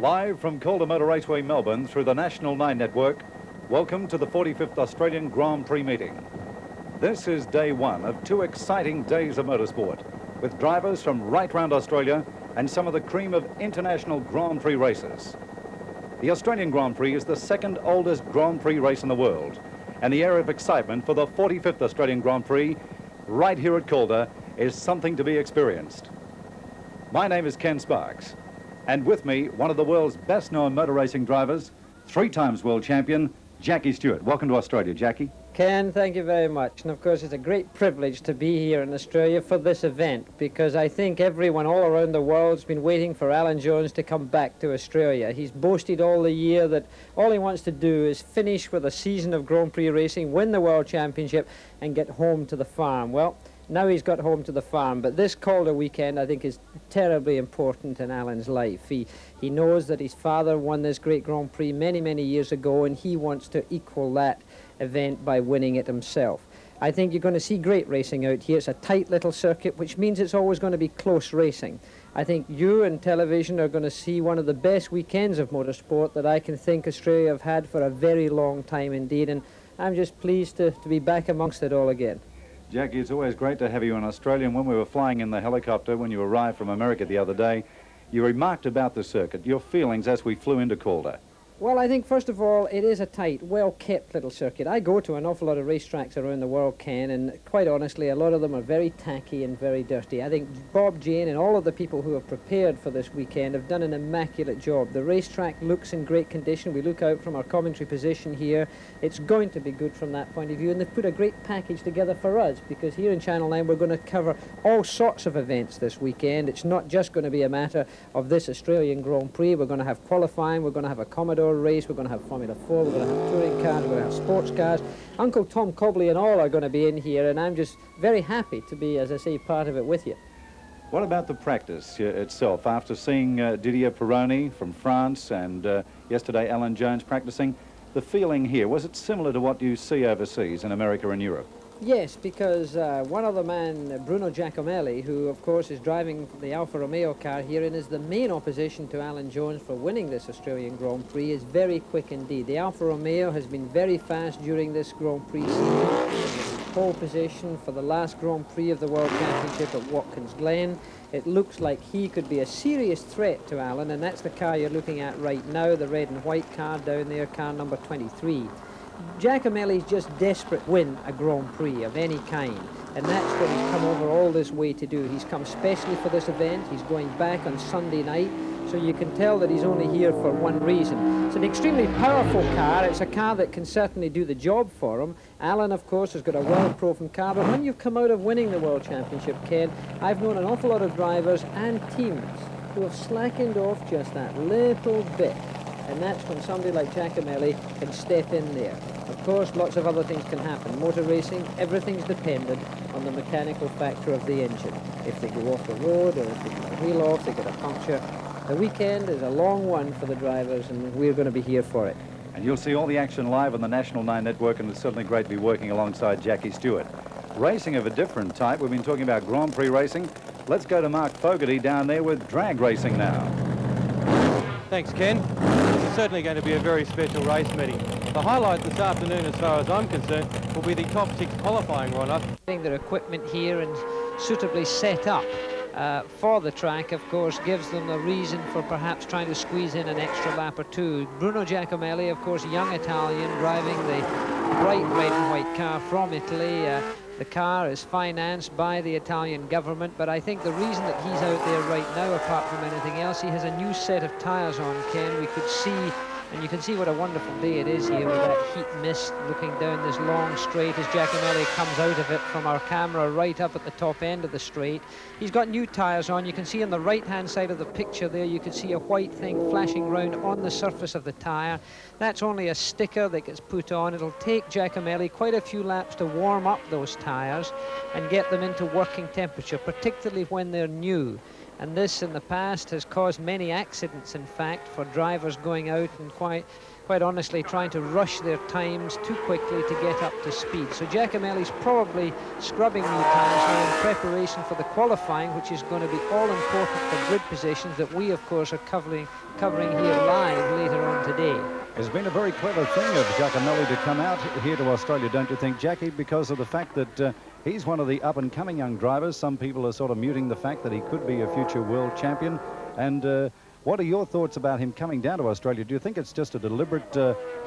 Live from Calder Motor Raceway, Melbourne, through the National 9 network, welcome to the 45th Australian Grand Prix meeting. This is day one of 2 exciting days of motorsport, with drivers from right round Australia and some of the cream of international Grand Prix races. The Australian Grand Prix is the second oldest Grand Prix race in the world, and the air of excitement for the 45th Australian Grand Prix right here at Calder is something to be experienced. My name is Ken Sparks, and with me, one of the world's best-known motor racing drivers, 3 times world champion, Jackie Stewart. Welcome to Australia, Jackie. Ken, thank you very much. And of course, it's a great privilege to be here in Australia for this event, because I think everyone all around the world's been waiting for Alan Jones to come back to Australia. He's boasted all the year that all he wants to do is finish with a season of Grand Prix racing, win the World Championship, and get home to the farm. Well, now he's got home to the farm, but this Calder weekend, I think, is terribly important in Alan's life. He knows that his father won this great Grand Prix many, many years ago, and he wants to equal that event by winning it himself. I think you're going to see great racing out here. It's a tight little circuit, which means it's always going to be close racing. I think you and television are going to see one of the best weekends of motorsport that I can think Australia have had for a very long time indeed, and I'm just pleased to be back amongst it all again. Jackie, it's always great to have you in Australia, and when we were flying in the helicopter when you arrived from America the other day, you remarked about the circuit, your feelings as we flew into Calder. Well, I think, first of all, it is a tight, well-kept little circuit. I go to an awful lot of racetracks around the world, Ken, and quite honestly, a lot of them are very tacky and very dirty. I think Bob, Jane, and all of the people who have prepared for this weekend have done an immaculate job. The racetrack looks in great condition. We look out from our commentary position here. It's going to be good from that point of view, and they've put a great package together for us, because here in Channel 9 we're going to cover all sorts of events this weekend. It's not just going to be a matter of this Australian Grand Prix. We're going to have qualifying, we're going to have a Commodore race, we're going to have Formula 4, we're going to have touring cars, we're going to have sports cars. Uncle Tom Cobley and all are going to be in here, and I'm just very happy to be, as I say, part of it with you. What about the practice itself? After seeing Didier Pironi from France and yesterday Alan Jones practicing, the feeling here, was it similar to what you see overseas in America and Europe? Yes, because one other man, Bruno Giacomelli, who of course is driving the Alfa Romeo car here and is the main opposition to Alan Jones for winning this Australian Grand Prix, is very quick indeed. The Alfa Romeo has been very fast during this Grand Prix season. Pole position for the last Grand Prix of the World Championship at Watkins Glen. It looks like he could be a serious threat to Alan, and that's the car you're looking at right now, the red and white car down there, car number 23. Giacomelli's just desperate to win a Grand Prix of any kind, and that's what he's come over all this way to do. He's come specially for this event. He's going back on Sunday night, so you can tell that he's only here for one reason. It's an extremely powerful car. It's a car that can certainly do the job for him. Alan, of course, has got a well-proven car, but when you've come out of winning the World Championship, Ken, I've known an awful lot of drivers and teams who have slackened off just that little bit. And that's when somebody like Giacomelli can step in there. Of course, lots of other things can happen. Motor racing, everything's dependent on the mechanical factor of the engine. If they go off the road, or if they get a wheel off, they get a puncture. The weekend is a long one for the drivers, and we're going to be here for it. And you'll see all the action live on the National 9 network, and it's certainly great to be working alongside Jackie Stewart. Racing of a different type, we've been talking about Grand Prix racing. Let's go to Mark Fogarty down there with drag racing now. Thanks, Ken. This is certainly going to be a very special race meeting. The highlight this afternoon, as far as I'm concerned, will be the top 6 qualifying run-up. Having their equipment here and suitably set up for the track, of course, gives them a reason for perhaps trying to squeeze in an extra lap or two. Bruno Giacomelli, of course, young Italian, driving the bright red and white car from Italy. The car is financed by the Italian government, but I think the reason that he's out there right now, apart from anything else, he has a new set of tyres on, Ken. We could see, and you can see what a wonderful day it is here with that heat mist looking down this long straight as Giacomelli comes out of it from our camera right up at the top end of the straight. He's got new tyres on. You can see on the right-hand side of the picture there, you can see a white thing flashing round on the surface of the tyre. That's only a sticker that gets put on. It'll take Giacomelli quite a few laps to warm up those tyres and get them into working temperature, particularly when they're new. And this in the past has caused many accidents, in fact, for drivers going out and quite honestly trying to rush their times too quickly to get up to speed. So Giacomelli's probably scrubbing new tyres now in preparation for the qualifying, which is going to be all important for grid positions that we, of course, are covering here live later on today. It's been a very clever thing of Giacomelli to come out here to Australia, don't you think, Jackie? Because of the fact that he's one of the up-and-coming young drivers. Some people are sort of muting the fact that he could be a future world champion. And what are your thoughts about him coming down to Australia? Do you think it's just a deliberate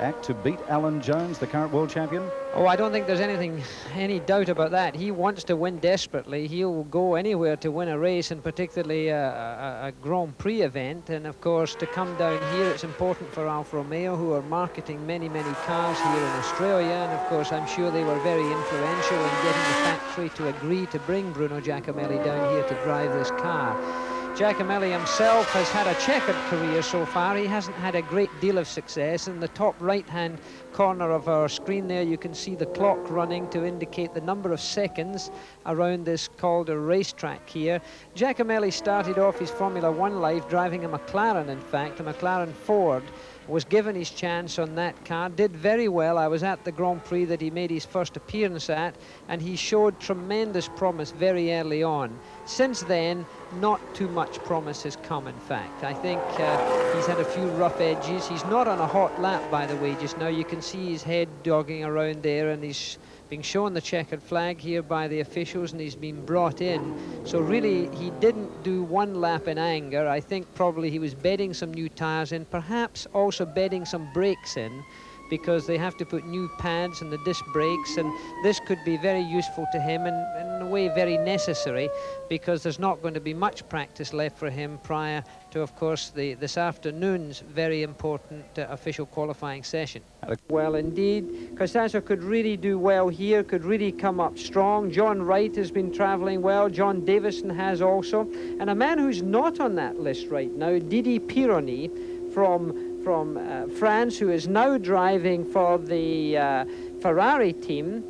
act to beat Alan Jones, the current world champion? Oh, I don't think there's any doubt about that. He wants to win desperately. He'll go anywhere to win a race, and particularly a Grand Prix event. And of course, to come down here, it's important for Alfa Romeo, who are marketing many cars here in Australia. And of course, I'm sure they were very influential in getting the factory to agree to bring Bruno Giacomelli down here to drive this car. Giacomelli himself has had a checkered career so far. He hasn't had a great deal of success. In the top right-hand corner of our screen there, you can see the clock running to indicate the number of seconds around this Calder racetrack here. Giacomelli started off his Formula One life driving a McLaren, in fact, a McLaren Ford. Was given his chance on that car, did very well. I was at the Grand Prix that he made his first appearance at, and he showed tremendous promise very early on. Since then, not too much promise has come, in fact. I think he's had a few rough edges. He's not on a hot lap, by the way, just now. You can see his head dogging around there, and he's being shown the checkered flag here by the officials, and he's been brought in. So really, he didn't do one lap in anger. I think probably he was bedding some new tyres in, perhaps also bedding some brakes in, because they have to put new pads and the disc brakes, and this could be very useful to him and in a way very necessary, because there's not going to be much practice left for him prior to, of course, this afternoon's very important official qualifying session. Well, indeed, Costanzo could really do well here, could really come up strong. John Wright has been travelling well. John Davison has also. And a man who's not on that list right now, Didi Pironi from France, who is now driving for the Ferrari team.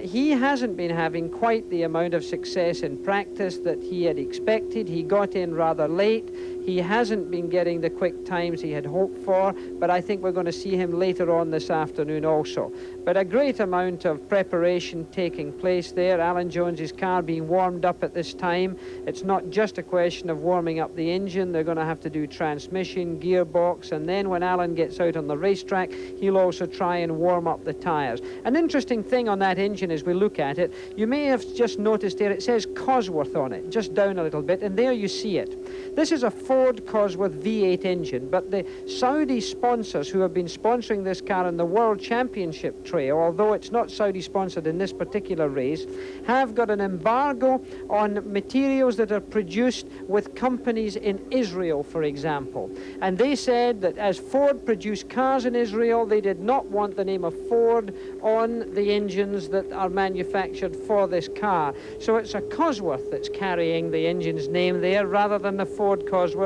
He hasn't been having quite the amount of success in practice that he had expected. He got in rather late. He hasn't been getting the quick times he had hoped for, but I think we're going to see him later on this afternoon also. But a great amount of preparation taking place there. Alan Jones's car being warmed up at this time. It's not just a question of warming up the engine. They're going to have to do transmission, gearbox, and then when Alan gets out on the racetrack, he'll also try and warm up the tyres. An interesting thing on that engine as we look at it, you may have just noticed there, it says Cosworth on it, just down a little bit, and there you see it. This is a Ford Cosworth V8 engine, but the Saudi sponsors who have been sponsoring this car in the World Championship trail, although it's not Saudi sponsored in this particular race, have got an embargo on materials that are produced with companies in Israel, for example. And they said that as Ford produced cars in Israel, they did not want the name of Ford on the engines that are manufactured for this car. So it's a Cosworth that's carrying the engine's name there, rather than the Ford Cosworth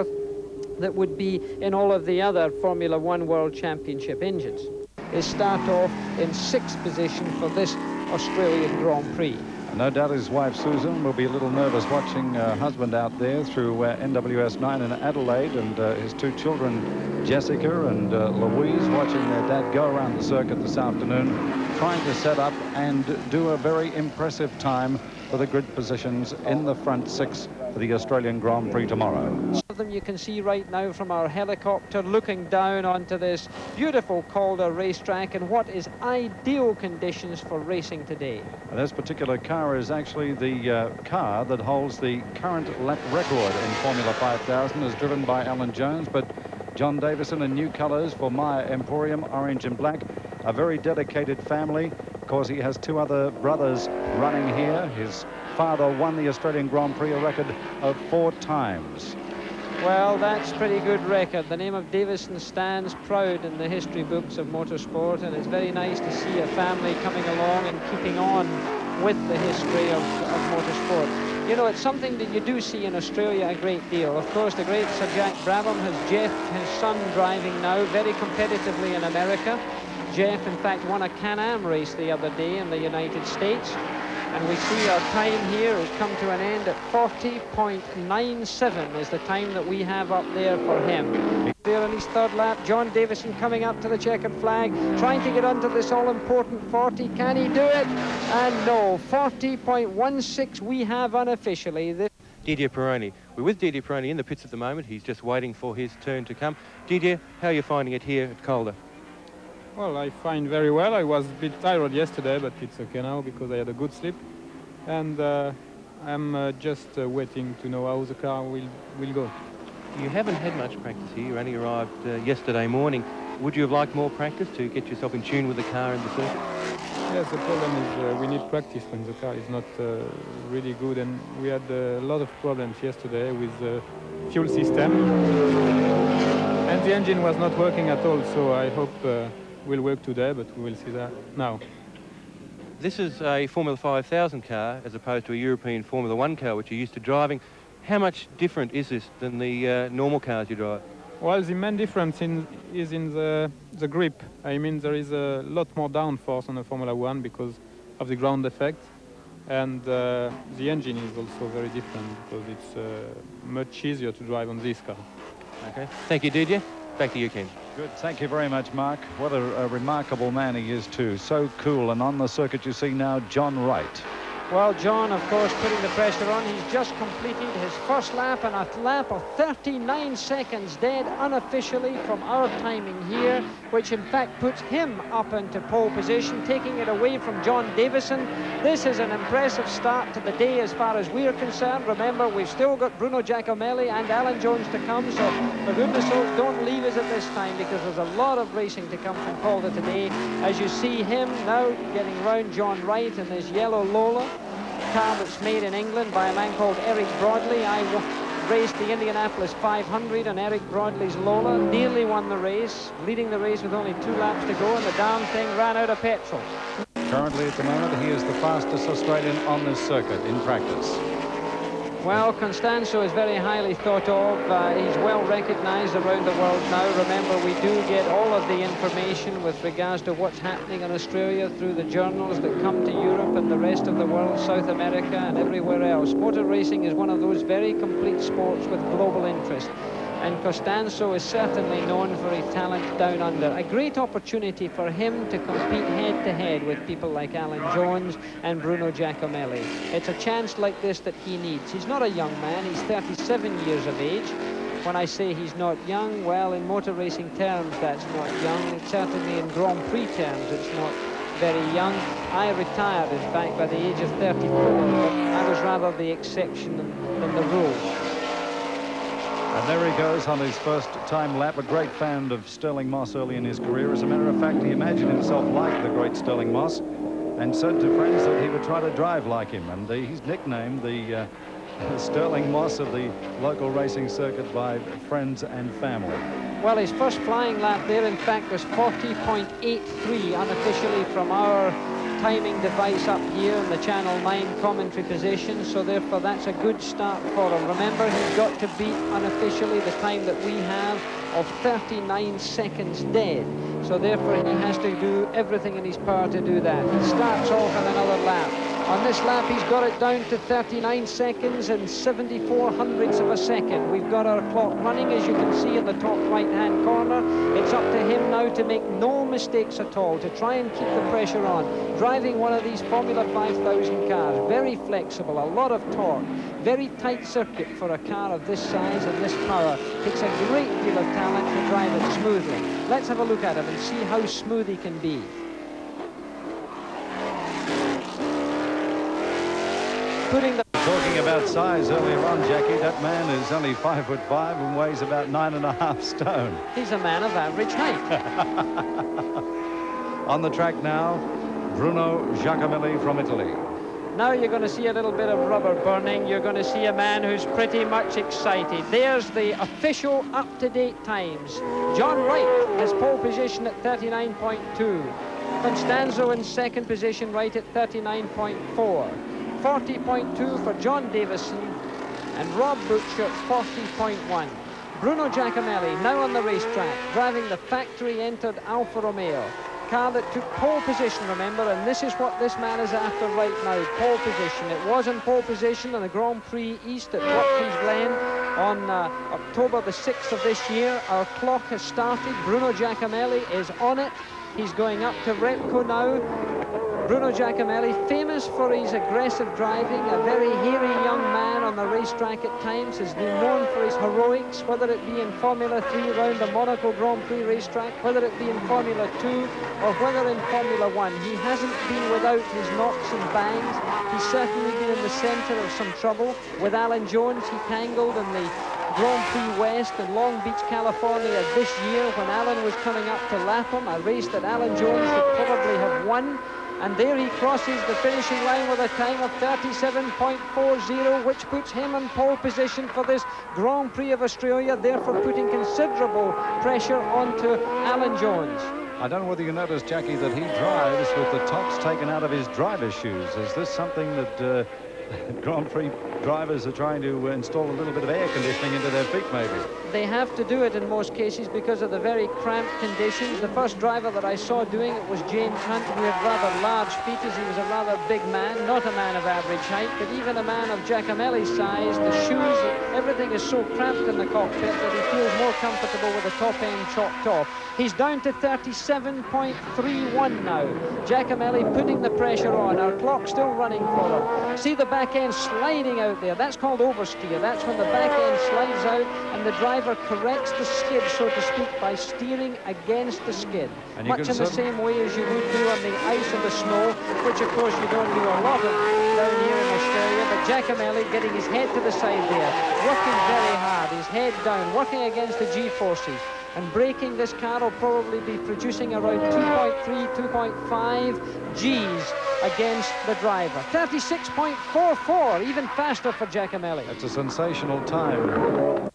that would be in all of the other Formula One World Championship engines. They start off in 6th position for this Australian Grand Prix. No doubt his wife Susan will be a little nervous watching her husband out there through NWS 9 in Adelaide, and his 2 children, Jessica and Louise, watching their dad go around the circuit this afternoon, trying to set up and do a very impressive time for the grid positions in the front 6 for the Australian Grand Prix tomorrow. Some of them you can see right now from our helicopter looking down onto this beautiful Calder racetrack, and what is ideal conditions for racing today. And this particular car is actually the car that holds the current lap record in Formula 5000, is driven by Alan Jones, but John Davison in new colours for Maya Emporium, orange and black. A very dedicated family. Of course, he has 2 other brothers running here. His father won the Australian Grand Prix a record of 4 times. Well, that's a pretty good record. The name of Davison stands proud in the history books of motorsport, and it's very nice to see a family coming along and keeping on with the history of motorsport. You know, it's something that you do see in Australia a great deal. Of course, the great Sir Jack Brabham has Jeff, his son, driving now very competitively in America. Jeff, in fact, won a Can-Am race the other day in the United States. And we see our time here has come to an end at 40.97 is the time that we have up there for him. There in his third lap, John Davison coming up to the checkered flag, trying to get onto this all-important 40. Can he do it? And no, 40.16 we have unofficially. Didier Pironi. We're with Didier Pironi in the pits at the moment. He's just waiting for his turn to come. Didier, how are you finding it here at Calder? Well, I find very well. I was a bit tired yesterday, but it's okay now because I had a good sleep. And I'm just waiting to know how the car will go. You haven't had much practice here. You only arrived yesterday morning. Would you have liked more practice to get yourself in tune with the car and the circuit? Yes, the problem is we need practice when the car is not really good. And we had a lot of problems yesterday with the fuel system. And the engine was not working at all, so I hope we'll work today, but we will see that now. This is a Formula 5000 car as opposed to a European Formula 1 car, which you're used to driving. How much different is this than the normal cars you drive? Well, the main difference is in the grip. I mean, there is a lot more downforce on the Formula 1 because of the ground effect. And the engine is also very different because it's much easier to drive on this car. Okay, thank you, Didier. Back to you, Ken. Good, thank you very much, Mark. What a remarkable man he is too. So cool. And on the circuit you see now John Wright. Well, John, of course, putting the pressure on. He's just completed his first lap, and a lap of 39 seconds dead unofficially from our timing here, which in fact puts him up into pole position, taking it away from John Davison. This is an impressive start to the day as far as we're concerned. Remember, we've still got Bruno Giacomelli and Alan Jones to come, so for goodness sakes, don't leave us at this time, because there's a lot of racing to come from Calder today. As you see him now getting round John Wright in this yellow Lola, car that's made in England by a man called Eric Broadley. I raced the Indianapolis 500 on Eric Broadley's Lola, nearly won the race, leading the race with only 2 laps to go, and the damn thing ran out of petrol. Currently at the moment he is the fastest Australian on this circuit in practice. Well, Constanzo is very highly thought of. He's well recognised around the world now. Remember, we do get all of the information with regards to what's happening in Australia through the journals that come to Europe and the rest of the world, South America and everywhere else. Motor racing is one of those very complete sports with global interest. And Costanzo is certainly known for his talent down under. A great opportunity for him to compete head-to-head with people like Alan Jones and Bruno Giacomelli. It's a chance like this that he needs. He's not a young man, he's 37 years of age. When I say he's not young, well, in motor racing terms, that's not young. Certainly in Grand Prix terms, it's not very young. I retired, in fact, by the age of 34, but I was rather the exception than the rule. And there he goes on his first time lap. A great fan of Sterling Moss early in his career. As a matter of fact, he imagined himself like the great Sterling Moss and said to friends that he would try to drive like him. And he's nicknamed the Sterling Moss of the local racing circuit by friends and family. Well, his first flying lap there, in fact, was 40.83 unofficially from our timing device up here in the Channel 9 commentary position, so therefore that's a good start for him. Remember, he's got to beat unofficially the time that we have of 39 seconds dead, so therefore he has to do everything in his power to do that. He starts off in another lap. On this lap, he's got it down to 39 seconds and 74 hundredths of a second. We've got our clock running, as you can see in the top right-hand corner. It's up to him now to make no mistakes at all, to try and keep the pressure on. Driving one of these Formula 5000 cars, very flexible, a lot of torque, very tight circuit for a car of this size and this power. Takes a great deal of talent to drive it smoothly. Let's have a look at him and see how smooth he can be. Talking about size earlier on, Jackie, that man is only 5'5" and weighs about 9.5 stone. He's a man of average height. On the track now, Bruno Giacomelli from Italy. Now you're going to see a little bit of rubber burning. You're going to see a man who's pretty much excited. There's the official up-to-date times. John Wright has pole position at 39.2. Constanzo in second position, right at 39.4. 40.2 for John Davison and Rob Butcher 40.1. Bruno Giacomelli now on the racetrack, driving the factory-entered Alfa Romeo. car that took pole position, remember, and this is what this man is after right now, pole position. It was in pole position in the Grand Prix East at Watkins Glen on October the 6th of this year. Our clock has started. Bruno Giacomelli is on it. He's going up to Repco now. Bruno Giacomelli, famous for his aggressive driving, a very hairy young man on the racetrack at times, has been known for his heroics, whether it be in Formula 3 round the Monaco Grand Prix racetrack, whether it be in Formula 2 or whether in Formula 1. He hasn't been without his knocks and bangs. He's certainly been in the centre of some trouble. With Alan Jones, he tangled in the Grand Prix West in Long Beach, California this year when Alan was coming up to Lapham, a race that Alan Jones would probably have won. And there he crosses the finishing line with a time of 37.40, which puts him in pole position for this Grand Prix of Australia, therefore putting considerable pressure onto Alan Jones. I don't know whether you noticed, Jackie, that he drives with the tops taken out of his driver's shoes. Is this something that Grand Prix drivers are trying to install a little bit of air conditioning into their feet, maybe? They have to do it in most cases because of the very cramped conditions. The first driver that I saw doing it was James Hunt, who had rather large feet as he was a rather big man, not a man of average height, but even a man of Giacomelli's size, the shoes, everything is so cramped in the cockpit that he feels more comfortable with the top end chopped off. He's down to 37.31 now. Giacomelli putting the pressure on. Our clock's still running for him. See the back end sliding out there. That's called oversteer. That's when the back end slides out and the driver corrects the skid, so to speak, by steering against the skid. Much in the same way as you would do on the ice or the snow, which of course you don't do a lot of down here in Australia. But Giacomelli getting his head to the side there, working very hard, his head down, working against the G-forces. And braking, this car will probably be producing around 2.3, 2.5 Gs against the driver. 36.44, even faster for Giacomelli. That's a sensational time.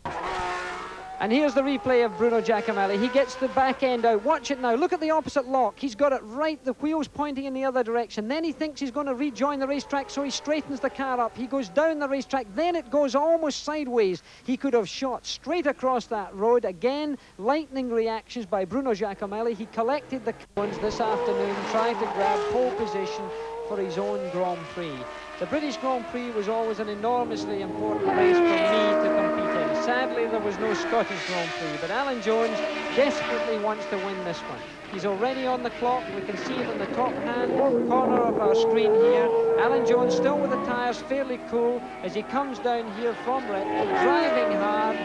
And here's the replay of Bruno Giacomelli. He gets the back end out. Watch it now. Look at the opposite lock. He's got it right, the wheels pointing in the other direction. Then he thinks he's going to rejoin the racetrack, so he straightens the car up. He goes down the racetrack. Then it goes almost sideways. He could have shot straight across that road. Again, lightning reactions by Bruno Giacomelli. He collected the cones this afternoon, tried to grab pole position for his own Grand Prix. The British Grand Prix was always an enormously important race for me to compete in. Sadly, there was no Scottish Grand Prix, but Alan Jones desperately wants to win this one. He's already on the clock. We can see it in the top hand corner of our screen here. Alan Jones still with the tyres fairly cool as he comes down here from Repco, driving hard.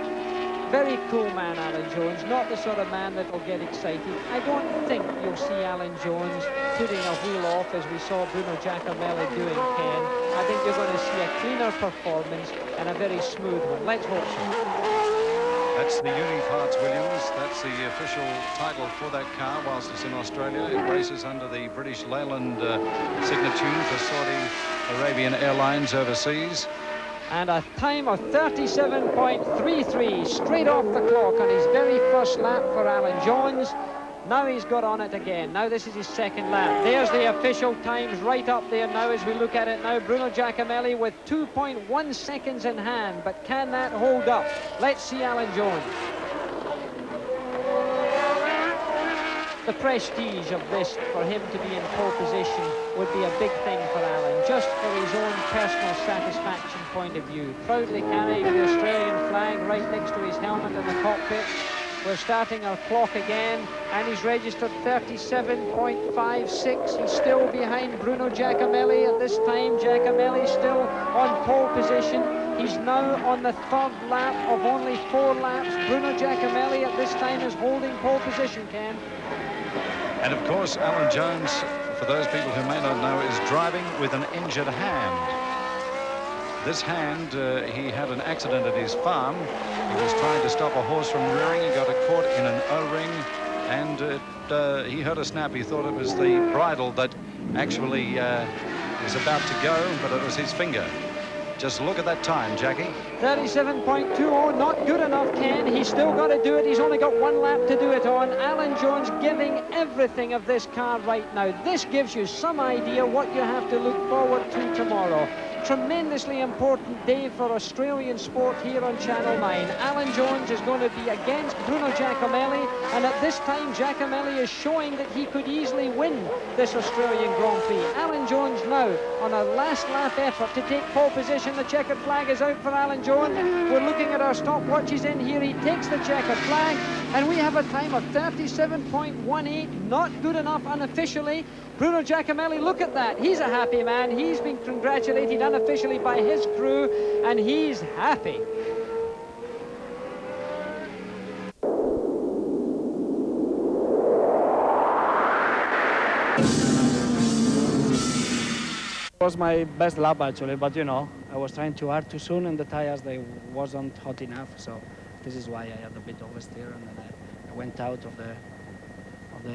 Very cool man, Alan Jones, not the sort of man that will get excited. I don't think you'll see Alan Jones putting a wheel off as we saw Bruno Giacomelli doing, Ken. I think you're going to see a cleaner performance and a very smooth one. Let's hope so. That's the Uniparts Williams. That's the official title for that car whilst it's in Australia. It races under the British Leyland signature for Saudi Arabian Airlines overseas. And a time of 37.33 straight off the clock on his very first lap for Alan Jones. Now he's got on it again. Now this is his second lap. There's the official times right up there now as we look at it now. Bruno Giacomelli with 2.1 seconds in hand, but can that hold up? Let's see Alan Jones. The prestige of this, for him to be in pole position, would be a big thing for Alan, just for his own personal satisfaction point of view. Proudly carrying the Australian flag right next to his helmet in the cockpit. We're starting our clock again, and he's registered 37.56. He's still behind Bruno Giacomelli at this time. Giacomelli still on pole position. He's now on the third lap of only 4 laps. Bruno Giacomelli at this time is holding pole position, Ken. And of course, Alan Jones, for those people who may not know, is driving with an injured hand. This hand, he had an accident at his farm. He was trying to stop a horse from rearing. He got caught in an O-ring, and he heard a snap. He thought it was the bridle that actually was about to go, but it was his finger. Just look at that time, Jackie. 37.20, not good enough, Ken. He's still got to do it. He's only got 1 lap to do it on. Alan Jones giving everything of this car right now. This gives you some idea what you have to look forward to tomorrow. tremendously important day for Australian sport here on Channel 9. Alan Jones is going to be against Bruno Giacomelli, and at this time Giacomelli is showing that he could easily win this Australian Grand Prix. Alan Jones now on a last lap effort to take pole position. The checkered flag is out for Alan Jones. We're looking at our stopwatches in here. He takes the checkered flag, and we have a time of 37.18, not good enough unofficially. Bruno Giacomelli, look at that. He's a happy man. He's been congratulated unofficially by his crew, and he's happy. It was my best lap actually, but you know, I was trying too hard too soon, and the tires, they wasn't hot enough, so this is why I had a bit oversteer, and then I went out of the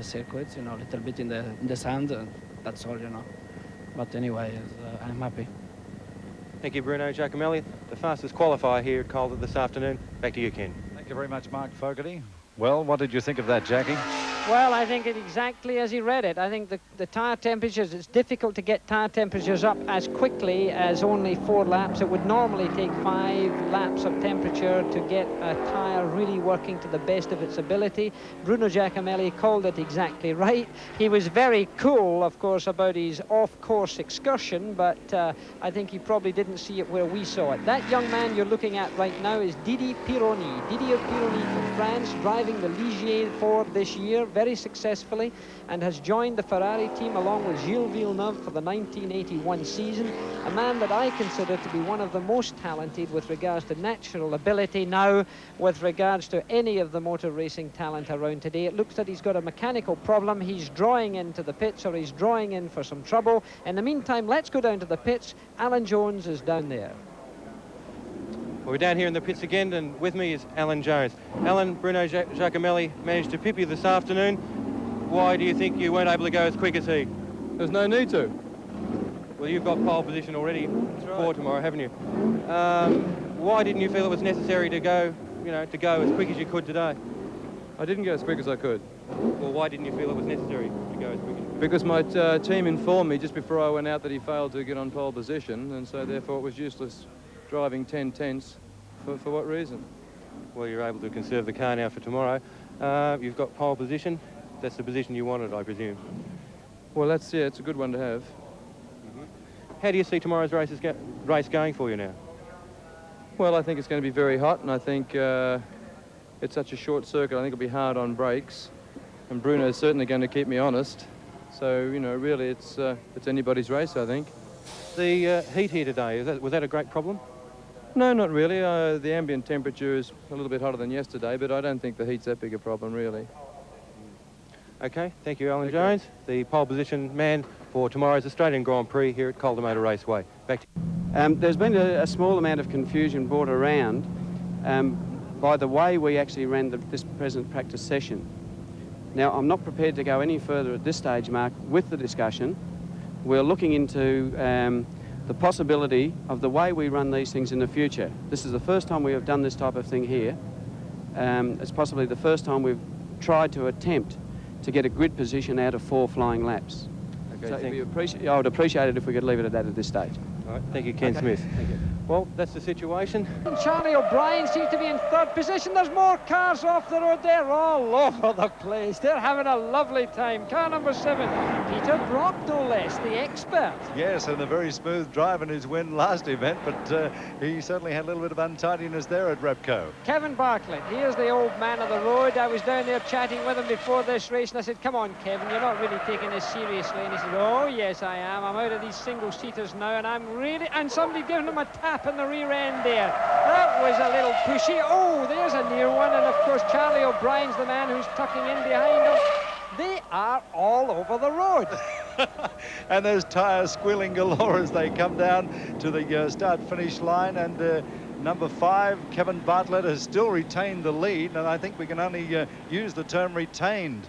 circuits, you know, a little bit in the sand, and that's all, you know. But anyway, I'm happy. Thank you, Bruno Giacomelli, the fastest qualifier here at Calder this afternoon. Back to you, Ken. Thank you very much, Mark Fogarty. Well, what did you think of that, Jackie? Well, I think it exactly as he read it. I think the tyre temperatures, it's difficult to get tyre temperatures up as quickly as only 4 laps. It would normally take 5 laps of temperature to get a tyre really working to the best of its ability. Bruno Giacomelli called it exactly right. He was very cool, of course, about his off-course excursion, but I think he probably didn't see it where we saw it. That young man you're looking at right now is Didier Pironi. Didier Pironi from France, driving the Ligier Ford this year very successfully, and has joined the Ferrari team along with Gilles Villeneuve for the 1981 season. A man that I consider to be one of the most talented with regards to natural ability now, with regards to any of the motor racing talent around today. It looks that he's got a mechanical problem. He's drawing into the pits, or he's drawing in for some trouble. In the meantime, let's go down to the pits. Alan Jones is down there. Well, we're down here in the pits again, and with me is Alan Jones. Alan, Bruno Giacomelli managed to pip you this afternoon. Why do you think you weren't able to go as quick as he? There's no need to. Well, you've got pole position already for tomorrow, haven't you? Why didn't you feel it was necessary to go, to go as quick as you could today? I didn't go as quick as I could. Well, why didn't you feel it was necessary to go as quick as you could? Because my team informed me just before I went out that he failed to get on pole position, and so therefore it was useless driving 10 tenths. For what reason? Well, you're able to conserve the car now for tomorrow. You've got pole position. That's the position you wanted, I presume. Well, it's a good one to have. Mm-hmm. How do you see tomorrow's race going for you now? Well, I think it's going to be very hot, and I think it's such a short circuit. I think it'll be hard on brakes, and Bruno's certainly going to keep me honest. So, really, it's anybody's race, I think. The heat here today, was that a great problem? No, not really. The ambient temperature is a little bit hotter than yesterday, but I don't think the heat's that big a problem, really. Okay, thank you, Alan Jones, the pole position man for tomorrow's Australian Grand Prix here at Calder Motor Raceway. Back to you. There's been a small amount of confusion brought around by the way we actually ran this present practice session. Now, I'm not prepared to go any further at this stage, Mark, with the discussion. We're looking into the possibility of the way we run these things in the future. This is the first time we have done this type of thing here. It's possibly the first time we've tried to attempt to get a grid position out of 4 flying laps. Okay, so I would appreciate it if we could leave it at that at this stage. All right, thank you, Ken Smith. Thank you. Well, that's the situation. Charlie O'Brien seems to be in 3rd position. There's more cars off the road. They're all over the place. They're having a lovely time. Car number 7, Peter Brock, no less, the expert. Yes, and a very smooth drive in his win last event, but he certainly had a little bit of untidiness there at Repco. Kevin Bartlett, here's the old man of the road. I was down there chatting with him before this race, and I said, come on, Kevin, you're not really taking this seriously. And he said, oh, yes, I am. I'm out of these single-seaters now, and I'm really... And somebody giving him a tap in the rear end there. That was a little pushy. Oh, there's a near one. And, of course, Charlie O'Brien's the man who's tucking in behind him. They are all over the road. And those tyres squealing galore as they come down to the start-finish line. And number 5, Kevin Bartlett, has still retained the lead. And I think we can only use the term retained.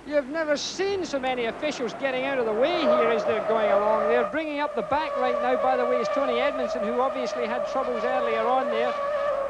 You've never seen so many officials getting out of the way here as they're going along. They're bringing up the back right now, by the way, is Tony Edmondson, who obviously had troubles earlier on there.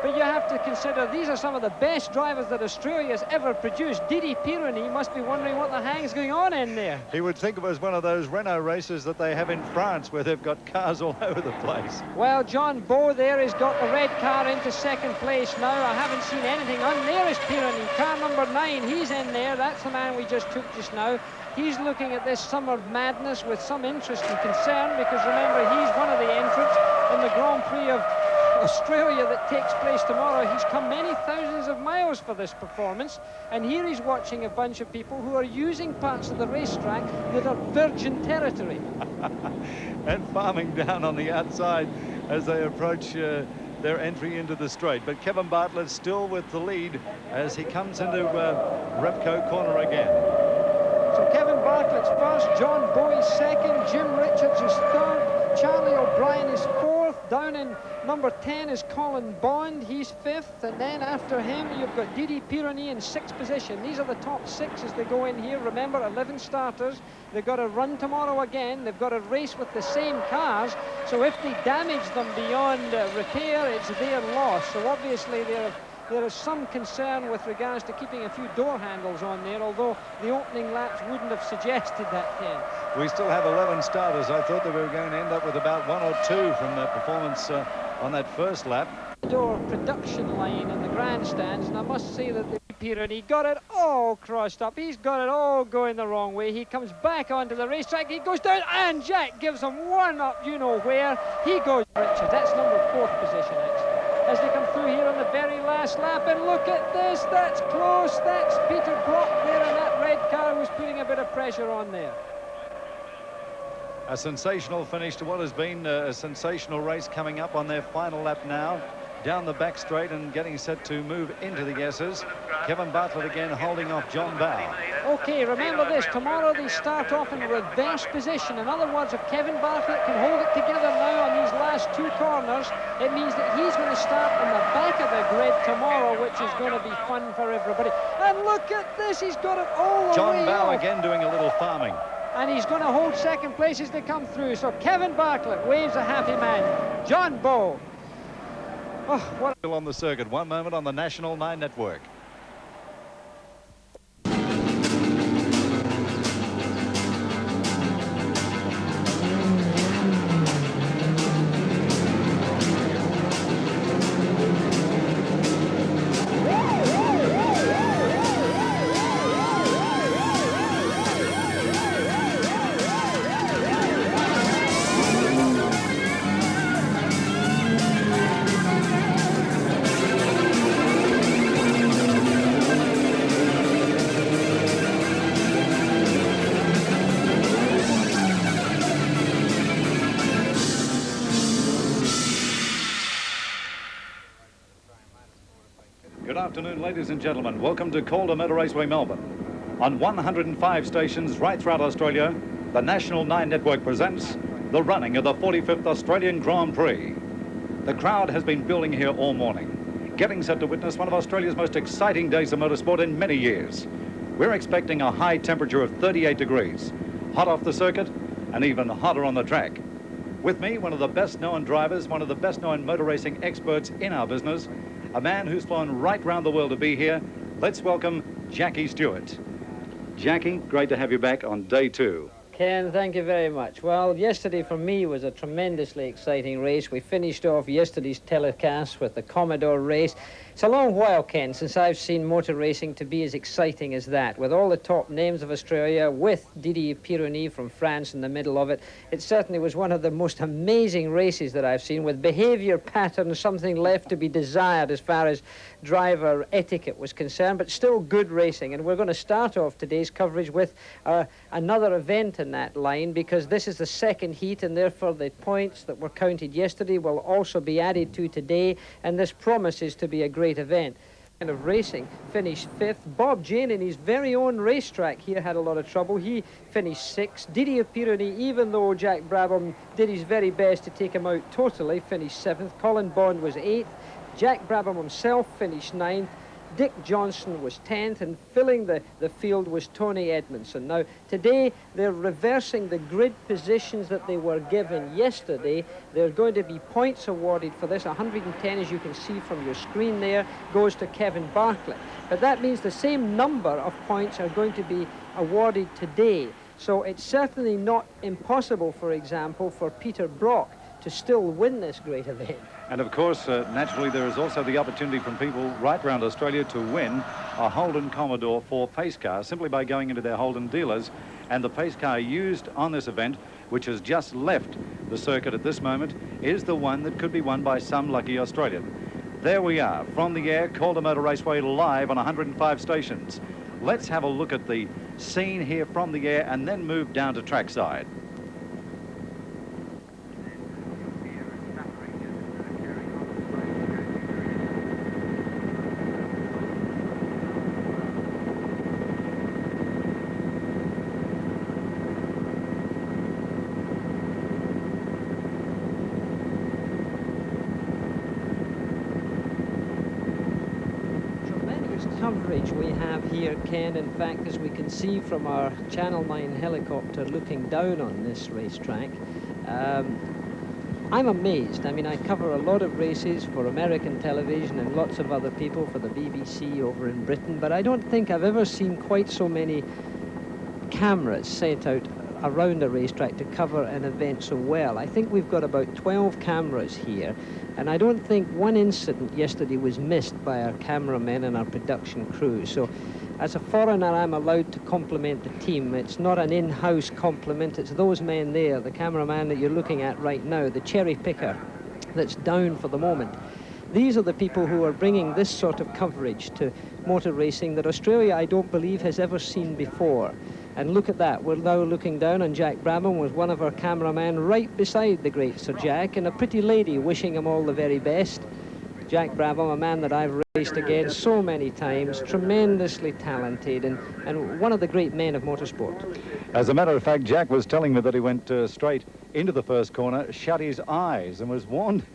But you have to consider these are some of the best drivers that Australia's ever produced. Didi Pironi must be wondering what the hang's going on in there. He would think it was one of those Renault races that they have in France where they've got cars all over the place. Well, John Bowe there has got the red car into second place now. I haven't seen anything on there is Pironi. Car number 9, he's in there. That's the man we just took just now. He's looking at this summer madness with some interest and concern because remember, he's one of the entrants in the Grand Prix of Australia that takes place tomorrow. He's come many thousands of miles for this performance, and here he's watching a bunch of people who are using parts of the racetrack that are virgin territory. And farming down on the outside as they approach their entry into the straight. But Kevin Bartlett still with the lead as he comes into Repco corner again. So Kevin Bartlett's first, John Bowie second, Jim Richards is third, Charlie O'Brien is fourth. Down in number 10 is Colin Bond, he's fifth, and then after him you've got Didi Pironi in sixth position. These are the top 6 as they go in here. Remember, 11 starters. They've got to run tomorrow again. They've got to race with the same cars, so if they damage them beyond repair, it's their loss. So obviously there is some concern with regards to keeping a few door handles on there, although the opening laps wouldn't have suggested that, Ken. We still have 11 starters. I thought that we were going to end up with about 1 or 2 from that performance on that first lap. Door production line in the grandstands, and I must say that the Pironi got it all crossed up. He's got it all going the wrong way. He comes back onto the racetrack, he goes down, and Jack gives him one up, you know where. He goes Richard. That's number 4th position, actually. As they come through here on the very last lap, and look at this, that's close. That's Peter Brock there in that red car who's putting a bit of pressure on there. A sensational finish to what has been a sensational race coming up on their final lap now. Down the back straight and getting set to move into the S's. Kevin Bartlett again holding off John Bowe. Okay, remember this, tomorrow they start off in reverse position. In other words, if Kevin Bartlett can hold it together now on these last 2 corners, it means that he's going to start on the back of the grid tomorrow, which is going to be fun for everybody. And look at this, he's got it all the way John Bowe off. again doing a little farming. And he's going to hold second place as they come through. So Kevin Bartlett waves a happy man. John Bowe. Oh, what On the circuit, one moment on the National 9 Network. Good afternoon, ladies and gentlemen. Welcome to Calder Motor Raceway, Melbourne. On 105 stations right throughout Australia, the National 9 Network presents the running of the 45th Australian Grand Prix. The crowd has been building here all morning, getting set to witness one of Australia's most exciting days of motorsport in many years. We're expecting a high temperature of 38 degrees, hot off the circuit and even hotter on the track. With me, one of the best-known drivers, one of the best-known motor racing experts in our business, a man who's flown right round the world to be here. Let's welcome Jackie Stewart. Jackie, great to have you back on day 2. Ken, thank you very much. Well, yesterday for me was a tremendously exciting race. We finished off yesterday's telecast with the Commodore race. It's a long while, Ken, since I've seen motor racing to be as exciting as that. With all the top names of Australia, with Didi Pironi from France in the middle of it, it certainly was one of the most amazing races that I've seen, with behaviour patterns, something left to be desired as far as driver etiquette was concerned, but still good racing. And we're going to start off today's coverage with another event in that line, because this is the second heat, and therefore the points that were counted yesterday will also be added to today, and this promises to be a great event. Kind of racing finished 5th. Bob Jane in his very own racetrack here had a lot of trouble. He finished 6th. Didi Pironi, even though Jack Brabham did his very best to take him out totally, finished 7th. Colin Bond was 8th. Jack Brabham himself finished 9th. Dick Johnson was 10th, and filling the field was Tony Edmondson. Now, today, they're reversing the grid positions that they were given yesterday. There are going to be points awarded for this. 110, as you can see from your screen there, goes to Kevin Bartlett. But that means the same number of points are going to be awarded today. So it's certainly not impossible, for example, for Peter Brock to still win this great event. And of course, naturally, there is also the opportunity from people right around Australia to win a Holden Commodore 4 pace car simply by going into their Holden dealers. And the pace car used on this event, which has just left the circuit at this moment, is the one that could be won by some lucky Australian. There we are, from the air, Calder Motor Raceway, live on 105 stations. Let's have a look at the scene here from the air and then move down to trackside. Coverage we have here, Ken, in fact, as we can see from our Channel 9 helicopter looking down on this racetrack. I'm amazed. I mean, I cover a lot of races for American television and lots of other people for the BBC over in Britain, but I don't think I've ever seen quite so many cameras sent out around a racetrack to cover an event so well. I think we've got about 12 cameras here, and I don't think one incident yesterday was missed by our cameramen and our production crew. So as a foreigner, I'm allowed to compliment the team. It's not an in-house compliment. It's those men there, the cameraman that you're looking at right now, the cherry picker that's down for the moment. These are the people who are bringing this sort of coverage to motor racing that Australia, I don't believe, has ever seen before. And look at that, we're now looking down on Jack Brabham with one of our cameramen right beside the great Sir Jack, and a pretty lady wishing him all the very best. Jack Brabham, a man that I've raced against so many times, tremendously talented, and one of the great men of motorsport. As a matter of fact, Jack was telling me that he went straight into the first corner, shut his eyes, and was warned.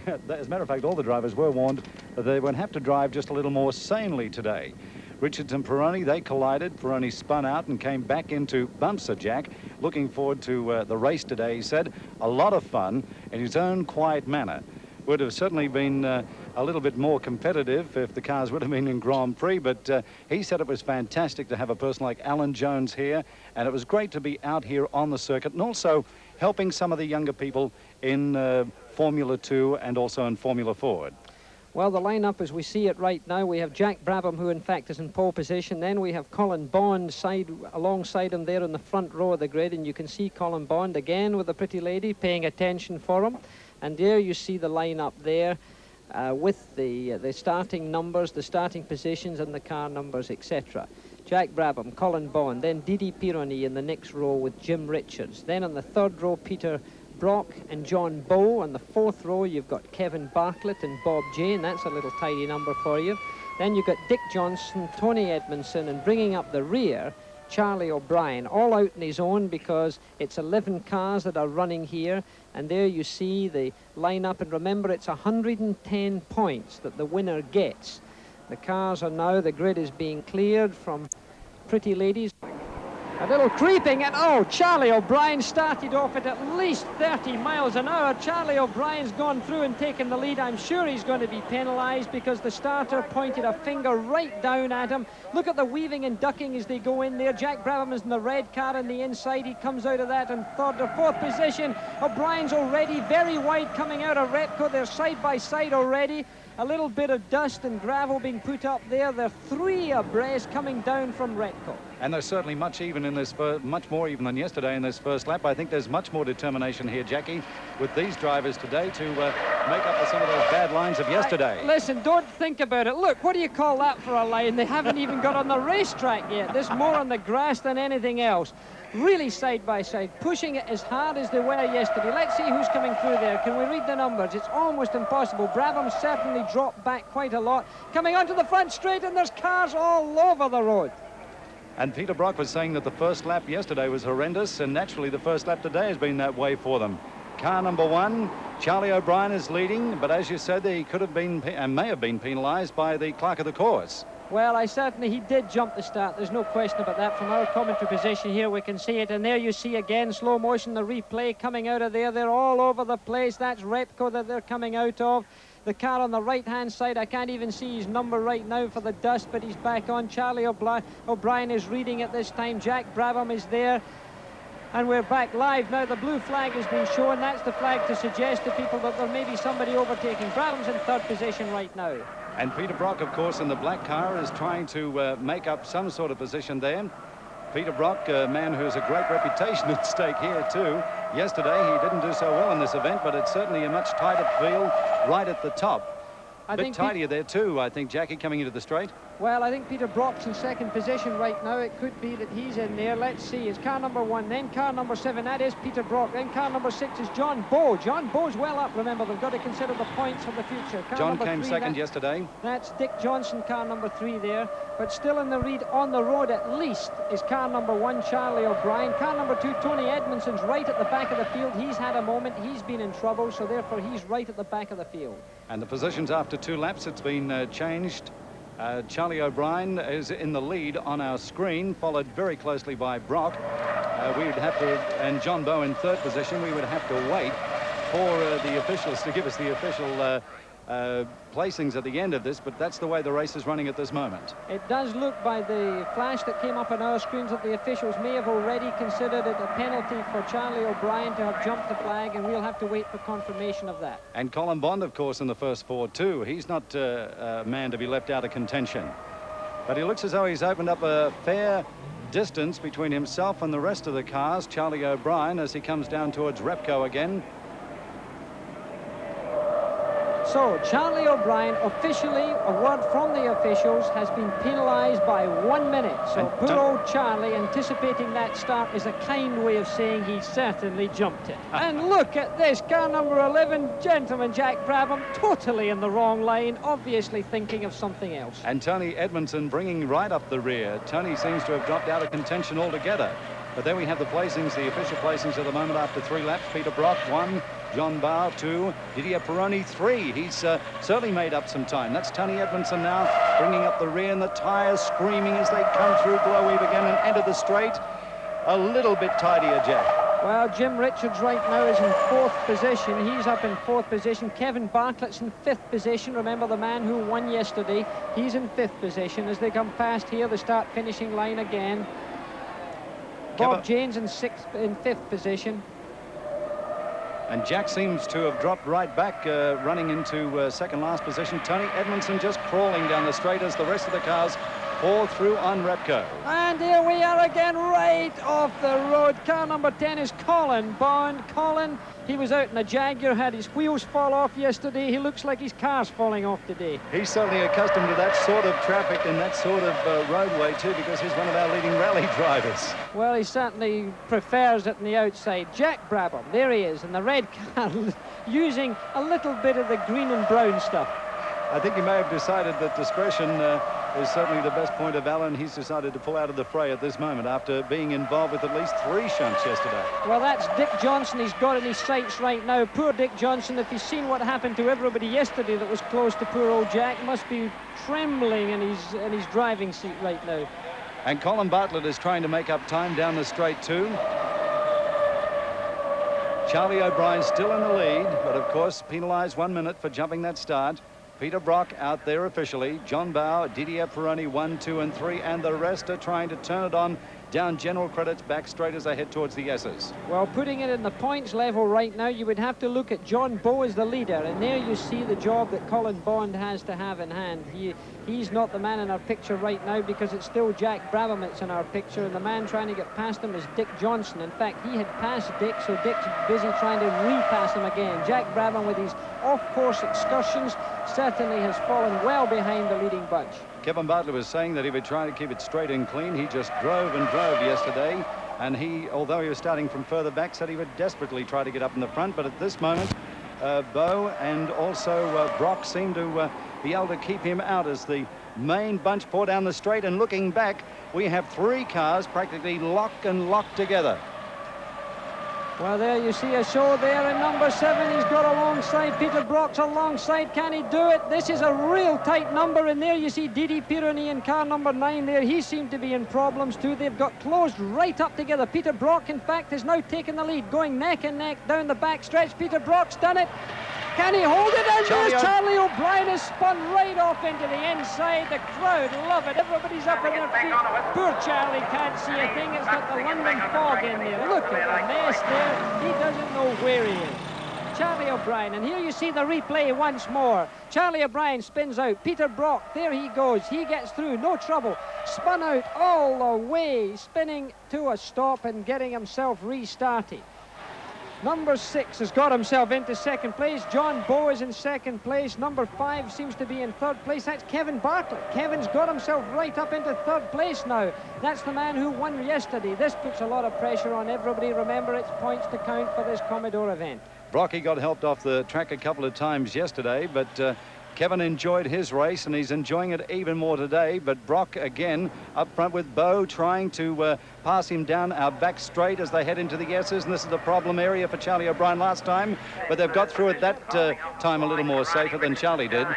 As a matter of fact, all the drivers were warned that they would have to drive just a little more sanely today. Richards and Peroni, they collided. Peroni spun out and came back into Bumper Jack. Looking forward to the race today, he said. A lot of fun in his own quiet manner. Would have certainly been a little bit more competitive if the cars would have been in Grand Prix, but he said it was fantastic to have a person like Alan Jones here, and it was great to be out here on the circuit and also helping some of the younger people in Formula 2 and also in Formula Ford. Well, the lineup as we see it right now, we have Jack Brabham, who in fact is in pole position. Then we have Colin Bond alongside him there in the front row of the grid, and you can see Colin Bond again with a pretty lady paying attention for him. And there you see the lineup there with the starting numbers, the starting positions and the car numbers, etc. Jack Brabham, Colin Bond, then Didi Pironi in the next row with Jim Richards. Then on the third row, Peter Brock and John Bowe. On the fourth row, you've got Kevin Bartlett and Bob Jane. That's a little tidy number for you. Then you've got Dick Johnson, Tony Edmondson, and bringing up the rear, Charlie O'Brien, all out on his own because it's 11 cars that are running here. And there you see the lineup. And remember, it's 110 points that the winner gets. The cars are now, the grid is being cleared from pretty ladies. A little creeping, and oh, Charlie O'Brien started off at least 30 miles an hour. Charlie O'Brien's gone through and taken the lead. I'm sure he's going to be penalised because the starter pointed a finger right down at him. Look at the weaving and ducking as they go in there. Jack Brabham is in the red car on the inside. He comes out of that in third or fourth position. O'Brien's already very wide coming out of Repco. They're side by side already. A little bit of dust and gravel being put up there. They're three abreast coming down from Repco. And there's certainly much even in this, much more even than yesterday in this first lap. I think there's much more determination here, Jackie, with these drivers today to make up for some of those bad lines of yesterday. Listen, don't think about it. Look, what do you call that for a line? They haven't even got on the racetrack yet. There's more on the grass than anything else. Really side by side, pushing it as hard as they were yesterday. Let's see who's coming through there. Can we read the numbers? It's almost impossible. Brabham certainly dropped back quite a lot. Coming onto the front straight, and there's cars all over the road. And Peter Brock was saying that the first lap yesterday was horrendous, and naturally the first lap today has been that way for them. car number 1. Charlie O'Brien is leading, but as you said, he could have been and may have been penalised by the clerk of the course. Well, he did jump the start. There's no question about that. From our commentary position here, we can see it. And there you see again, slow motion, the replay coming out of there. They're all over the place. That's Repco that they're coming out of. The car on the right-hand side, I can't even see his number right now for the dust, but he's back on. Charlie O'Brien is reading at this time. Jack Brabham is there. And we're back live now. The blue flag has been shown. That's the flag to suggest to people that there may be somebody overtaking. Brabham's in 3rd position right now. And Peter Brock, of course, in the black car is trying to make up some sort of position there. Peter Brock, a man who has a great reputation at stake here too. Yesterday he didn't do so well in this event, but it's certainly a much tighter field right at the top. A bit tidier there too, I think, Jackie, coming into the straight. Well, I think Peter Brock's in 2nd position right now. It could be that he's in there. Let's see. It's car number 1, then car number 7. That is Peter Brock. Then car number 6 is John Bowe. John Bowe's well up, remember. They've got to consider the points of the future. John came 2nd yesterday. That's Dick Johnson, car number 3 there. But still in the lead on the road at least is car number 1, Charlie O'Brien. Car number 2, Tony Edmondson's right at the back of the field. He's had a moment. He's been in trouble, so therefore he's right at the back of the field. And the positions after 2 laps, it's been changed. Charlie O'Brien is in the lead on our screen, followed very closely by Brock. We would have to, and John Bowe in 3rd position. We would have to wait for the officials to give us the official placings at the end of this, but that's the way the race is running at this moment. It does look by the flash that came up on our screens that the officials may have already considered it a penalty for Charlie O'Brien to have jumped the flag, and we'll have to wait for confirmation of that. And Colin Bond, of course, in the first 4 too. He's not a man to be left out of contention, but he looks as though he's opened up a fair distance between himself and the rest of the cars. Charlie O'Brien, as he comes down towards Repco again. So, Charlie O'Brien, officially, a word from the officials, has been penalised by 1 minute. So, poor old Charlie, anticipating that start, is a kind way of saying he certainly jumped it. And look at this, car number 11, gentleman Jack Brabham, totally in the wrong lane, obviously thinking of something else. And Tony Edmondson bringing right up the rear. Tony seems to have dropped out of contention altogether. But there we have the placings, the official placings at the moment after 3 laps. Peter Brock, 1. John Bowe, 2. Didier Pironi, 3. He's certainly made up some time. That's Tony Edmondson now bringing up the rear, and the tyres screaming as they come through Glowweave again and enter the straight. A little bit tidier, Jack. Well, Jim Richards right now is in 4th position. He's up in 4th position. Kevin Bartlett's in 5th position. Remember the man who won yesterday. He's in 5th position. As they come past here, the start-finishing line again. Bob Jane's in 5th position. And Jack seems to have dropped right back, running into second last position. Tony Edmondson just crawling down the straight as the rest of the cars pour through on Repco. And here we are again, right off the road. Car number 10 is Colin Bond. Colin, he was out in a Jaguar, had his wheels fall off yesterday. He looks like his car's falling off today. He's certainly accustomed to that sort of traffic and that sort of roadway too, because he's one of our leading rally drivers. Well, he certainly prefers it on the outside. Jack Brabham, there he is in the red car, using a little bit of the green and brown stuff. I think he may have decided that discretion is certainly the best point of valor, and he's decided to pull out of the fray at this moment after being involved with at least 3 shunts yesterday. Well, that's Dick Johnson he's got in his sights right now. Poor Dick Johnson, if he's seen what happened to everybody yesterday that was close to poor old Jack, must be trembling in his driving seat right now. And Colin Bartlett is trying to make up time down the straight too. Charlie O'Brien still in the lead, but of course penalised 1 minute for jumping that start. Peter Brock out there officially. John Bowe, Didier Pironi, 1, 2, and 3, and the rest are trying to turn it on down general credits back straight as they head towards the S's. Well, putting it in the points level right now, you would have to look at John Bowe as the leader, and there you see the job that Colin Bond has to have in hand. He's not the man in our picture right now because it's still Jack Brabham that's in our picture, and the man trying to get past him is Dick Johnson. In fact, he had passed Dick, so Dick's busy trying to repass him again. Jack Brabham, with his off-course excursions, certainly has fallen well behind the leading bunch. Kevin Bartlett was saying that he would try to keep it straight and clean. He just drove and drove yesterday, and he, although he was starting from further back, said he would desperately try to get up in the front. But at this moment, Bowe and also Brock seem to be able to keep him out as the main bunch pour down the straight. And looking back, we have 3 cars practically locked together. Well, there you see a show there in number 7. He's got alongside. Peter Brock's alongside. Can he do it? This is a real tight number. And there you see Didi Pironi in car number 9 there. He seemed to be in problems too. They've got closed right up together. Peter Brock, in fact, has now taken the lead, going neck and neck down the back stretch. Peter Brock's done it. Can he hold it? And there's Charlie O'Brien has spun right off into the inside. The crowd love it. Everybody's up on their feet. Poor Charlie can't see a thing. It's got the London fog in there. Look at the mess there. He doesn't know where he is. Charlie O'Brien. And here you see the replay once more. Charlie O'Brien spins out. Peter Brock, there he goes. He gets through, no trouble. Spun out all the way, spinning to a stop and getting himself restarted. Number 6 has got himself into second place. John Bowe is in second place. Number 5 seems to be in third place. That's Kevin Bartlett. Kevin's got himself right up into third place now. That's the man who won yesterday. This puts a lot of pressure on everybody. Remember, it's points to count for this Commodore event. Brocky got helped off the track a couple of times yesterday, but Kevin enjoyed his race and he's enjoying it even more today. But Brock again up front with Bowe trying to pass him down our back straight as they head into the S's, and this is the problem area for Charlie O'Brien last time, but they've got through it that time a little more safer than Charlie did.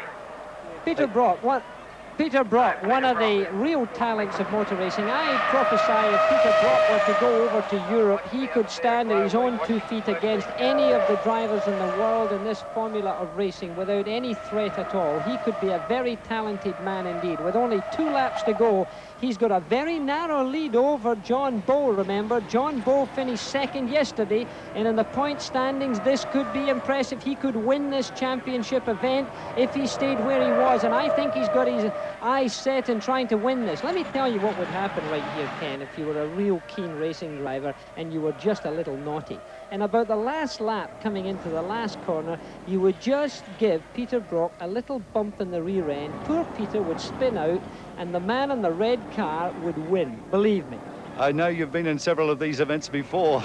Peter Brock, one of the real talents of motor racing. I prophesy if Peter Brock were to go over to Europe, he could stand on his own 2 feet against any of the drivers in the world in this formula of racing without any threat at all. He could be a very talented man indeed. With only 2 laps to go, he's got a very narrow lead over John Bowe, remember. John Bowe finished second yesterday, and in the point standings, this could be impressive. He could win this championship event if he stayed where he was, and I think he's got his eyes set in trying to win this. Let me tell you what would happen right here, Ken, if you were a real keen racing driver and you were just a little naughty. And about the last lap, coming into the last corner, you would just give Peter Brock a little bump in the rear end. Poor Peter would spin out, and the man in the red car would win, believe me. I know you've been in several of these events before.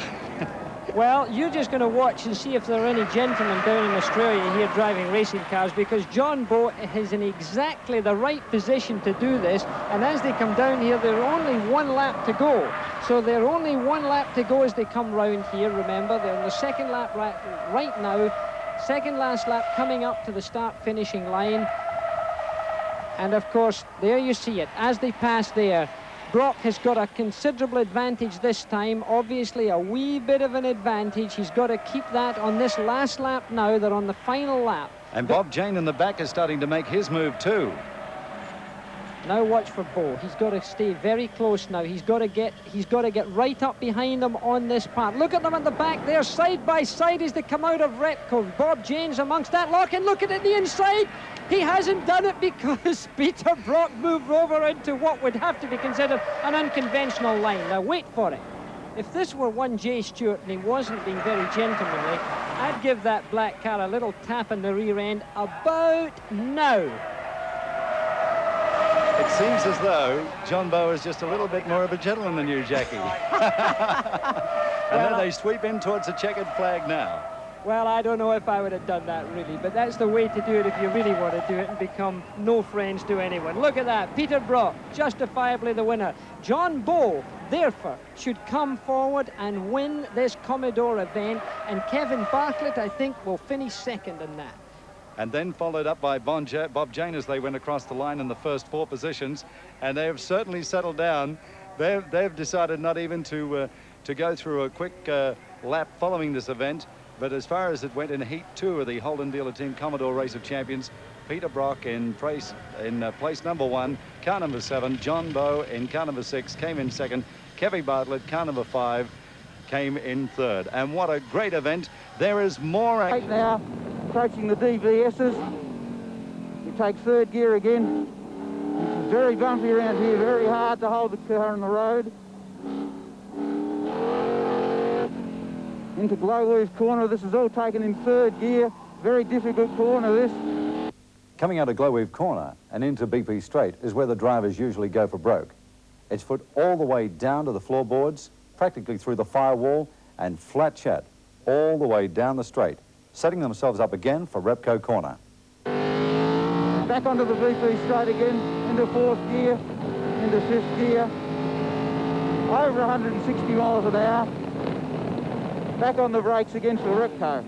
Well, you're just going to watch and see if there are any gentlemen down in Australia here driving racing cars, because John Bowe is in exactly the right position to do this, and as they come down here, there are only 1 lap to go. So they're only 1 lap to go as they come round here, remember. They're on the second lap right now, second last lap coming up to the start-finishing line. And of course, there you see it, as they pass there. Brock has got a considerable advantage this time, obviously a wee bit of an advantage. He's got to keep that on this last lap now. They're on the final lap. And Bob Jane in the back is starting to make his move too. Now watch for Bowe. He's got to stay very close now. He's got to get right up behind them on this part. Look at them at the back there, side by side as they come out of Repco. Bob Jane's amongst that lock, and look at the inside. He hasn't done it because Peter Brock moved over into what would have to be considered an unconventional line. Now wait for it. If this were one Jay Stewart and he wasn't being very gentlemanly, I'd give that black car a little tap in the rear end about now. It seems as though John Bowe is just a little bit more of a gentleman than you, Jackie. And then they sweep in towards the checkered flag now. Well, I don't know if I would have done that, really, but that's the way to do it if you really want to do it and become no friends to anyone. Look at that. Peter Brock, justifiably the winner. John Bowe, therefore, should come forward and win this Commodore event, and Kevin Bartlett, I think, will finish second in that. And then followed up by Bob Jane as they went across the line in the first 4 positions, and they have certainly settled down. They've decided not even to go through a quick lap following this event. But as far as it went in Heat 2 of the Holden Dealer Team Commodore Race of Champions, Peter Brock in place number 1, car number 7, John Bowe in car number 6 came in second, Kevin Bartlett, car number 5, came in third. And what a great event. There is more. Right now, approaching the DVSs. You take third gear again. It's very bumpy around here, very hard to hold the car on the road. Into Glowworth corner. This is all taken in third gear. Very difficult corner, this. Coming out of Glowweave corner and into BP straight is where the drivers usually go for broke. It's put all the way down to the floorboards, practically through the firewall, and flat chat all the way down the straight, setting themselves up again for Repco corner. Back onto the BP straight again, into 4th gear, into 5th gear. Over 160 miles an hour. back on the brakes against the wreck car.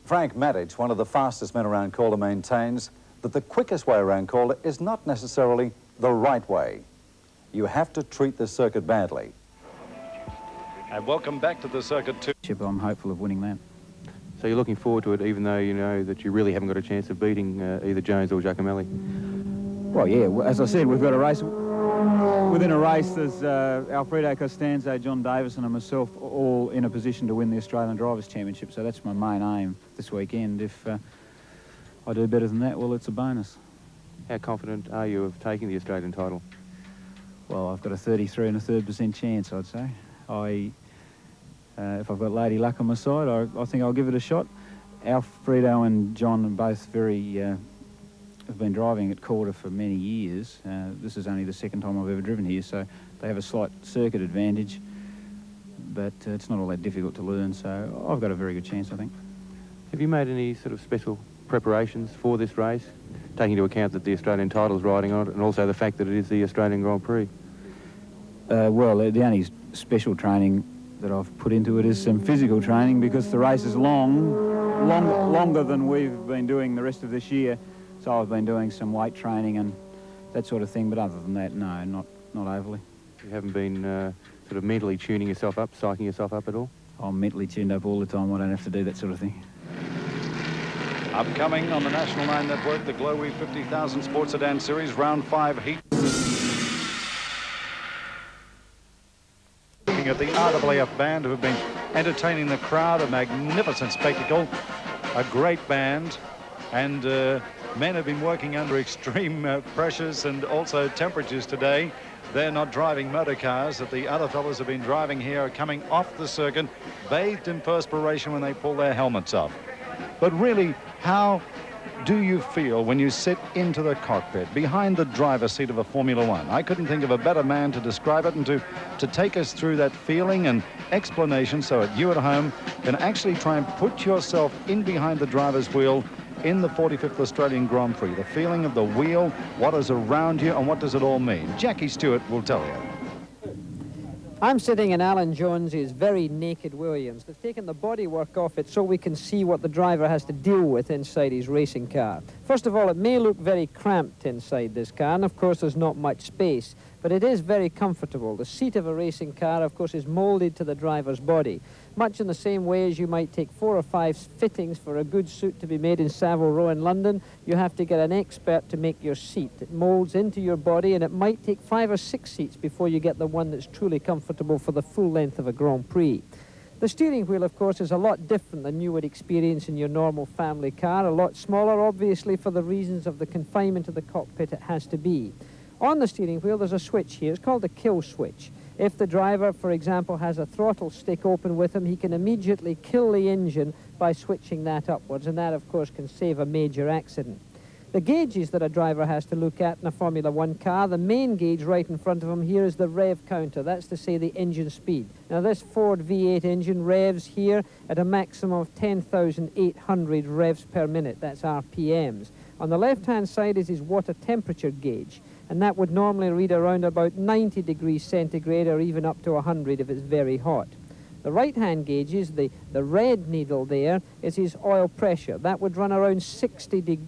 Frank Maddich, one of the fastest men around Calder, maintains that the quickest way around Calder is not necessarily the right way. You have to treat the circuit badly. And welcome back to the circuit too. I'm hopeful of winning that. So you're looking forward to it, even though you know that you really haven't got a chance of beating either Jones or Giacomelli? Well, yeah, as I said, we've got a race. Within a race, there's Alfredo Costanzo, John Davison and myself all in a position to win the Australian Drivers' Championship, so that's my main aim this weekend. If I do better than that, well, it's a bonus. How confident are you of taking the Australian title? Well, I've got a 33.33% chance, I'd say. If I've got Lady Luck on my side, I think I'll give it a shot. Alfredo and John are both have been driving at Calder for many years. This is only the second time I've ever driven here, so they have a slight circuit advantage, but it's not all that difficult to learn, so I've got a very good chance, I think. Have you made any sort of special preparations for this race, taking into account that the Australian title's riding on it, and also the fact that it is the Australian Grand Prix? Well, the only special training that I've put into it is some physical training, because the race is longer than we've been doing the rest of this year. So I've been doing some weight training and that sort of thing, but other than that, no, not overly. You haven't been sort of mentally tuning yourself up, psyching yourself up at all? I'm mentally tuned up all the time. I don't have to do that sort of thing. Upcoming on the National 9 Network, the Glowee 50,000 Sports Sedan Series, Round 5 heat. Looking at the RAAF band, who have been entertaining the crowd, a magnificent spectacle, a great band, and men have been working under extreme pressures and also temperatures today. They're not driving motor cars that the other fellows have been driving here, are coming off the circuit, bathed in perspiration when they pull their helmets off. But really, how do you feel when you sit into the cockpit, behind the driver's seat of a Formula One? I couldn't think of a better man to describe it and to take us through that feeling and explanation so that you at home can actually try and put yourself in behind the driver's wheel in the 45th Australian Grand Prix. The feeling of the wheel, what is around you, and what does it all mean? Jackie Stewart will tell you. I'm sitting in Alan Jones's very naked Williams. They've taken the bodywork off it so we can see what the driver has to deal with inside his racing car. First of all, it may look very cramped inside this car, and of course there's not much space, but it is very comfortable. The seat of a racing car, of course, is molded to the driver's body, much in the same way as you might take 4 or 5 fittings for a good suit to be made in Savile Row in London. You have to get an expert to make your seat. It molds into your body, and it might take 5 or 6 seats before you get the one that's truly comfortable for the full length of a Grand Prix. The steering wheel, of course, is a lot different than you would experience in your normal family car, a lot smaller, obviously, for the reasons of the confinement of the cockpit it has to be. On the steering wheel, there's a switch here. It's called the kill switch. If the driver, for example, has a throttle stick open with him, he can immediately kill the engine by switching that upwards, and that, of course, can save a major accident. The gauges that a driver has to look at in a Formula One car, the main gauge right in front of him here is the rev counter. That's to say the engine speed. Now, this Ford V8 engine revs here at a maximum of 10,800 revs per minute. That's RPMs. On the left-hand side is his water temperature gauge, and that would normally read around about 90 degrees centigrade or even up to 100 if it's very hot. The right-hand gauge is the red needle there is his oil pressure. That would run around 60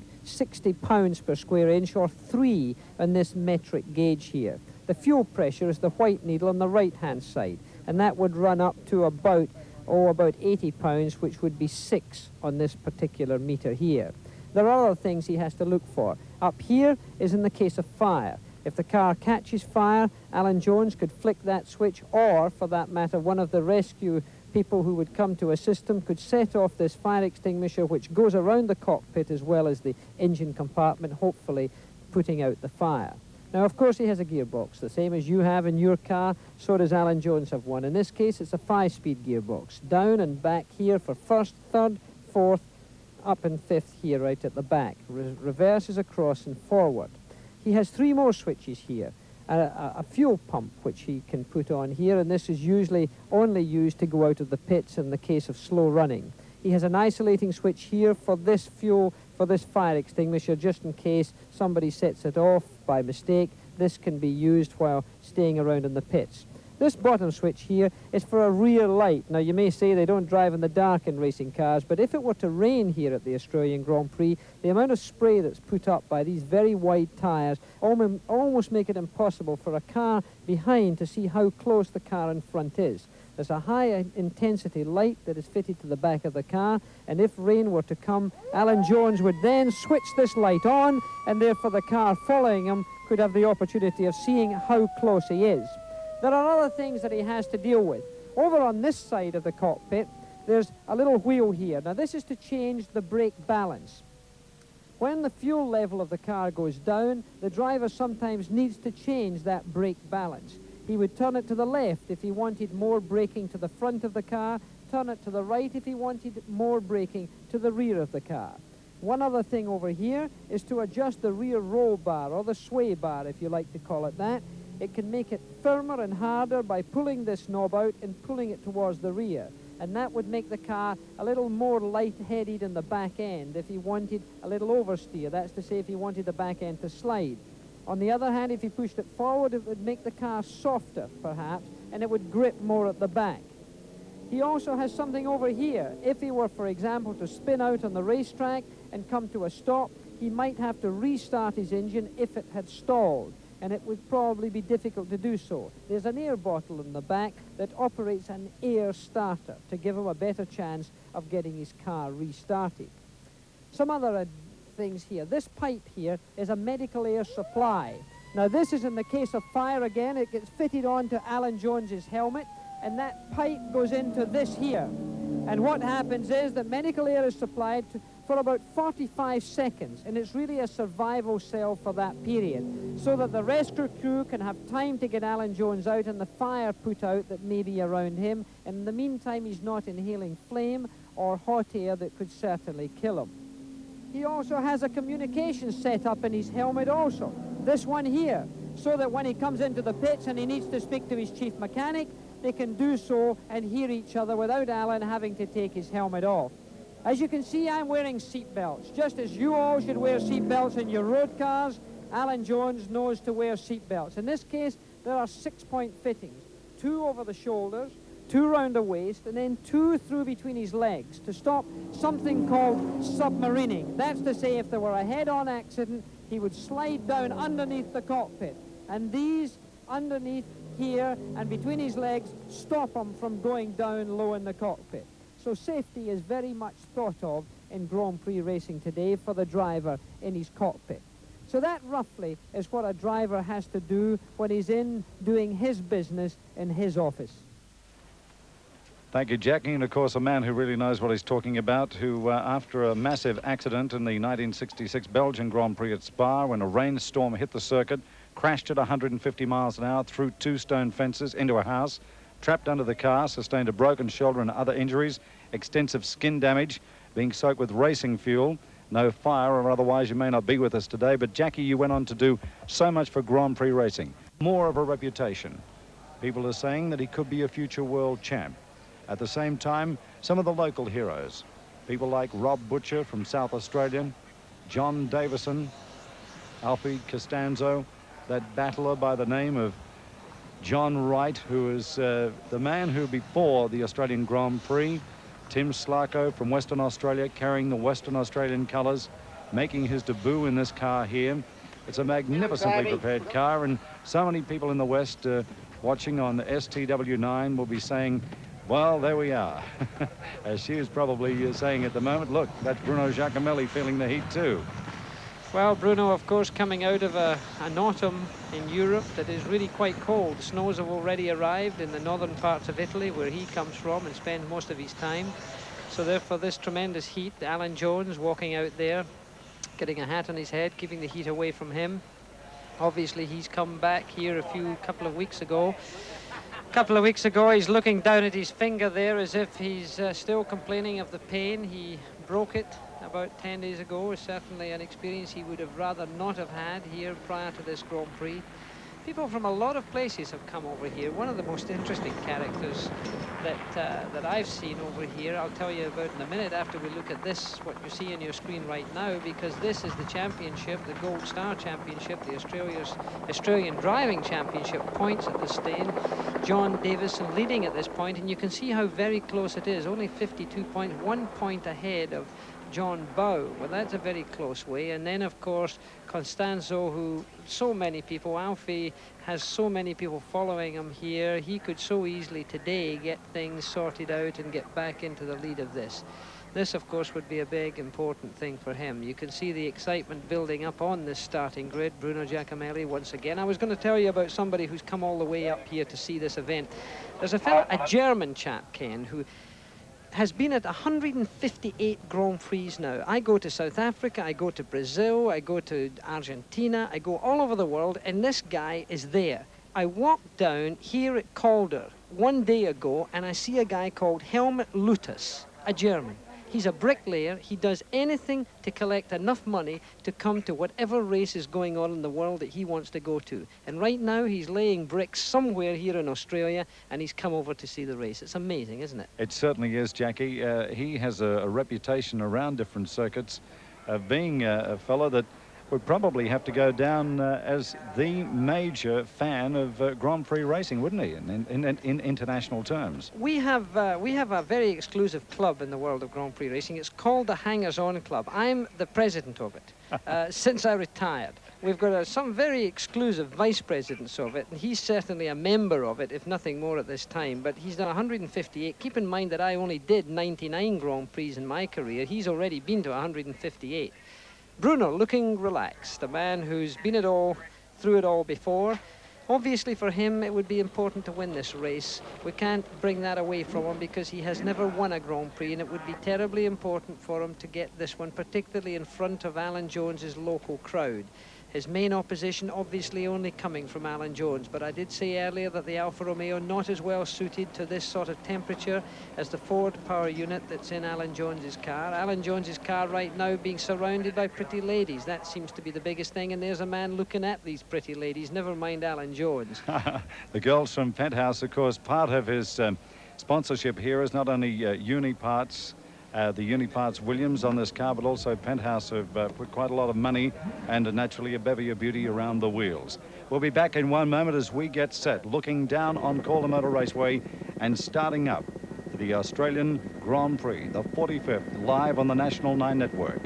pounds per square inch, or 3 on this metric gauge here. The fuel pressure is the white needle on the right-hand side, and that would run up to about 80 pounds, which would be 6 on this particular meter here. There are other things he has to look for. Up here is in the case of fire. If the car catches fire, Alan Jones could flick that switch, or, for that matter, one of the rescue people who would come to assist him could set off this fire extinguisher, which goes around the cockpit as well as the engine compartment, hopefully putting out the fire. Now, of course, he has a gearbox, the same as you have in your car. So does Alan Jones have one. In this case, it's a 5-speed gearbox. Down and back here for first, third, fourth, up and fifth here right at the back. Reverse is across and forward. He has 3 more switches here. A fuel pump which he can put on here, and this is usually only used to go out of the pits in the case of slow running. He has an isolating switch here for this fuel, for this fire extinguisher, just in case somebody sets it off by mistake. This can be used while staying around in the pits. This bottom switch here is for a rear light. Now, you may say they don't drive in the dark in racing cars, but if it were to rain here at the Australian Grand Prix, the amount of spray that's put up by these very wide tyres almost make it impossible for a car behind to see how close the car in front is. There's a high-intensity light that is fitted to the back of the car, and if rain were to come, Alan Jones would then switch this light on, and therefore the car following him could have the opportunity of seeing how close he is. There are other things that he has to deal with. Over on this side of the cockpit, there's a little wheel here. Now, this is to change the brake balance. When the fuel level of the car goes down, the driver sometimes needs to change that brake balance. He would turn it to the left if he wanted more braking to the front of the car, turn it to the right if he wanted more braking to the rear of the car. One other thing over here is to adjust the rear roll bar, or the sway bar if you like to call it that. It can make it firmer and harder by pulling this knob out and pulling it towards the rear. And that would make the car a little more light-headed in the back end if he wanted a little oversteer. That's to say, if he wanted the back end to slide. On the other hand, if he pushed it forward, it would make the car softer, perhaps, and it would grip more at the back. He also has something over here. If he were, for example, to spin out on the racetrack and come to a stop, he might have to restart his engine if it had stalled, and it would probably be difficult to do so. There's an air bottle in the back that operates an air starter to give him a better chance of getting his car restarted. Some other things here. This pipe here is a medical air supply. Now, this is in the case of fire again. It gets fitted onto Alan Jones's helmet, and that pipe goes into this here. And what happens is that medical air is supplied for about 45 seconds, and it's really a survival cell for that period, so that the rescue crew can have time to get Alan Jones out and the fire put out that may be around him, and in the meantime he's not inhaling flame or hot air that could certainly kill him. He also has a communication set up in his helmet also, this one here, so that when he comes into the pits and he needs to speak to his chief mechanic, they can do so and hear each other without Alan having to take his helmet off. As you can see, I'm wearing seat belts. Just as you all should wear seat belts in your road cars, Alan Jones knows to wear seat belts. In this case, there are 6-point fittings, 2 over the shoulders, 2 round the waist, and then 2 through between his legs to stop something called submarining. That's to say, if there were a head-on accident, he would slide down underneath the cockpit. And these underneath here and between his legs stop him from going down low in the cockpit. So safety is very much thought of in Grand Prix racing today for the driver in his cockpit. So that roughly is what a driver has to do when he's in doing his business in his office. Thank you, Jackie. And of course, a man who really knows what he's talking about, who after a massive accident in the 1966 Belgian Grand Prix at Spa, when a rainstorm hit the circuit, crashed at 150 miles an hour through 2 stone fences into a house, trapped under the car, sustained a broken shoulder and other injuries, extensive skin damage, being soaked with racing fuel, no fire, or otherwise you may not be with us today. But Jackie, you went on to do so much for Grand Prix racing, more of a reputation. People are saying that he could be a future world champ. At the same time, some of the local heroes, people like Rob Butcher from South Australia, John Davison, Alfie Costanzo, that battler by the name of John Wright, who is the man who before the Australian Grand Prix, Tim Slarko from Western Australia, carrying the Western Australian colours, making his debut in this car here. It's a magnificently prepared car, and so many people in the West watching on the STW9 will be saying, well, there we are. As she is probably saying at the moment, look, that's Bruno Giacomelli feeling the heat too. Well, Bruno, of course, coming out of an autumn in Europe that is really quite cold. Snows have already arrived in the northern parts of Italy, where he comes from and spends most of his time. So therefore, this tremendous heat, Alan Jones walking out there, getting a hat on his head, keeping the heat away from him. Obviously, he's come back here a couple of weeks ago. He's looking down at his finger there as if he's still complaining of the pain. He broke it about 10 days ago. Certainly an experience he would have rather not have had here prior to this Grand Prix. People from a lot of places have come over here. One of the most interesting characters that I've seen over here, I'll tell you about in a minute after we look at this, what you see on your screen right now, because this is the championship, the Gold Star Championship, the Australian Driving Championship points at the stand. John Davison leading at this point, and you can see how very close it is, only 52 points, 1 point ahead of John Bow. Well, that's a very close way. And then, of course, Constanzo, who so many people, Alfie has so many people following him here. He could so easily today get things sorted out and get back into the lead of this. This, of course, would be a big, important thing for him. You can see the excitement building up on this starting grid. Bruno Giacomelli once again. I was going to tell you about somebody who's come all the way up here to see this event. There's a German chap, Ken, who has been at 158 Grand Prix now. I go to South Africa, I go to Brazil, I go to Argentina, I go all over the world, and this guy is there. I walked down here at Calder one day ago, and I see a guy called Helmut Lutus, a German. He's a bricklayer. He does anything to collect enough money to come to whatever race is going on in the world that he wants to go to. And right now he's laying bricks somewhere here in Australia, and he's come over to see the race. It's amazing, isn't it? It certainly is, Jackie. He has a reputation around different circuits of being a fellow that would probably have to go down as the major fan of Grand Prix racing, wouldn't he, in international terms? We have a very exclusive club in the world of Grand Prix racing. It's called the Hangers-On Club. I'm the president of it since I retired. We've got some very exclusive vice presidents of it, and he's certainly a member of it, if nothing more at this time. But he's done 158. Keep in mind that I only did 99 Grand Prix in my career. He's already been to 158. Bruno looking relaxed, a man who's been through it all before. Obviously for him it would be important to win this race. We can't bring that away from him because he has never won a Grand Prix, and it would be terribly important for him to get this one, particularly in front of Alan Jones's local crowd. His main opposition obviously only coming from Alan Jones, but I did say earlier that the Alfa Romeo not as well suited to this sort of temperature as the Ford power unit that's in Alan Jones's car. Alan Jones's car right now being surrounded by pretty ladies. That seems to be the biggest thing, and there's a man looking at these pretty ladies, never mind Alan Jones. The girls from Penthouse, of course, part of his sponsorship here is not only Uniparts, the Uniparts Williams on this car, but also Penthouse have put quite a lot of money and naturally a bevy of beauty around the wheels. We'll be back in one moment as we get set, looking down on Calder Motor Raceway and starting up for the Australian Grand Prix, the 45th, live on the National 9 Network.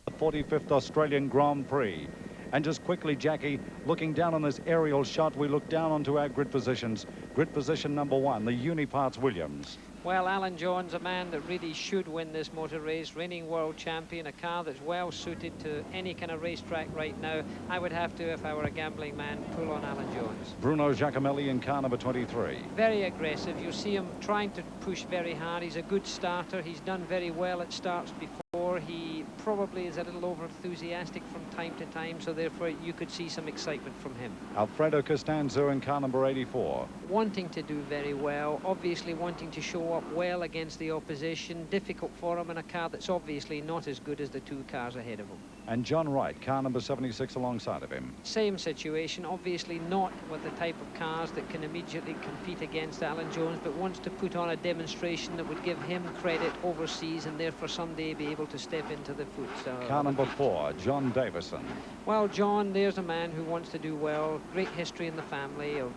The 45th Australian Grand Prix. And just quickly, Jackie, looking down on this aerial shot, we look down onto our grid positions. Grid position number 1, the Uniparts Williams. Well, Alan Jones, a man that really should win this motor race, reigning world champion, a car that's well suited to any kind of racetrack right now. I would have to, if I were a gambling man, pull on Alan Jones. Bruno Giacomelli in car number 23. Very aggressive. You see him trying to push very hard. He's a good starter. He's done very well at starts before. He probably is a little over enthusiastic from time to time, so therefore you could see some excitement from him. Alfredo Costanzo in car number 84. Wanting to do very well, obviously wanting to show up well against the opposition. Difficult for him in a car that's obviously not as good as the two cars ahead of him. And John Wright, car number 76 alongside of him. Same situation, obviously not with the type of cars that can immediately compete against Alan Jones, but wants to put on a demonstration that would give him credit overseas and therefore someday be able to step into the foot. Car number 4, John Davison. Well, John, there's a man who wants to do well. Great history in the family of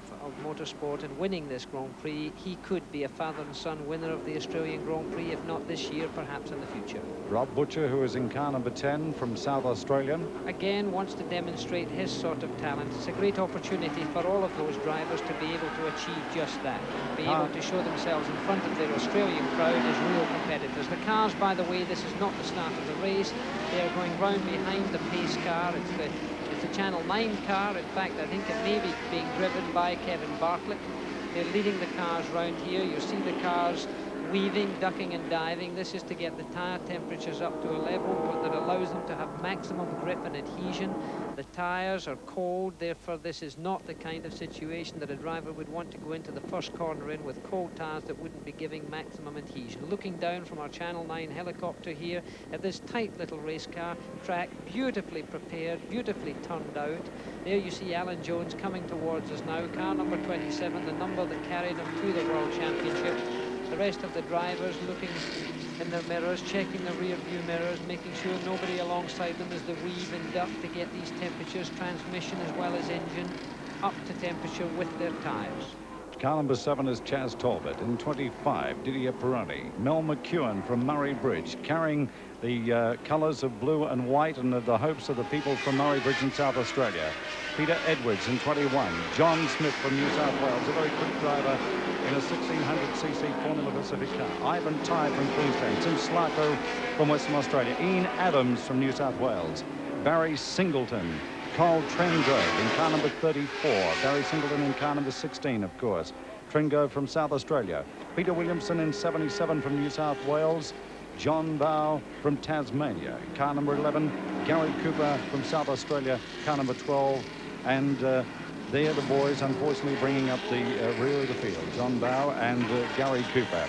motorsport, and winning this Grand Prix, he could be a father and son winner of the Australian Grand Prix, if not this year, perhaps in the future. Rob Butcher, who is in car number 10 from South Australia. Again, wants to demonstrate his sort of talent. It's a great opportunity for all of those drivers to be able to achieve just that, be able to show themselves in front of their Australian crowd as real competitors. The cars, by the way, this is not the start of the race. They are going round behind the pace car. It's the Channel 9 car. In fact, I think it may be being driven by Kevin Bartlett. They're leading the cars round here. You see the cars weaving, ducking and diving. This is to get the tyre temperatures up to a level that allows them to have maximum grip and adhesion. The tyres are cold, therefore this is not the kind of situation that a driver would want to go into the first corner in with cold tyres that wouldn't be giving maximum adhesion. Looking down from our Channel 9 helicopter here at this tight little race car track, beautifully prepared, beautifully turned out. There you see Alan Jones coming towards us now, car number 27, the number that carried him to the World Championship. The rest of the drivers looking in their mirrors, checking the rear view mirrors, making sure nobody alongside them as they weave and duck to get these temperatures, transmission as well as engine, up to temperature with their tyres. Car number 7 is Chaz Talbot. In 25, Didier Peroni. Mel McEwen from Murray Bridge, carrying the colours of blue and white and the hopes of the people from Murray Bridge in South Australia. Peter Edwards in 21. John Smith from New South Wales, a very quick driver in a 1600cc Formula Pacific car. Ivan Tighe from Queensland. Tim Slarko from Western Australia. Ian Adams from New South Wales. Barry Singleton. Carl Trengove in car number 34. Barry Singleton in car number 16, of course. Trengove from South Australia. Peter Williamson in 77 from New South Wales. John Bow from Tasmania. Car number 11. Gary Cooper from South Australia. Car number 12. And they're the boys, unfortunately, bringing up the rear of the field. John Bow and Gary Cooper.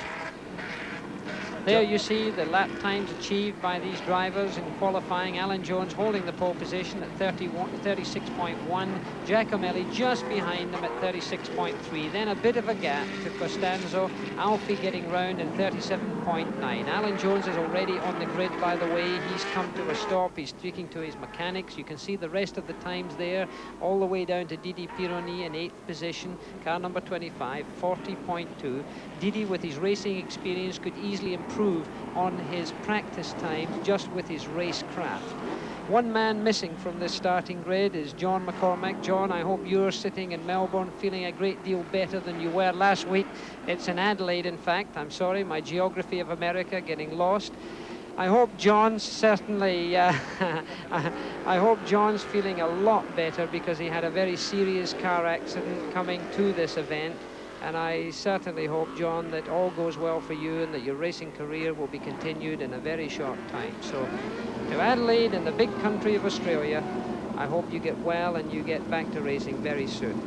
There you see the lap times achieved by these drivers in qualifying. Alan Jones holding the pole position at 36.1. Jack O'Malley just behind them at 36.3. Then a bit of a gap to Costanzo. Alfie getting round in 37.9. Alan Jones is already on the grid, by the way. He's come to a stop. He's speaking to his mechanics. You can see the rest of the times there, all the way down to Didi Pironi in 8th position. Car number 25, 40.2. Didi, with his racing experience, could easily improve on his practice time just with his race craft. One man missing from this starting grid is John McCormack. John, I hope you're sitting in Melbourne feeling a great deal better than you were last week. It's in Adelaide, in fact. I'm sorry, my geography of America getting lost. I hope John's certainly, I hope John's feeling a lot better, because he had a very serious car accident coming to this event. And I certainly hope, John, that all goes well for you and that your racing career will be continued in a very short time. So, to Adelaide and the big country of Australia, I hope you get well and you get back to racing very soon.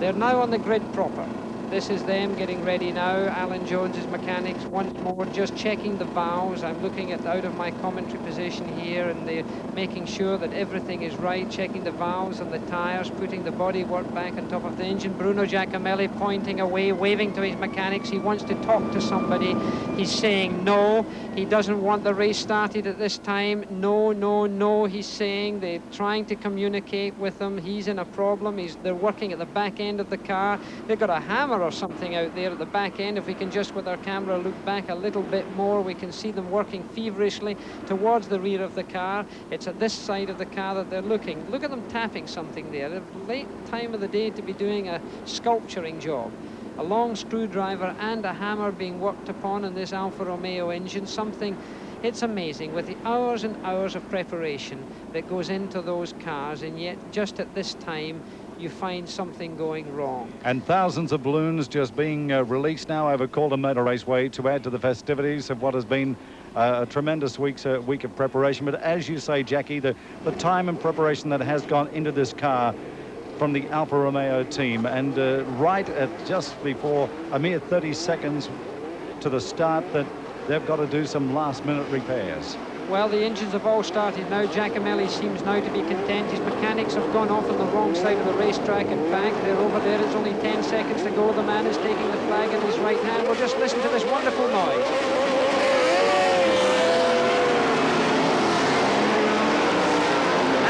They're now on the grid proper. This is them getting ready now. Alan Jones's mechanics once more just checking the valves. I'm looking at out of my commentary position here, and they're making sure that everything is right, checking the valves and the tyres, putting the bodywork back on top of the engine. Bruno Giacomelli pointing away, waving to his mechanics. He wants to talk to somebody. He's saying no. He doesn't want the race started at this time. No, no, no, he's saying. They're trying to communicate with him. He's in a problem. They're working at the back end of the car. They've got a hammer or something out there at the back end. If we can just, with our camera, look back a little bit more, we can see them working feverishly towards the rear of the car. It's at this side of the car that they're looking. Look at them tapping something there. A late time of the day to be doing a sculpturing job. A long screwdriver and a hammer being worked upon in this Alfa Romeo engine. Something, it's amazing with the hours and hours of preparation that goes into those cars, and yet just at this time you find something going wrong. And thousands of balloons just being released now over Calder Motor Raceway to add to the festivities of what has been a tremendous week of preparation. But as you say, Jackie, the time and preparation that has gone into this car from the Alfa Romeo team, and right at just before a mere 30 seconds to the start, that they've got to do some last-minute repairs. Well, the engines have all started now. Giacomelli seems now to be content. His mechanics have gone off on the wrong side of the racetrack. In fact, they're over there. It's only 10 seconds to go. The man is taking the flag in his right hand. We'll just listen to this wonderful noise.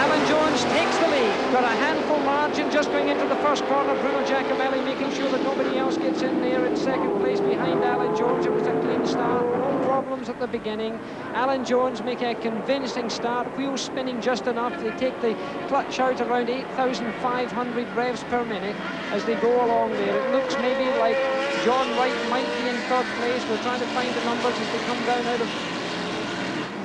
Alan Jones takes the lead. Got a handful margin just going into the first corner. Bruno Giacomelli making sure that nobody else gets in there in second place behind Alan Jones. It was a clean start. No problems at the beginning. Alan Jones making a convincing start. Wheels spinning just enough. They take the clutch out around 8,500 revs per minute as they go along there. It looks maybe like John Wright might be in third place. We're trying to find the numbers as they come down out of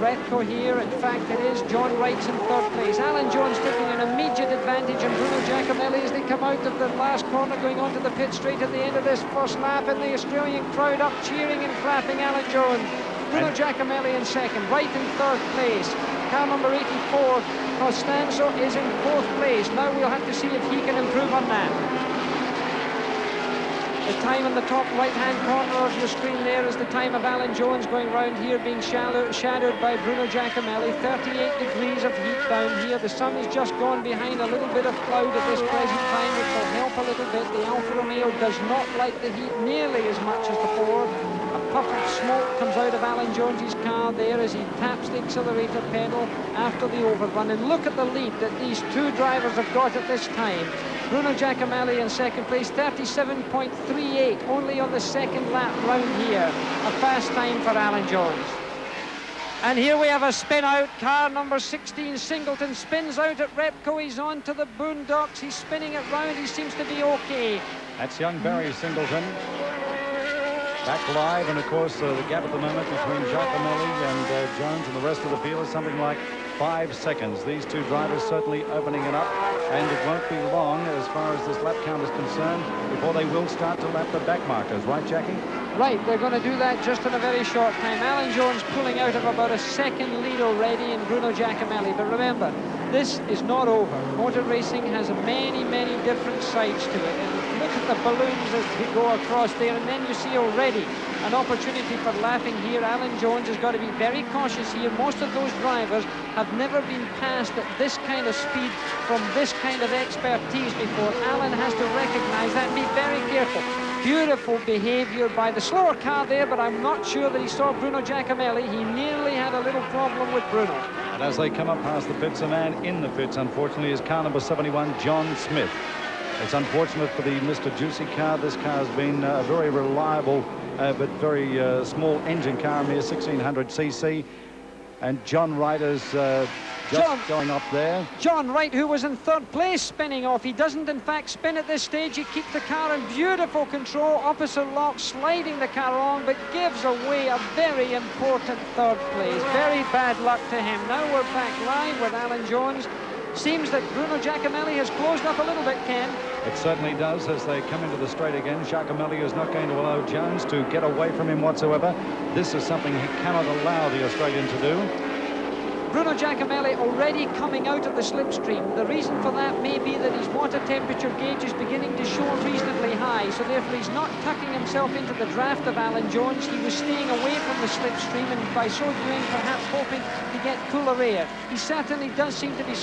Repco here. In fact, it is John Wright's in third place. Alan Jones taking an immediate advantage on Bruno Giacomelli as they come out of the last corner, going onto the pit straight at the end of this first lap, and the Australian crowd up cheering and clapping Alan Jones. Bruno Giacomelli in second, Wright in third place. Car number 84, Costanzo, is in fourth place. Now we'll have to see if he can improve on that. The time in the top right-hand corner of your screen there is the time of Alan Jones going round here, being shadowed by Bruno Giacomelli. 38 degrees of heat down here. The sun has just gone behind a little bit of cloud at this present time, which will help a little bit. The Alfa Romeo does not like the heat nearly as much as before. A puff of smoke comes out of Alan Jones's car there as he taps the accelerator pedal after the overrun. And look at the lead that these two drivers have got at this time. Bruno Giacomelli in second place, 37.38, only on the second lap round here. A fast time for Alan Jones. And here we have a spin out. Car number 16, Singleton, spins out at Repco. He's on to the boondocks. He's spinning it round. He seems to be okay. That's young Barry Singleton. Back live, and of course the gap at the moment between Giacomelli and Jones and the rest of the field is something like 5 seconds. These two drivers certainly opening it up, and it won't be long as far as this lap count is concerned before they will start to lap the back markers. Right, Jackie? Right, they're going to do that just in a very short time. Alan Jones pulling out of about a second lead already in Bruno Giacomelli. But remember, this is not over. Motor racing has many, many different sides to it. And look at the balloons as we go across there, and then you see already an opportunity for lapping here. Alan Jones has got to be very cautious here. Most of those drivers have never been passed at this kind of speed from this kind of expertise before. Alan has to recognize that and be very careful. Beautiful behavior by the slower car there, but I'm not sure that he saw Bruno Giacomelli. He nearly had a little problem with Bruno. And as they come up past the pits, a man in the pits, unfortunately, is car number 71, John Smith. It's unfortunate for the Mr. Juicy car. This car has been a very reliable but very small engine car, mere 1600cc. And John Wright is just going up there. John Wright, who was in third place, spinning off. He doesn't, in fact, spin at this stage. He keeps the car in beautiful control, opposite lock, sliding the car on, but gives away a very important third place. Very bad luck to him. Now we're back live with Alan Jones. Seems that Bruno Giacomelli has closed up a little bit, Ken. It certainly does as they come into the straight again. Giacomelli is not going to allow Jones to get away from him whatsoever. This is something he cannot allow the Australian to do. Bruno Giacomelli already coming out of the slipstream. The reason for that may be that his water temperature gauge is beginning to show reasonably high, so therefore he's not tucking himself into the draft of Alan Jones. He was staying away from the slipstream, and by so doing perhaps hoping to get cooler air. He certainly does seem to be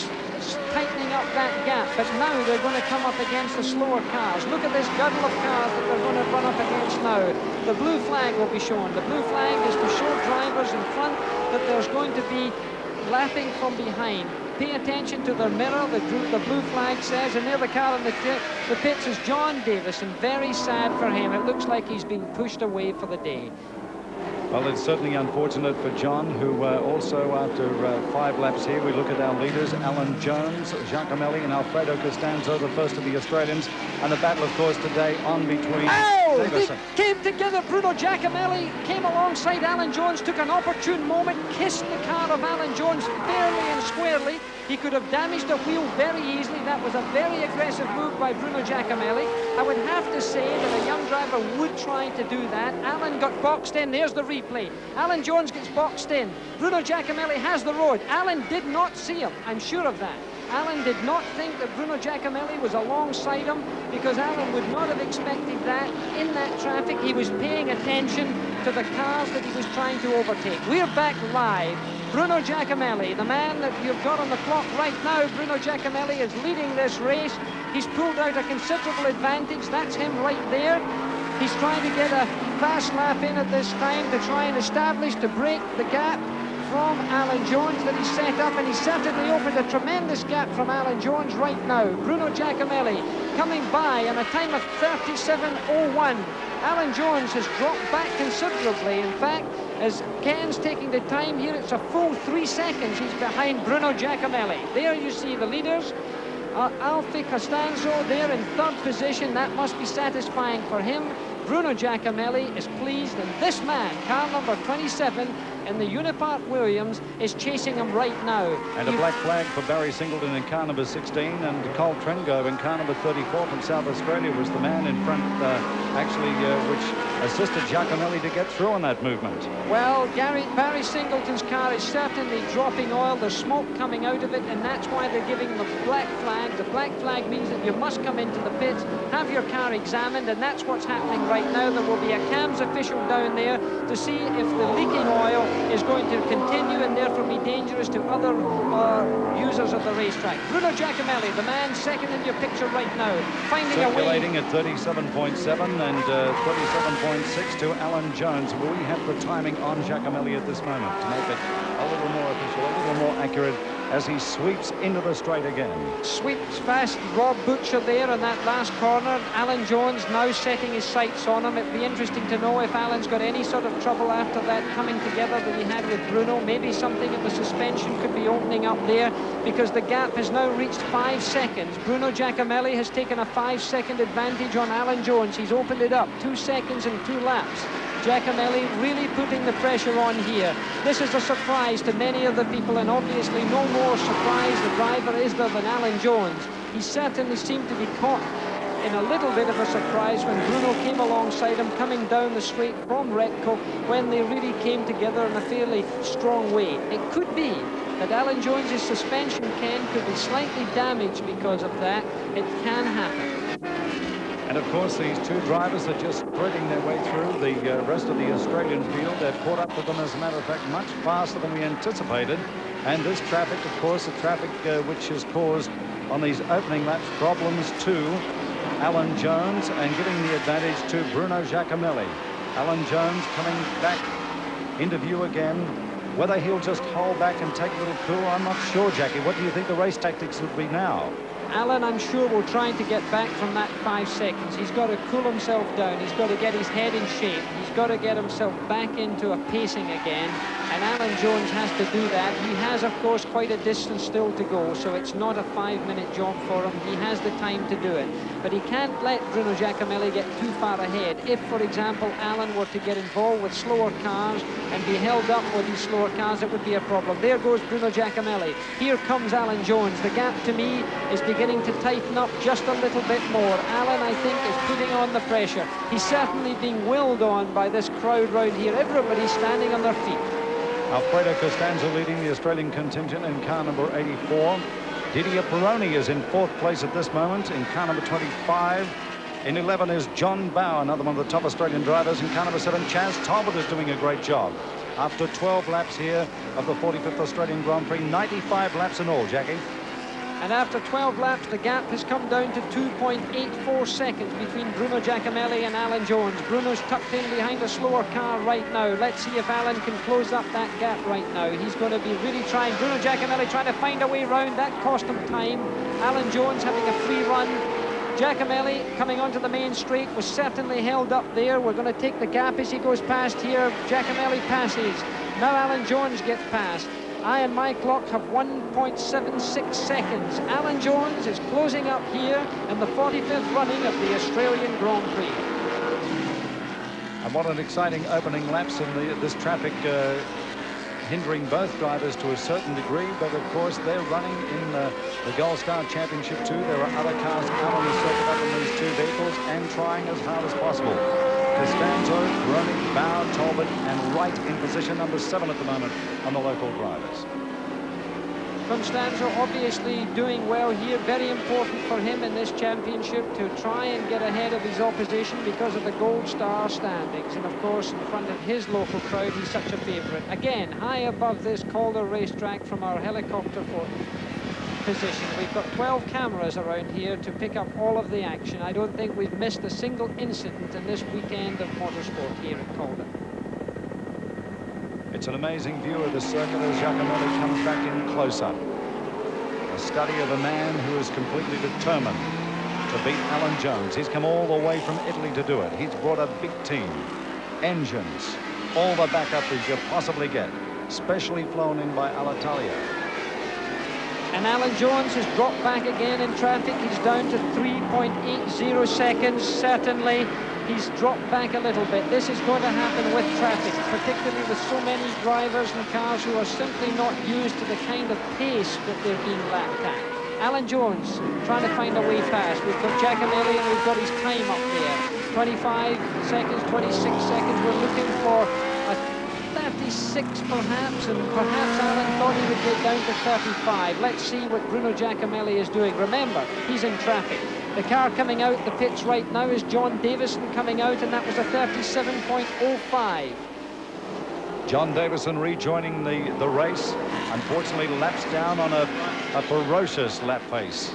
tightening up that gap, but now they're going to come up against the slower cars. Look at this girdle of cars that they're going to run up against now. The blue flag will be shown. The blue flag is to show drivers in front that there's going to be lapping from behind. Pay attention to their mirror, the blue flag says, and there the car in the pits is John Davis, and very sad for him. It looks like he's been pushed away for the day. Well, it's certainly unfortunate for John, who also, after 5 laps here, we look at our leaders, Alan Jones, Giacomelli and Alfredo Costanzo, the first of the Australians, and the battle, of course, today on between... Oh! They came together. Bruno Giacomelli came alongside Alan Jones, took an opportune moment, kissed the car of Alan Jones fairly and squarely. He could have damaged the wheel very easily. That was a very aggressive move by Bruno Giacomelli. I would have to say that a young driver would try to do that. Alan got boxed in. There's the replay. Alan Jones gets boxed in. Bruno Giacomelli has the road. Alan did not see him. I'm sure of that. Alan did not think that Bruno Giacomelli was alongside him, because Alan would not have expected that in that traffic. He was paying attention to the cars that he was trying to overtake. We're back live. Bruno Giacomelli, the man that you've got on the clock right now. Bruno Giacomelli is leading this race. He's pulled out a considerable advantage. That's him right there. He's trying to get a fast lap in at this time to try and establish, to break the gap from Alan Jones that he set up, and he certainly opened a tremendous gap from Alan Jones right now. Bruno Giacomelli coming by on a time of 37.01. Alan Jones has dropped back considerably. In fact, as Ken's taking the time here, it's a full 3 seconds he's behind Bruno Giacomelli. There you see the leaders. Alfie Costanzo there in third position. That must be satisfying for him. Bruno Giacomelli is pleased, and this man, car number 27 in the Unipart Williams, is chasing him right now. And a black flag for Barry Singleton in car number 16, and Cole Tringo in car number 34 from South Australia was the man in front, which assisted Giacomelli to get through on that movement. Well, Barry Singleton's car is certainly dropping oil. There's smoke coming out of it, and that's why they're giving the black flag. The black flag means that you must come into the pits, have your car examined, and that's what's happening right now. There will be a CAMS official down there to see if the leaking oil is going to continue and therefore be dangerous to other users of the racetrack. Bruno Giacomelli, the man second in your picture right now, finding a way. Circulating at 37.7 and 37.6 to Alan Jones. Will we have the timing on Giacomelli at this moment to make it a little more official, a little more accurate as he sweeps into the straight again? Sweeps past Rob Butcher there in that last corner. Alan Jones now setting his sights on him. It'd be interesting to know if Alan's got any sort of trouble after that coming together that he had with Bruno. Maybe something at the suspension could be opening up there, because the gap has now reached 5 seconds. Bruno Giacomelli has taken a 5-second advantage on Alan Jones. He's opened it up 2 seconds and 2 laps. Giacomelli really putting the pressure on here. This is a surprise to many of the people, and obviously no more surprise the driver is there than Alan Jones. He certainly seemed to be caught in a little bit of a surprise when Bruno came alongside him coming down the straight from Retco, when they really came together in a fairly strong way. It could be that Alan Jones's suspension could be slightly damaged because of that. It can happen. And of course, these two drivers are just threading their way through the rest of the Australian field. They've caught up with them, as a matter of fact, much faster than we anticipated. And this traffic, of course, the traffic which has caused on these opening laps problems to Alan Jones and giving the advantage to Bruno Giacomelli. Alan Jones coming back into view again. Whether he'll just hold back and take a little cool, I'm not sure, Jackie. What do you think the race tactics will be now? Alan, I'm sure, will try to get back from that 5 seconds. He's got to cool himself down. He's got to get his head in shape. He's got to get himself back into a pacing again. And Alan Jones has to do that. He has, of course, quite a distance still to go, so it's not a 5-minute job for him. He has the time to do it. But he can't let Bruno Giacomelli get too far ahead. If, for example, Alan were to get involved with slower cars and be held up with these slower cars, it would be a problem. There goes Bruno Giacomelli. Here comes Alan Jones. The gap, to me, is beginning to tighten up just a little bit more. Alan, I think, is putting on the pressure. He's certainly being willed on by this crowd round here. Everybody's standing on their feet. Alfredo Costanzo leading the Australian contingent in car number 84. Didier Pironi is in 4th place at this moment in car number 25. In 11 is John Bowe, another one of the top Australian drivers. In car number 7, Chaz Talbot is doing a great job. After 12 laps here of the 45th Australian Grand Prix, 95 laps in all, Jackie. And after 12 laps, the gap has come down to 2.84 seconds between Bruno Giacomelli and Alan Jones. Bruno's tucked in behind a slower car right now. Let's see if Alan can close up that gap right now. He's going to be really trying. Bruno Giacomelli trying to find a way round. That cost him time. Alan Jones having a free run. Giacomelli coming onto the main straight was certainly held up there. We're going to take the gap as he goes past here. Giacomelli passes. Now Alan Jones gets past. I and my clock have 1.76 seconds. Alan Jones is closing up here in the 45th running of the Australian Grand Prix. And what an exciting opening laps in this traffic, hindering both drivers to a certain degree, but of course they're running in the Gold Star Championship too. There are other cars out on the circuit up in these two vehicles and trying as hard as possible. Costanzo, Pironi, Bowe, Talbot, and Wright in position number 7 at the moment on the local drivers. Costanzo obviously doing well here. Very important for him in this championship to try and get ahead of his opposition because of the Gold Star standings. And of course, in front of his local crowd, he's such a favourite. Again, high above this Calder racetrack from our helicopter position. We've got 12 cameras around here to pick up all of the action. I don't think we've missed a single incident in this weekend of motorsport here at Calder. It's an amazing view of the circuit as Giacomelli comes back in close-up. A study of a man who is completely determined to beat Alan Jones. He's come all the way from Italy to do it. He's brought a big team, engines, all the backup you could possibly get, specially flown in by Alitalia. And Alan Jones has dropped back again in traffic. He's down to 3.80 seconds. Certainly He's dropped back a little bit. This is going to happen with traffic, particularly with so many drivers and cars who are simply not used to the kind of pace that they're being lapped at. Alan Jones trying to find a way past. We've got Giacomelli and we've got his time up there. 25 seconds, 26 seconds. We're looking for a 36 perhaps, and perhaps Alan thought he would get down to 35. Let's see what Bruno Giacomelli is doing. Remember, he's in traffic. The car coming out the pits right now is John Davison coming out, and that was a 37.05. John Davison rejoining the race. Unfortunately, laps down on a ferocious lap pace.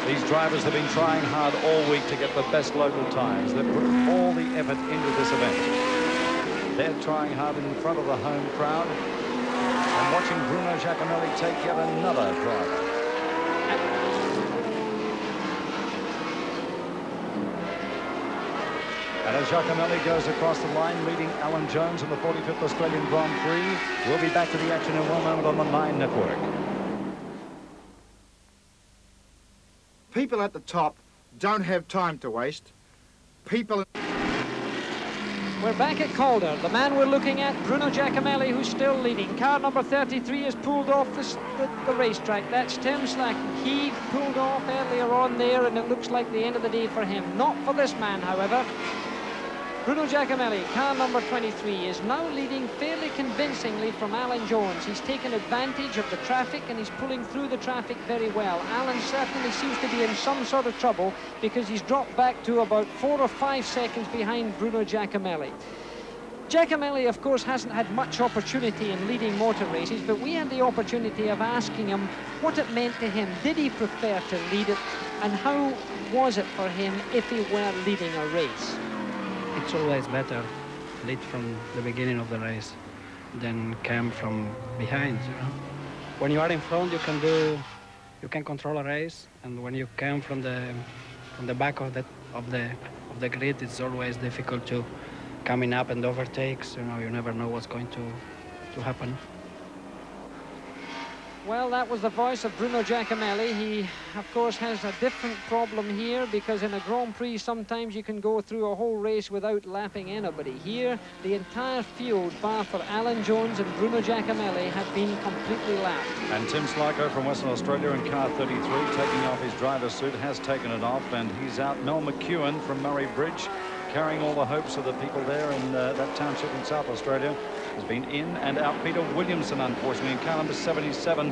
These drivers have been trying hard all week to get the best local times. They've put all the effort into this event. They're trying hard in front of the home crowd. And watching Bruno Giacomelli take yet another driver. And as Giacomelli goes across the line, leading Alan Jones in the 45th Australian Grand Prix, we'll be back to the action in one moment on the 9 Network. People at the top don't have time to waste. People... We're back at Calder. The man we're looking at, Bruno Giacomelli, who's still leading. Car number 33 has pulled off the racetrack. That's Tim Slacken. He pulled off earlier on there, and it looks like the end of the day for him. Not for this man, however. Bruno Giacomelli, car number 23, is now leading fairly convincingly from Alan Jones. He's taken advantage of the traffic and he's pulling through the traffic very well. Alan certainly seems to be in some sort of trouble because he's dropped back to about 4 or 5 seconds behind Bruno Giacomelli. Giacomelli, of course, hasn't had much opportunity in leading motor races, but we had the opportunity of asking him what it meant to him. Did he prefer to lead it, and how was it for him if he were leading a race? It's always better lead from the beginning of the race than come from behind, you know. When you are in front, you can control a race, and when you come from the back of the grid, it's always difficult to coming up and overtakes. You know, you never know what's going to happen. Well, that was the voice of Bruno Giacomelli. He, of course, has a different problem here because in a Grand Prix, sometimes you can go through a whole race without lapping anybody. Here, the entire field, bar for Alan Jones and Bruno Giacomelli, have been completely lapped. And Tim Sligo from Western Australia in car 33, taking off his driver's suit, has taken it off, and he's out. Mel McEwen from Murray Bridge, carrying all the hopes of the people there in that township in South Australia, has been in and out. Peter Williamson, unfortunately, in car number 77,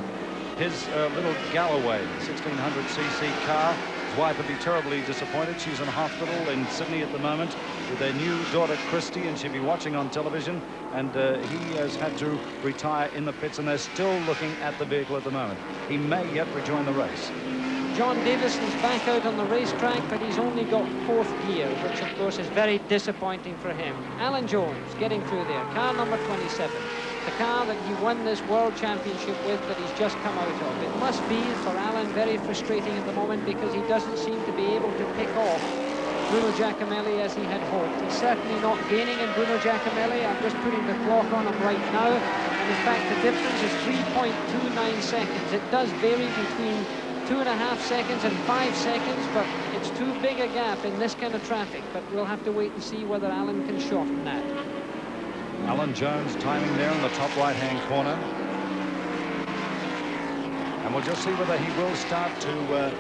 his little Galloway 1600cc car. His wife would be terribly disappointed. She's in hospital in Sydney at the moment with their new daughter Christy, and she'll be watching on television, and he has had to retire in the pits, and they're still looking at the vehicle at the moment. He may yet rejoin the race. John Davison's back out on the racetrack, but he's only got 4th gear, which of course is very disappointing for him. Alan Jones getting through there, car number 27. The car that he won this World Championship with that he's just come out of. It must be for Alan very frustrating at the moment because he doesn't seem to be able to pick off Bruno Giacomelli as he had hoped. He's certainly not gaining in Bruno Giacomelli. I'm just putting the clock on him right now, and in fact the difference is 3.29 seconds. It does vary between 2.5 seconds and 5 seconds, but it's too big a gap in this kind of traffic. But we'll have to wait and see whether Alan can shorten that. Alan Jones timing there in the top right-hand corner. And we'll just see whether he will start to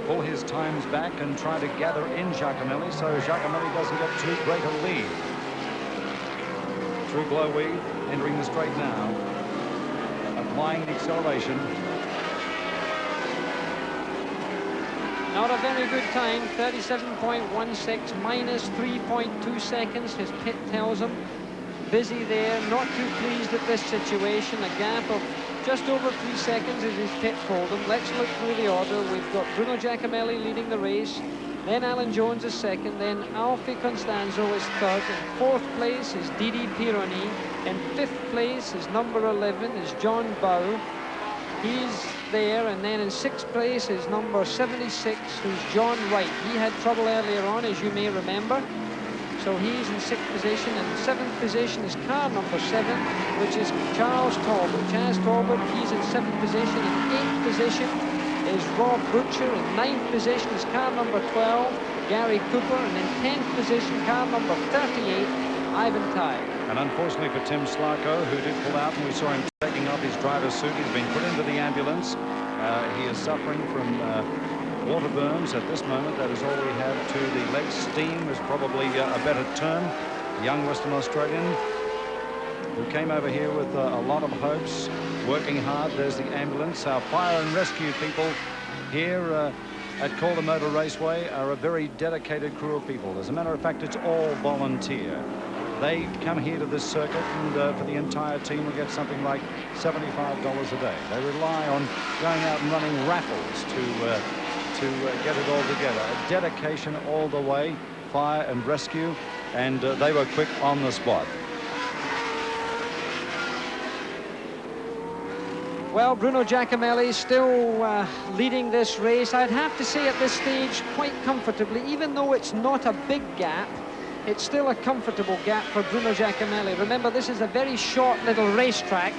pull his times back and try to gather in Giacomelli so Giacomelli doesn't get too great a lead. Through Glowweed, entering the straight now, applying the acceleration. Not a very good time, 37.16 minus 3.2 seconds, his pit tells him. Busy there, not too pleased at this situation. A gap of just over 3 seconds is his pit told him. Let's look through the order. We've got Bruno Giacomelli leading the race, then Alan Jones is second, then Alfie Constanzo is third. In 4th place is Didi Pironi. In 5th place is number 11 is John Bow. He's there, and then in 6th place is number 76, who's John Wright. He had trouble earlier on, as you may remember. So he's in 6th position. And 7th position is car number 7, which is Charles Talbot. Chaz Talbot, he's in 7th position. In 8th position is Rob Butcher. In 9th position is car number 12, Gary Cooper. And in 10th position, car number 38, Ivan Tighe. And unfortunately for Tim Slarko, who did pull out, and we saw him taking off his driver's suit, he's been put into the ambulance. He is suffering from water burns at this moment. That is all we have to the legs. Steam is probably a better term. A young Western Australian who came over here with a lot of hopes, working hard. There's the ambulance. Our fire and rescue people here at Calder Motor Raceway are a very dedicated crew of people. As a matter of fact, it's all volunteer. They come here to this circuit, and for the entire team will get something like $75 a day. They rely on going out and running raffles to get it all together. A dedication all the way, fire and rescue, and they were quick on the spot. Well, Bruno Giacomelli still leading this race. I'd have to say at this stage quite comfortably, even though it's not a big gap, it's still a comfortable gap for Bruno Giacomelli. Remember, this is a very short little racetrack.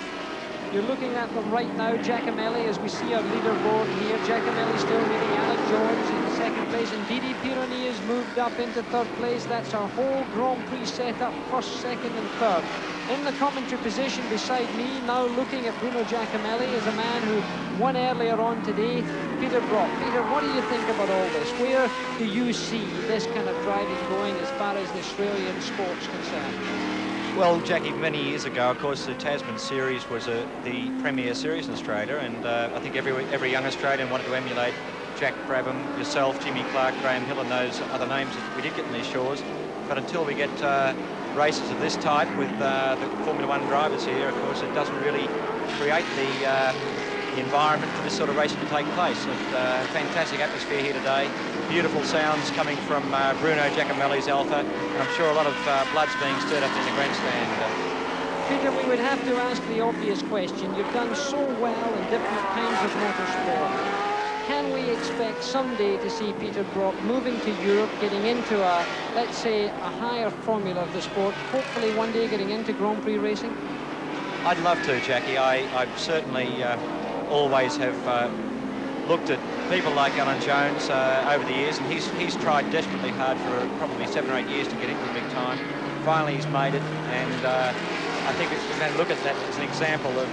You're looking at them right now, Giacomelli, as we see our leaderboard here. Giacomelli still leading Alan Jones in second place, and Didi Pironi has moved up into third place. That's our whole Grand Prix setup, first, second and third. In the commentary position beside me, now looking at Bruno Giacomelli, is a man who won earlier on today, Peter Brock. Peter, what do you think about all this? Where do you see this kind of driving going as far as the Australian sport's concerned? Well, Jackie, many years ago, of course, the Tasman Series was the premier series in Australia, and I think every young Australian wanted to emulate Jack Brabham, yourself, Jimmy Clark, Graham Hill, and those other names that we did get in these shores. But until we get races of this type with the Formula One drivers here, of course, it doesn't really create the environment for this sort of racing to take place. Fantastic atmosphere here today. Beautiful sounds coming from Bruno Giacomelli's Alpha, and I'm sure a lot of blood's being stirred up in the grandstand. Peter, we would have to ask the obvious question. You've done so well in different kinds of motorsport. Can we expect someday to see Peter Brock moving to Europe, getting into a, let's say, a higher formula of the sport, hopefully one day getting into Grand Prix racing? I'd love to, Jackie. I certainly always have looked at people like Alan Jones over the years, and he's tried desperately hard for probably 7 or 8 years to get into the big time. Finally, he's made it, and I think we're going to look at that as an example of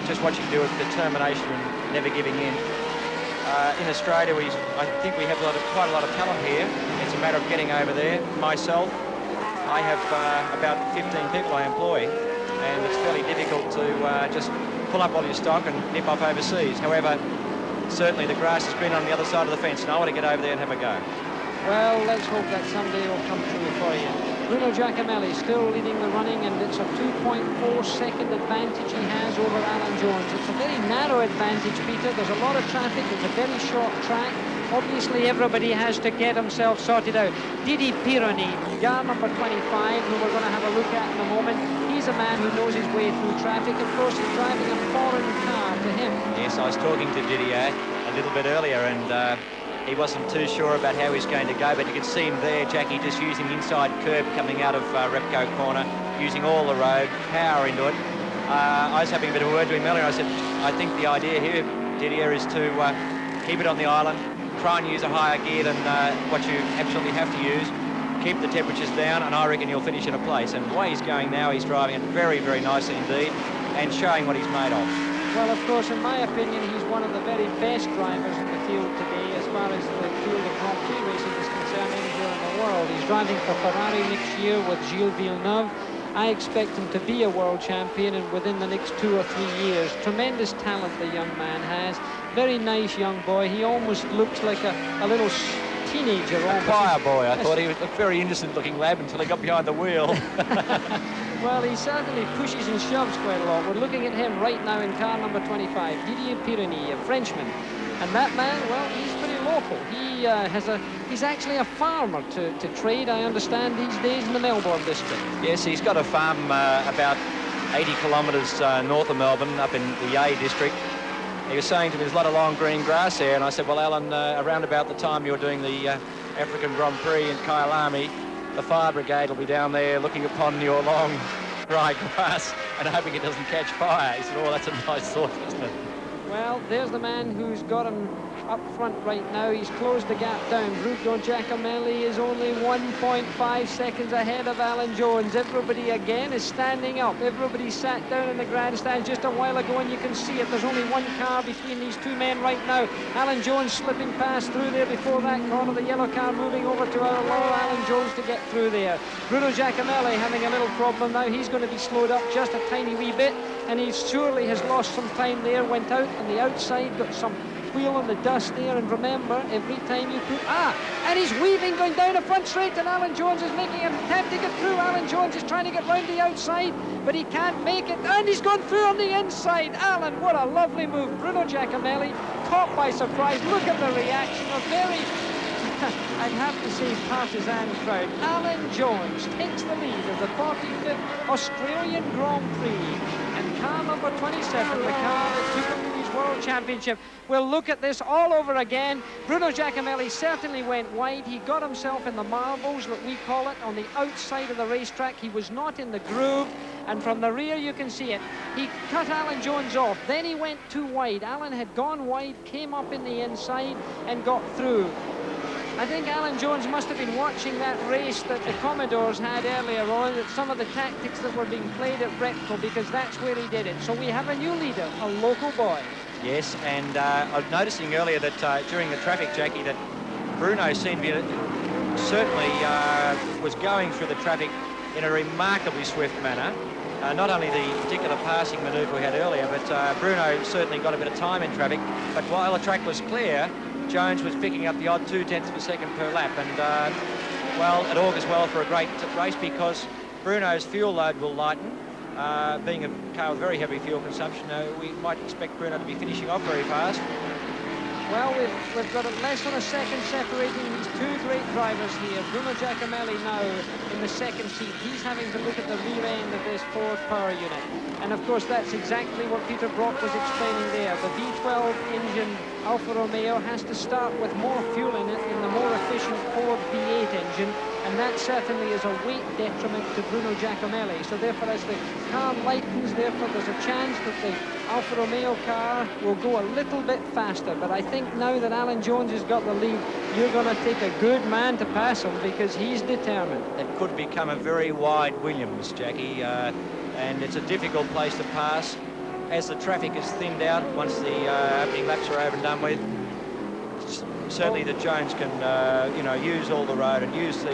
just what you can do with determination and never giving in. In Australia, I think we have quite a lot of talent here. It's a matter of getting over there. Myself, I have about 15 people I employ, and it's fairly difficult to just pull up all your stock and nip off overseas. However, certainly the grass has been on the other side of the fence, and I want to get over there and have a go. Well, let's hope that someday will come true for you. Bruno Giacomelli still leading the running, and it's a 2.4-second advantage he has over Alan Jones. It's a very narrow advantage, Peter. There's a lot of traffic. It's a very short track. Obviously, everybody has to get himself sorted out. Didi Pironi, car number 25, who we're going to have a look at in a moment. He's a man who knows his way through traffic. Of course, he's driving a foreign car to him. Yes, I was talking to Didier a little bit earlier, and he wasn't too sure about how he's going to go, but you can see him there, Jackie, just using the inside curb coming out of Repco corner, using all the road, power into it. I was having a bit of a word to him earlier. I said, I think the idea here, Didier, is to keep it on the island, try and use a higher gear than what you absolutely have to use, keep the temperatures down, and I reckon you'll finish in a place. And the way he's going now, he's driving it very, very nicely indeed, and showing what he's made of. Well, of course, in my opinion, he's one of the very best drivers in the field today as far as the field of Grand Prix racing is concerned anywhere in the world. He's driving for Ferrari next year with Gilles Villeneuve. I expect him to be a world champion and within the next 2 or 3 years. Tremendous talent the young man has. Very nice young boy. He almost looks like a little teenager. A choir boy. I thought he was a very innocent-looking lad until he got behind the wheel. Well, he certainly pushes and shoves quite a lot. We're looking at him right now in car number 25, Didier Pironi, a Frenchman. And that man, well, he's pretty local. He's actually a farmer to trade, I understand, these days in the Melbourne district. Yes, he's got a farm about 80 kilometres north of Melbourne, up in the Yea district. He was saying to me there's a lot of long green grass there, and I said, well, Alan, around about the time you're doing the African Grand Prix in Kyalami, the fire brigade will be down there looking upon your long dry grass and hoping it doesn't catch fire. He said, oh, that's a nice thought, isn't it? Well, there's the man who's got him up front right now. He's closed the gap down. Bruno Giacomelli is only 1.5 seconds ahead of Alan Jones. Everybody again is standing up. Everybody sat down in the grandstand just a while ago, and you can see it. There's only one car between these two men right now. Alan Jones slipping past through there before that corner. The yellow car moving over to allow Alan Jones to get through there. Bruno Giacomelli having a little problem now. He's going to be slowed up just a tiny wee bit, and he surely has lost some time there. Went out on the outside, got some wheel on the dust there, and remember, every time you put... and he's weaving going down the front straight, and Alan Jones is making an attempt to get through. Alan Jones is trying to get round the outside, but he can't make it, and he's gone through on the inside. Alan, what a lovely move. Bruno Giacomelli caught by surprise. Look at the reaction of very... I'd have to say partisan crowd. Alan Jones takes the lead of the 45th Australian Grand Prix, and car number 27, the car that took him to his World Championship. We'll look at this all over again. Bruno Giacomelli certainly went wide. He got himself in the marbles, what we call it, on the outside of the racetrack. He was not in the groove, and from the rear you can see it. He cut Alan Jones off, then he went too wide. Alan had gone wide, came up in the inside and got through. I think Alan Jones must have been watching that race that the Commodores had earlier on, that some of the tactics that were being played at Repco, because that's where he did it. So we have a new leader, a local boy. Yes, and I was noticing earlier that during the traffic, Jackie, that Bruno seemed to be certainly was going through the traffic in a remarkably swift manner. Not only the particular passing manoeuvre we had earlier, but Bruno certainly got a bit of time in traffic. But while the track was clear, Jones was picking up the odd 0.2 of a second per lap, and well, it augurs well for a great race, because Bruno's fuel load will lighten. Being a car with very heavy fuel consumption, we might expect Bruno to be finishing off very fast. Well, we've got less than a second separating these two great drivers here. Bruno Giacomelli now in the second seat. He's having to look at the rear end of this Ford power unit. And of course, that's exactly what Peter Brock was explaining there. The V12 engine Alfa Romeo has to start with more fuel in it in the more efficient Ford V8 engine. And that certainly is a weight detriment to Bruno Giacomelli. So therefore, as the car lightens, therefore there's a chance that the Alfa Romeo car will go a little bit faster. But I think now that Alan Jones has got the lead, you're going to take a good man to pass him, because he's determined. It could become a very wide Williams, Jackie, and it's a difficult place to pass. As the traffic is thinned out, once the opening laps are over and done with, certainly that Jones can, use all the road and use the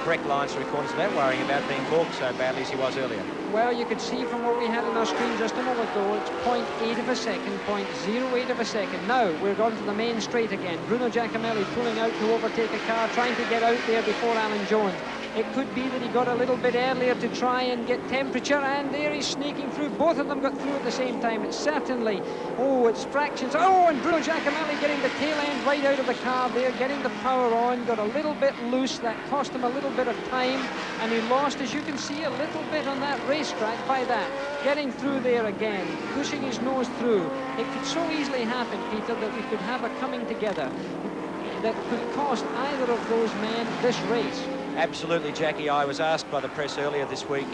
correct lines through corners without worrying about being balked so badly as he was earlier. Well, you could see from what we had on our screen just a moment ago, it's 0.8 of a second, 0.08 of a second. Now, we're going to the main straight again. Bruno Giacomelli pulling out to overtake a car, trying to get out there before Alan Jones. It could be that he got a little bit earlier to try and get temperature, and there he's sneaking through. Both of them got through at the same time. It's certainly, it's fractions. And Bruno Giacomelli getting the tail end right out of the car there, getting the power on, got a little bit loose. That cost him a little bit of time, and he lost, as you can see, a little bit on that racetrack by that. Getting through there again, pushing his nose through. It could so easily happen, Peter, that we could have a coming together that could cost either of those men this race. Absolutely, Jackie. I was asked by the press earlier this week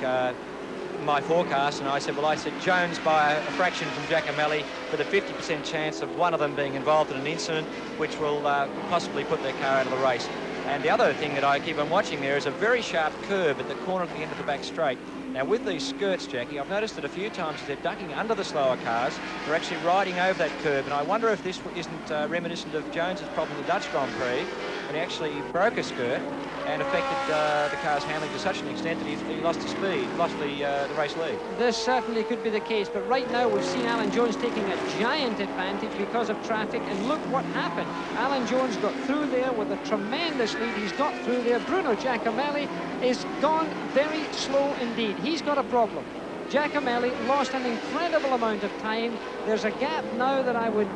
my forecast, and I said Jones by a fraction from Giacomelli, with a 50% chance of one of them being involved in an incident which will possibly put their car out of the race. And the other thing that I keep on watching there is a very sharp curve at the corner at the end of the back straight. Now, with these skirts, Jackie, I've noticed that a few times they're ducking under the slower cars. They're actually riding over that curve, and I wonder if this isn't reminiscent of Jones's problem in the Dutch Grand Prix, when he actually broke a skirt and affected the car's handling to such an extent that he lost his speed, lost the race lead. This certainly could be the case, but right now we've seen Alan Jones taking a giant advantage because of traffic, and look what happened. Alan Jones got through there with a tremendous lead. He's got through there. Bruno Giacomelli is gone very slow indeed. He's got a problem. Giacomelli lost an incredible amount of time. There's a gap now that I would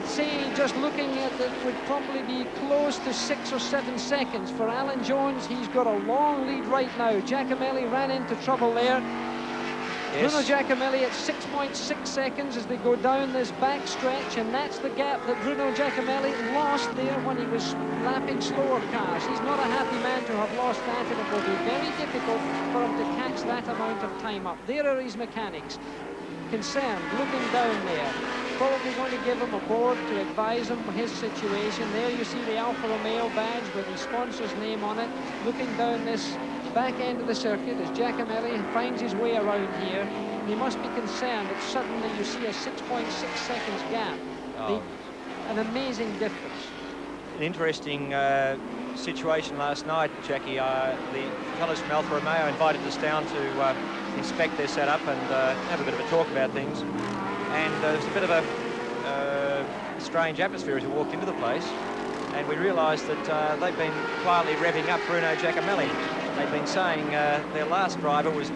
say, just looking at it, would probably be close to 6 or 7 seconds. For Alan Jones, he's got a long lead right now. Giacomelli ran into trouble there. Yes. Bruno Giacomelli at 6.6 seconds as they go down this back stretch, and that's the gap that Bruno Giacomelli lost there when he was lapping slower cars. He's not a happy man to have lost that, and it will be very difficult for him to catch that amount of time up. There are his mechanics, concerned, looking down there. probably going to give him a board to advise him his situation. There you see the Alfa Romeo badge with the sponsor's name on it. Looking down this back end of the circuit as Giacomelli finds his way around here. He must be concerned that suddenly you see a 6.6 seconds gap. An amazing difference. An interesting situation last night, Jackie. The fellows from Alfa Romeo invited us down to inspect their setup and have a bit of a talk about things. And there was a bit of a strange atmosphere as we walked into the place. And we realised that they've been quietly revving up Bruno Giacomelli. They've been saying their last driver would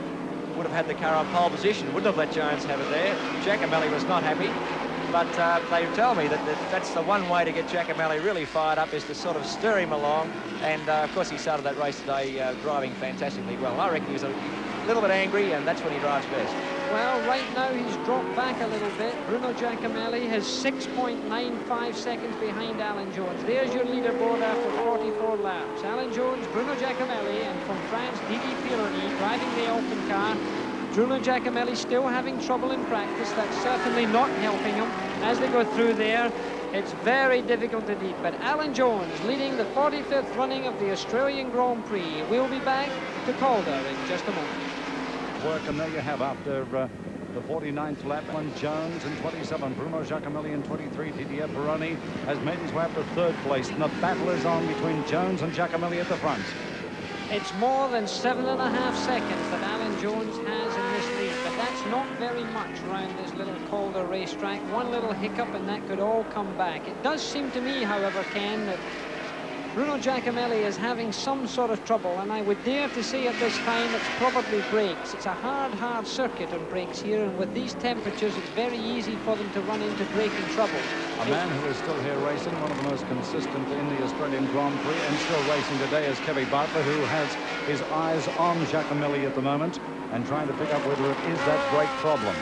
have had the car on pole position, wouldn't have let Jones have it there. Giacomelli was not happy. But they tell me that that's the one way to get Giacomelli really fired up, is to sort of stir him along. And, of course, he started that race today driving fantastically well. I reckon he was a little bit angry, and that's when he drives best. Well, right now he's dropped back a little bit. Bruno Giacomelli has 6.95 seconds behind Alan Jones. There's your leaderboard after 44 laps. Alan Jones, Bruno Giacomelli, and from France, Didi Pironi driving the open car. Bruno Giacomelli still having trouble in practice. That's certainly not helping him as they go through there. It's very difficult indeed. But Alan Jones leading the 45th running of the Australian Grand Prix. We'll be back to Calder in just a moment. Work, and there you have, after the 49th lap, Alan Jones in 27, Bruno Giacomelli in 23, Didier Pironi has made his way up to third place, and the battle is on between Jones and Giacomelli at the front. It's more than 7.5 seconds that Alan Jones has in this lead, but that's not very much around this little Calder racetrack. One little hiccup and that could all come back. It does seem to me, however, Ken, that Bruno Giacomelli is having some sort of trouble, and I would dare to say at this time it's probably brakes. It's a hard circuit on brakes here, and with these temperatures it's very easy for them to run into braking trouble. A man who is still here racing, one of the most consistent in the Australian Grand Prix, and still racing today, is Kevin Bartlett, who has his eyes on Giacomelli at the moment and trying to pick up whether it is that brake problem.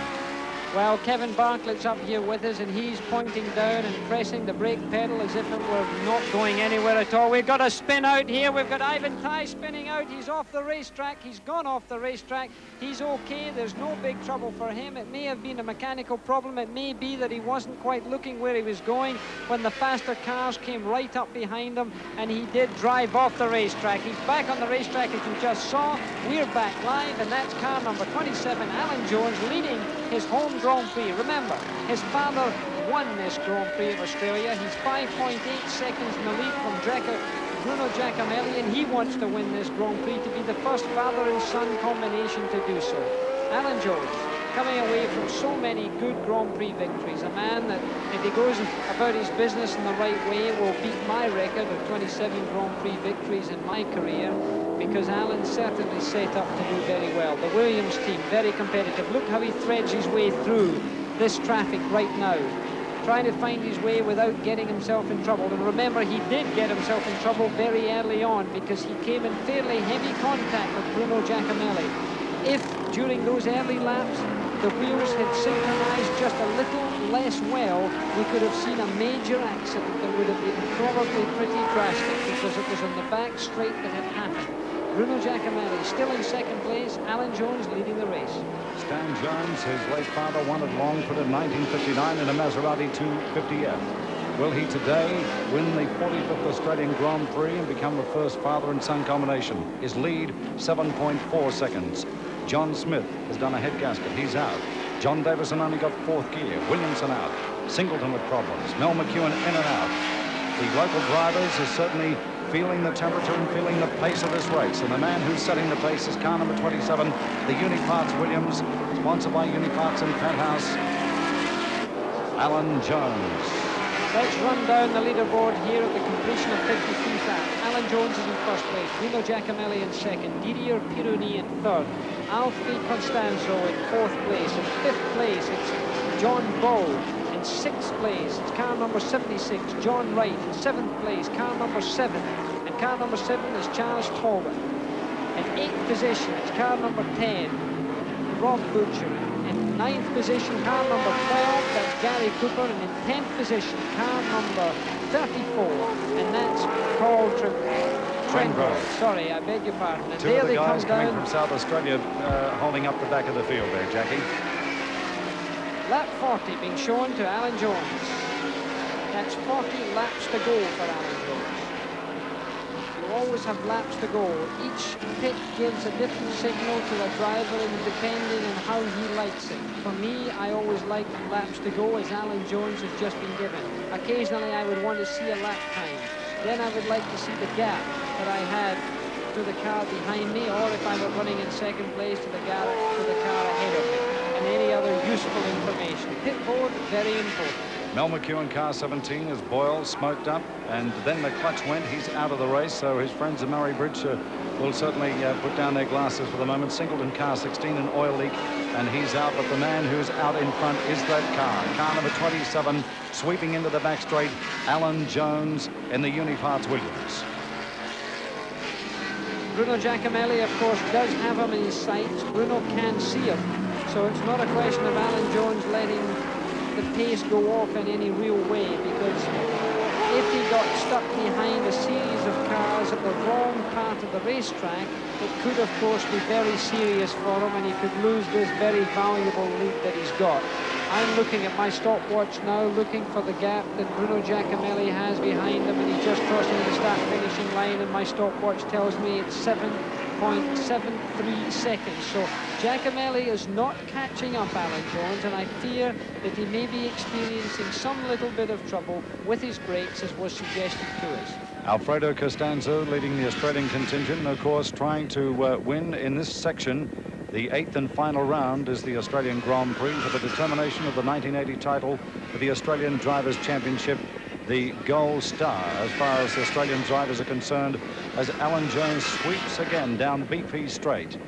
Well, Kevin Bartlett's up here with us, and he's pointing down and pressing the brake pedal as if it were not going anywhere at all. We've got a spin out here. We've got Ivan Tighe spinning out. He's off the racetrack. He's gone off the racetrack. He's okay. There's no big trouble for him. It may have been a mechanical problem. It may be that he wasn't quite looking where he was going when the faster cars came right up behind him, and he did drive off the racetrack. He's back on the racetrack, as you just saw. We're back live, and that's car number 27, Alan Jones, leading his home Grand Prix. Remember, his father won this Grand Prix of Australia. He's 5.8 seconds in the lead from Bruno Giacomelli, and he wants to win this Grand Prix to be the first father and son combination to do so. Alan Jones, coming away from so many good Grand Prix victories, a man that, if he goes about his business in the right way, will beat my record of 27 Grand Prix victories in my career, because Alan's certainly set up to do very well. The Williams team, very competitive. Look how he threads his way through this traffic right now, trying to find his way without getting himself in trouble. And remember, he did get himself in trouble very early on, because he came in fairly heavy contact with Bruno Giacomelli. If, during those early laps, the wheels had synchronized just a little less well, we could have seen a major accident that would have been probably pretty drastic, because it was on the back straight that had happened. Bruno Giacomelli still in second place, Alan Jones leading the race. Stan Jones, his late father, won at Longford in 1959 in a Maserati 250F. Will he today win the 45th Australian Grand Prix and become the first father and son combination? His lead, 7.4 seconds. John Smith has done a head gasket. He's out. John Davison only got fourth gear. Williamson out. Singleton with problems. Mel McEwen in and out. The local drivers are certainly feeling the temperature and feeling the pace of this race. And the man who's setting the pace is car number 27, the Uniparts Williams, sponsored by Uniparts and Penthouse, Alan Jones. Let's run down the leaderboard here at the completion of 53 laps. Alan Jones is in first place, Bruno Giacomelli in second, Didier Pironi in third, Alfie Costanzo in fourth place. In fifth place, it's John Bowe. In sixth place, it's car number 76, John Wright. In seventh place, car number 7. And car number 7 is Charles Talbot. In eighth position, it's car number 10, Rob Butcher. In ninth position, car number 12, that's Gary Cooper. And in 10th position, car number 34, and that's Paul Trengrove. Sorry, I beg your pardon. And Two there of the they guys come down. coming from South Australia holding up the back of the field there, Jackie. Lap 40 being shown to Alan Jones. That's 40 laps to go for Alan Jones. You always have laps to go. Each pit gives a different signal to the driver and depending on how he likes it. For me, I always like laps to go as Alan Jones has just been given. Occasionally I would want to see a lap time. Then I would like to see the gap that I had to the car behind me, or if I were running in second place to the car ahead of me, and any other useful information. Pit board, very important. Mel McEwen, car 17, is boiled, smoked up, and then the clutch went. He's out of the race, so his friends at Murray Bridge will certainly put down their glasses for the moment. Singleton, car 16, an oil leak, and he's out, but the man who's out in front is that car number 27, sweeping into the back straight, Alan Jones in the Uniparts Williams. Bruno Giacomelli, of course, does have him in his sights. Bruno can see him, so it's not a question of Alan Jones letting the pace go off in any real way, because if he got stuck behind a series of cars at the wrong part of the racetrack, it could, of course, be very serious for him, and he could lose this very valuable lead that he's got. I'm looking at my stopwatch now, looking for the gap that Bruno Giacomelli has behind him, and he's just crossing the start-finishing line, and my stopwatch tells me it's 7.73 seconds. So Giacomelli is not catching up Alan Jones, and I fear that he may be experiencing some little bit of trouble with his brakes, as was suggested to us. Alfredo Costanzo leading the Australian contingent, and of course trying to win in this section. The 8th and final round is the Australian Grand Prix for the determination of the 1980 title for the Australian Drivers' Championship, the Gold Star, as far as the Australian drivers are concerned, as Alan Jones sweeps again down BP Straight,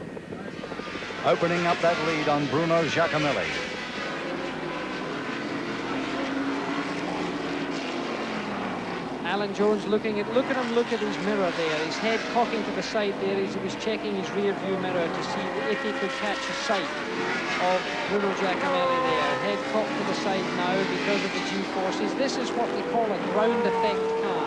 opening up that lead on Bruno Giacomelli. Alan Jones look at him look at his mirror there, his head cocking to the side there as he was checking his rear view mirror to see if he could catch a sight of Bruno Giacomelli there. Head cocked to the side now because of the G-forces. This is what we call a ground effect car.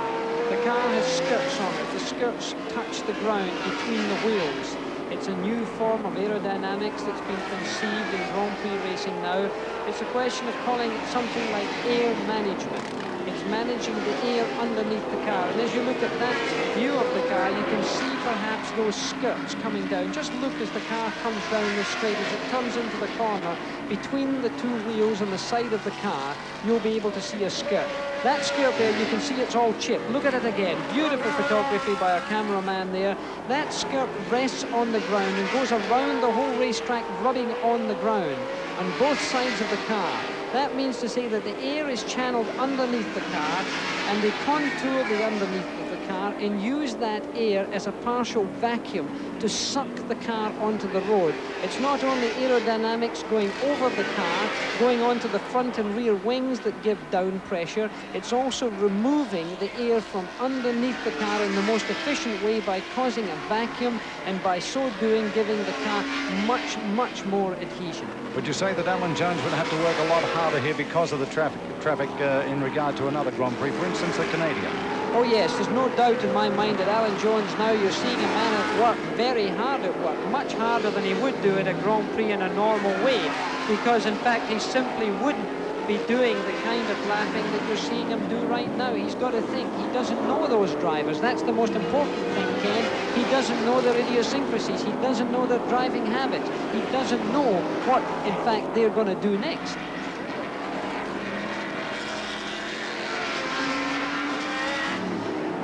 The car has skirts on it. The skirts touch the ground between the wheels. It's a new form of aerodynamics that's been conceived in Grand Prix racing now. It's a question of calling it something like air management. It's managing the air underneath the car. And as you look at that view of the car, you can see perhaps those skirts coming down. Just look as the car comes down the straight, as it comes into the corner. Between the two wheels on the side of the car, you'll be able to see a skirt. That skirt there, you can see it's all chipped. Look at it again. Beautiful photography by our cameraman there. That skirt rests on the ground and goes around the whole racetrack, rubbing on the ground on both sides of the car. That means to say that the air is channeled underneath the car, and they contour the underneath of the car and use that air as a partial vacuum to suck the car onto the road. It's not only aerodynamics going over the car, going onto the front and rear wings that give down pressure, it's also removing the air from underneath the car in the most efficient way by causing a vacuum, and by so doing giving the car much, much more adhesion. Would you say that Alan Jones would have to work a lot harder here because of the traffic in regard to another Grand Prix, for instance, the Canadian? Oh yes, there's no doubt in my mind that Alan Jones now, you're seeing a man at work, very hard at work, much harder than he would do at a Grand Prix in a normal way, because in fact he simply wouldn't be doing the kind of lapping that you're seeing him do right now. He's got to think. He doesn't know those drivers. That's the most important thing, Ken. He doesn't know their idiosyncrasies. He doesn't know their driving habits. He doesn't know what, in fact, they're going to do next.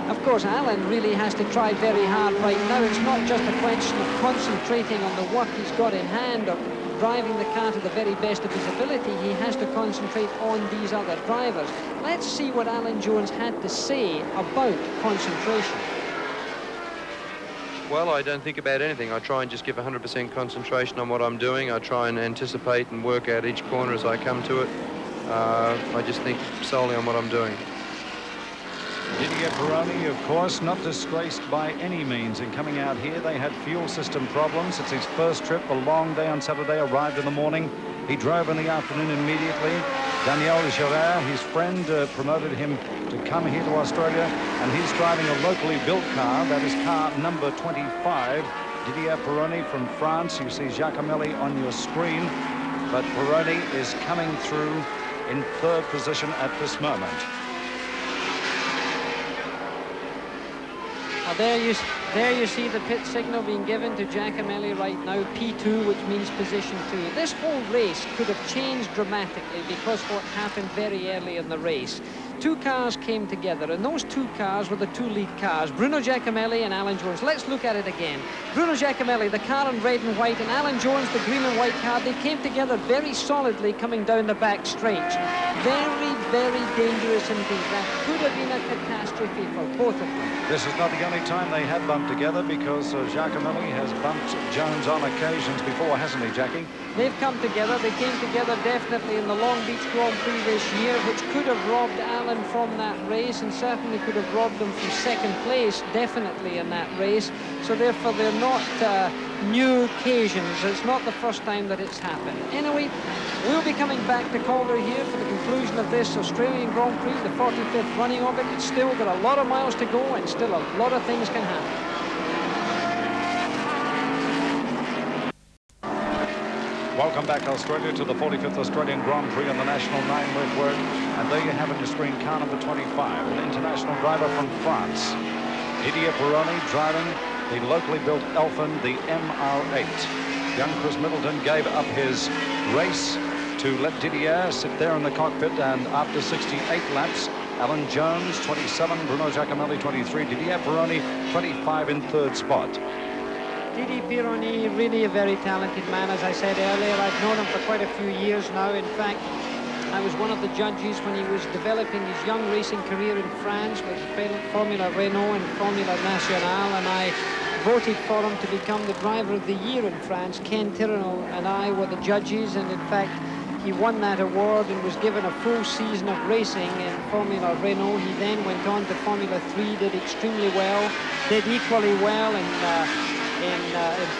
Of course, Alan really has to try very hard right now. It's not just a question of concentrating on the work he's got in hand, or driving the car to the very best of his ability. He has to concentrate on these other drivers. Let's see what Alan Jones had to say about concentration. Well, I don't think about anything. I try and just give 100% concentration on what I'm doing. I try and anticipate and work out each corner as I come to it. I just think solely on what I'm doing. Didier Pironi, of course, not disgraced by any means in coming out here. They had fuel system problems. It's his first trip, a long day on Saturday, arrived in the morning. He drove in the afternoon immediately. Daniel Gerard, his friend, promoted him to come here to Australia, and he's driving a locally built car. That is car number 25. Didier Pironi from France. You see Giacomelli on your screen. but Peroni is coming through in third position at this moment. Well, there you see the pit signal being given to Giacomelli right now, P2, which means position 2. This whole race could have changed dramatically because what happened very early in the race. Two cars came together, and those two cars were the two lead cars, Bruno Giacomelli and Alan Jones. Let's look at it again. Bruno Giacomelli, the car in red and white, and Alan Jones, the green and white car, they came together very solidly coming down the back straight. Very, very dangerous indeed. That could have been a catastrophe for both of them. This is not the only time they have bumped together, because Giacomelli has bumped Jones on occasions before, hasn't he, Jackie? They've come together. They came together definitely in the Long Beach Grand Prix this year, which could have robbed Alan from that race, and certainly could have robbed them from second place, definitely in that race. So therefore they're not new occasions. It's not the first time that it's happened. Anyway, we'll be coming back to Calder here for the conclusion of this Australian Grand Prix, the 45th running of it. It's still got a lot of miles to go, and still a lot of things can happen. Welcome back, Australia, to the 45th Australian Grand Prix on the National 9 Network. And there you have on your screen car number 25, an international driver from France. Didier Peroni driving the locally built Elfin, the MR8. Young Chris Middleton gave up his race to let Didier sit there in the cockpit, and after 68 laps, Alan Jones, 27, Bruno Giacomelli, 23, Didier Peroni, 25 in third spot. Didier Peroni, really a very talented man, as I said earlier. I've known him for quite a few years now. In fact, I was one of the judges when he was developing his young racing career in France with Formula Renault and Formula Nationale, and I voted for him to become the driver of the year in France. Ken Tyrrell and I were the judges, and in fact, he won that award and was given a full season of racing in Formula Renault. He then went on to Formula 3, did extremely well, did equally well in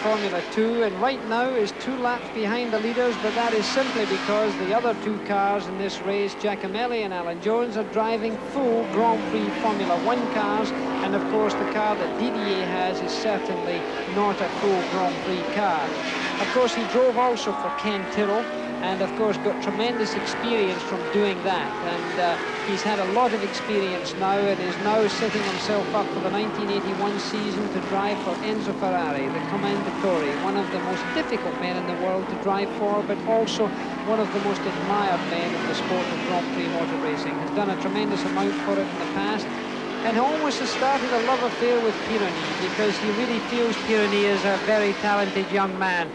Formula 2, and right now is 2 laps behind the leaders, but that is simply because the other two cars in this race, Giacomelli and Alan Jones, are driving full Grand Prix Formula 1 cars, and of course the car that Didier has is certainly not a full Grand Prix car. Of course, he drove also for Ken Tyrrell, and of course got tremendous experience from doing that, and he's had a lot of experience now, and is now setting himself up for the 1981 season to drive for Enzo Ferrari, the Commendatore, one of the most difficult men in the world to drive for, but also one of the most admired men in the sport of Grand Prix motor racing. Has done a tremendous amount for it in the past, and almost has started a love affair with Peroni, because he really feels Peroni is a very talented young man.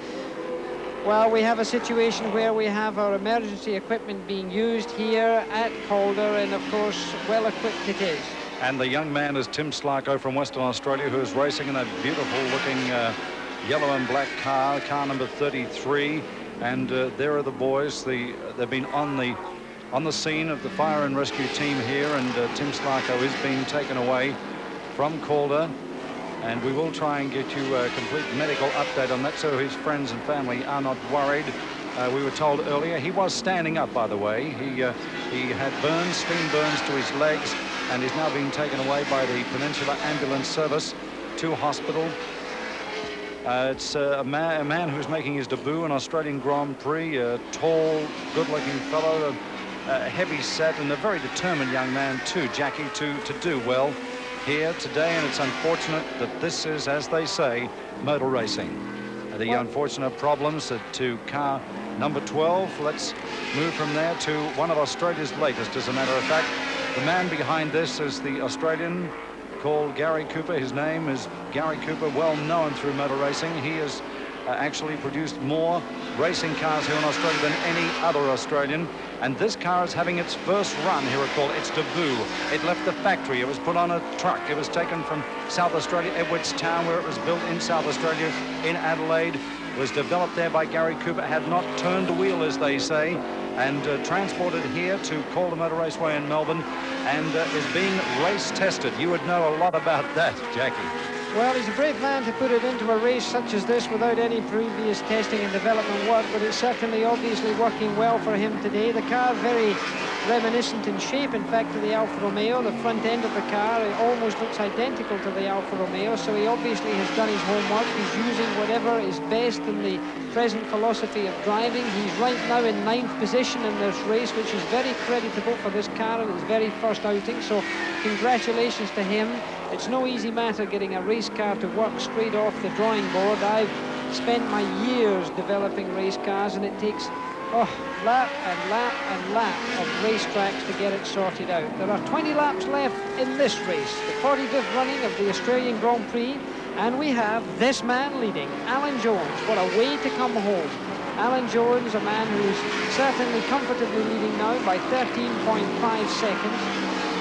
Well, we have a situation where we have our emergency equipment being used here at Calder, and of course, well equipped it is. And the young man is Tim Slarko from Western Australia, who is racing in that beautiful looking yellow and black car number 33. And there are the boys. They've been on the scene of the fire and rescue team here, and Tim Slarko is being taken away from Calder. And we will try and get you a complete medical update on that, so his friends and family are not worried. We were told earlier he was standing up, by the way. He had burns, steam burns to his legs, and is now being taken away by the Peninsula Ambulance Service to hospital. It's a man who's making his debut in Australian Grand Prix, a tall, good-looking fellow, heavy set, and a very determined young man too, Jackie, to do well here today. And it's unfortunate that this is, as they say, motor racing. The unfortunate problems to car number 12. Let's move from there to one of Australia's latest, as a matter of fact. The man behind this is the Australian called Gary Cooper. His name is Gary Cooper, well known through motor racing. He has actually produced more racing cars here in Australia than any other Australian. And this car is having its first run here at Calder, its debut. It left the factory. It was put on a truck. It was taken from South Australia, Edwardstown, where it was built in South Australia, in Adelaide. It was developed there by Gary Cooper, had not turned a wheel, as they say, and transported here to Calder Motor Raceway in Melbourne, and is being race tested. You would know a lot about that, Jackie. Well, he's a brave man to put it into a race such as this without any previous testing and development work, but it's certainly obviously working well for him today. The car very reminiscent in shape, in fact, of the Alfa Romeo. The front end of the car, it almost looks identical to the Alfa Romeo, so he obviously has done his homework. He's using whatever is best in the present philosophy of driving. He's right now in 9th position in this race, which is very creditable for this car in its very first outing, so congratulations to him. It's no easy matter getting a race car to work straight off the drawing board. I've spent my years developing race cars, and it takes lap and lap and lap of racetracks to get it sorted out. There are 20 laps left in this race, the 45th running of the Australian Grand Prix, and we have this man leading, Alan Jones. What a way to come home. Alan Jones, a man who's certainly comfortably leading now by 13.5 seconds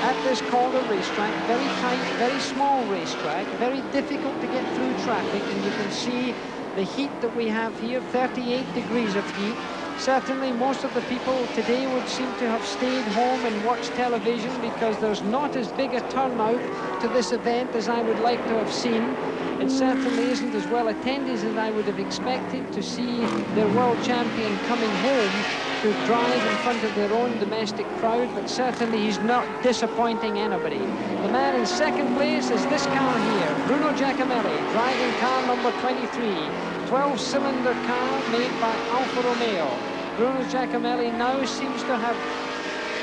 at this Calder racetrack. Very tight, very small racetrack, very difficult to get through traffic, and you can see the heat that we have here, 38 degrees of heat. Certainly most of the people today would seem to have stayed home and watched television, because there's not as big a turnout to this event as I would like to have seen. It certainly isn't as well attended as I would have expected to see their world champion coming home to drive in front of their own domestic crowd, but certainly he's not disappointing anybody. The man in second place is this car here, Bruno Giacomelli, driving car number 23, 12-cylinder car made by Alfa Romeo. Bruno Giacomelli now seems to have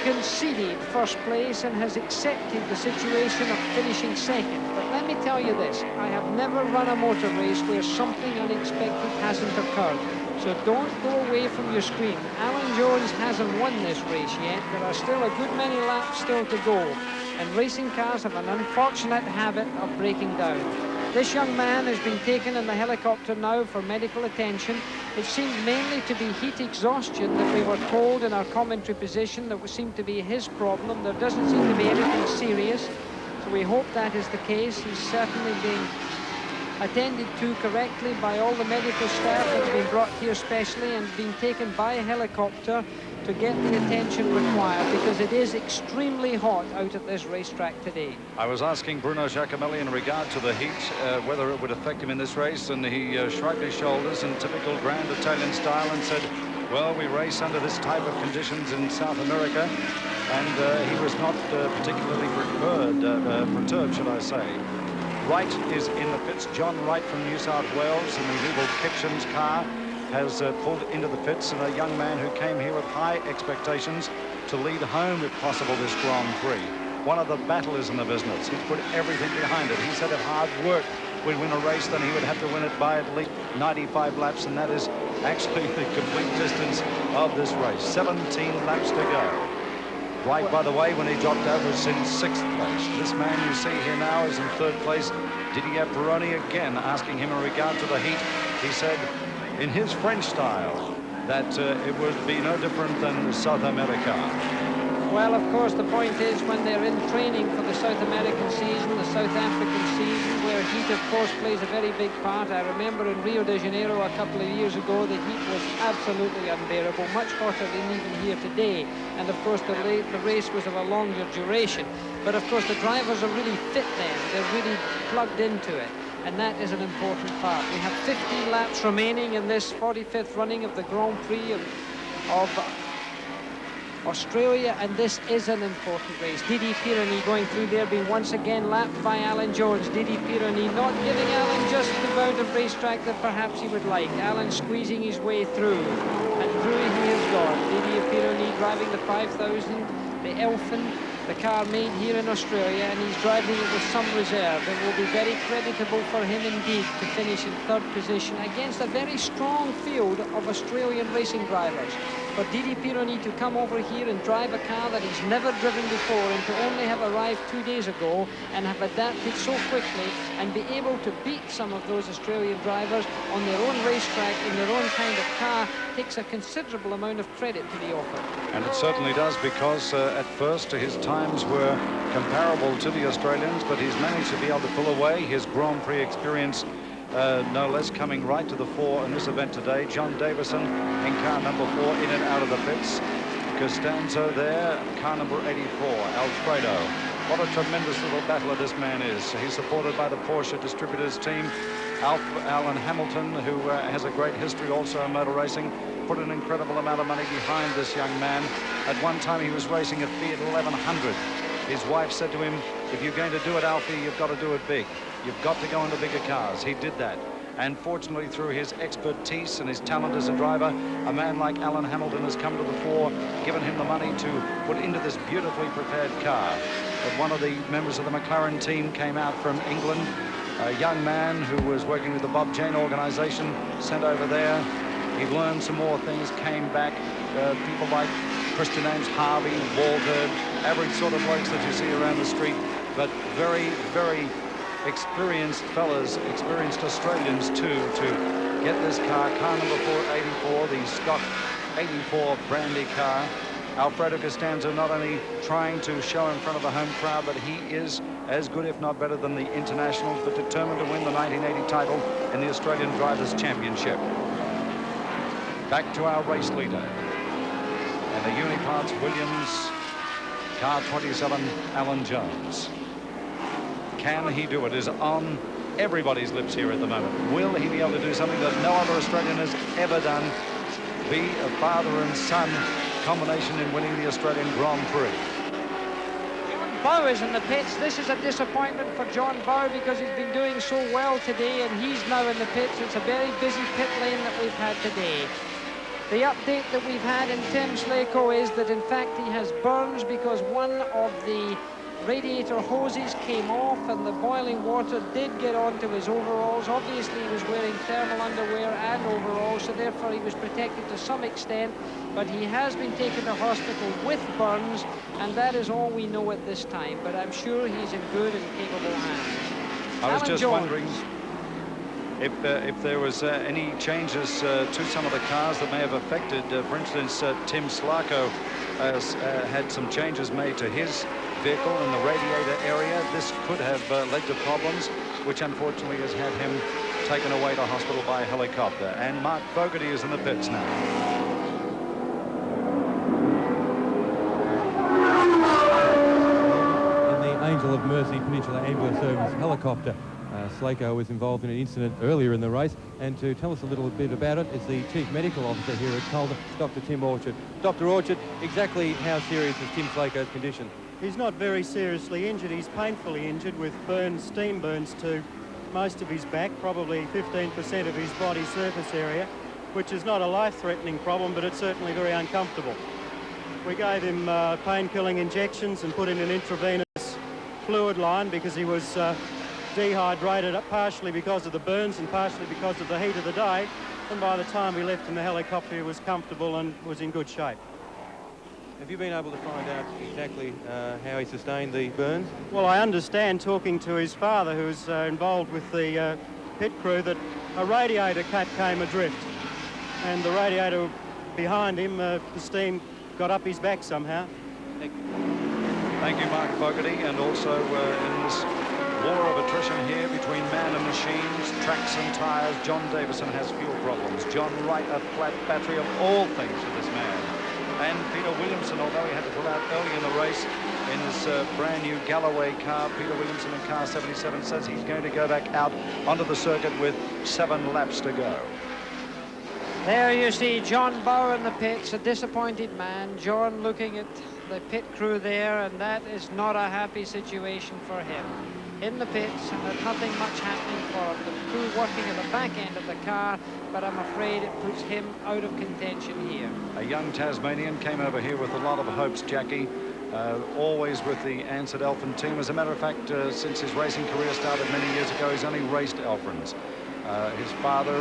conceded first place and has accepted the situation of finishing second. But let me tell you this, I have never run a motor race where something unexpected hasn't occurred. So don't go away from your screen. Alan Jones hasn't won this race yet. There are still a good many laps still to go. And racing cars have an unfortunate habit of breaking down. This young man has been taken in the helicopter now for medical attention. It seemed mainly to be heat exhaustion that we were told in our commentary position that seemed to be his problem. There doesn't seem to be anything serious, so we hope that is the case. He's certainly being attended to correctly by all the medical staff that's been brought here specially and being taken by a helicopter to get the attention required, because it is extremely hot out at this racetrack today. I was asking Bruno Giacomelli in regard to the heat, whether it would affect him in this race, and he shrugged his shoulders in typical grand Italian style and said, well, we race under this type of conditions in South America, and he was not particularly perturbed, should I say. Wright is in the pits. John Wright from New South Wales in the Little Kitchens car has pulled into the pits, and a young man who came here with high expectations to lead home, if possible, this Grand Prix. One of the battlers in the business. He's put everything behind it. He said if hard work would win a race, then he would have to win it by at least 95 laps, and that is actually the complete distance of this race. 17 laps to go. Wright, by the way, when he dropped out, was in 6th place. This man you see here now is in 3rd place. Didier Pironi again asking him in regard to the heat. He said, in his French style, that it would be no different than South America. Well, of course, the point is when they're in training for the South American season, the South African season, where heat, of course, plays a very big part. I remember in Rio de Janeiro a couple of years ago, the heat was absolutely unbearable, much hotter than even here today. And, of course, the race was of a longer duration. But, of course, the drivers are really fit then. They're really plugged into it. And that is an important part. We have 15 laps remaining in this 45th running of the Grand Prix of Australia, and this is an important race. Didier Pironi going through there, being once again lapped by Alan Jones. Didier Pironi not giving Alan just the amount of racetrack that perhaps he would like. Alan squeezing his way through, and through he has gone. Didier Pironi driving the 5000, the Elfin, the car made here in Australia, and he's driving it with some reserve. It will be very creditable for him indeed to finish in 3rd position against a very strong field of Australian racing drivers. For Didier Pironi to come over here and drive a car that he's never driven before, and to only have arrived 2 days ago and have adapted so quickly and be able to beat some of those Australian drivers on their own racetrack in their own kind of car takes a considerable amount of credit to be offered. And it certainly does, because at first his times were comparable to the Australians, but he's managed to be able to pull away his Grand Prix experience, no less, coming right to the fore in this event today. John Davison in car number 4, in and out of the pits. Costanzo there, car number 84, Alfredo. What a tremendous little battler this man is. He's supported by the Porsche distributors team, Alan Hamilton, who has a great history also in motor racing, put an incredible amount of money behind this young man. At one time he was racing a Fiat 1100. His wife said to him, if you're going to do it, Alfie, you've got to do it big. You've got to go into bigger cars. He did that. And fortunately, through his expertise and his talent as a driver, a man like Alan Hamilton has come to the fore, given him the money to put into this beautifully prepared car. But one of the members of the McLaren team came out from England, a young man who was working with the Bob Jane organization, sent over there. He learned some more things, came back. People like Christian names, Harvey, Walter, average sort of blokes that you see around the street, but very, very experienced fellas, experienced Australians too, to get this car number 484, the stock 84 Brandy car. Alfredo Costanzo not only trying to show in front of the home crowd, but he is as good, if not better, than the internationals, but determined to win the 1980 title in the Australian Drivers' Championship. Back to our race leader. And the Uniparts Williams, car 27, Alan Jones. Can he do it? Is on everybody's lips here at the moment. Will he be able to do something that no other Australian has ever done? Be a father and son combination in winning the Australian Grand Prix. John Bowe is in the pits. This is a disappointment for John Bowe because he's been doing so well today, and he's now in the pits. It's a very busy pit lane that we've had today. The update that we've had in Tim Slako is that in fact he has burns because one of the radiator hoses came off and the boiling water did get onto his overalls. Obviously he was wearing thermal underwear and overalls, so therefore he was protected to some extent, but he has been taken to hospital with burns, and that is all we know at this time, but I'm sure he's in good and capable hands. I was Alan just Jones. wondering if there was any changes to some of the cars that may have affected, for instance, Tim Slako has had some changes made to his vehicle in the radiator area. This could have led to problems, which unfortunately has had him taken away to hospital by helicopter. And Mark Fogarty is in the pits now. In the Angel of Mercy Peninsula Ambulance Service helicopter. Slako was involved in an incident earlier in the race, and to tell us a little bit about it is the Chief Medical Officer here at Calder, Dr. Tim Orchard. Dr. Orchard, exactly how serious is Tim Slako's condition? He's not very seriously injured. He's painfully injured with burns, steam burns to most of his back, probably 15% of his body surface area, which is not a life-threatening problem, but it's certainly very uncomfortable. We gave him pain-killing injections and put in an intravenous fluid line because he was dehydrated, partially because of the burns and partially because of the heat of the day, and by the time we left in the helicopter he was comfortable and was in good shape. Have you been able to find out exactly how he sustained the burns? Well, I understand, talking to his father, who's involved with the pit crew, that a radiator cut came adrift, and the radiator behind him, the steam got up his back somehow. Thank you, Mark Fogarty, and also in this war of attrition here between man and machines, tracks and tyres, John Davison has fuel problems. John Wright, a flat battery of all things for this man. And Peter Williamson, although he had to pull out early in the race in this brand new Galloway car, Peter Williamson in car 77 says he's going to go back out onto the circuit with 7 laps to go. There you see John Bowe in the pits, a disappointed man. John looking at the pit crew there, and that is not a happy situation for him. In the pits, and there's nothing much happening for the crew working at the back end of the car, but I'm afraid it puts him out of contention here. A young Tasmanian came over here with a lot of hopes, Jackie, always with the Ansett Elfin team. As a matter of fact, since his racing career started many years ago, he's only raced Elfins. His father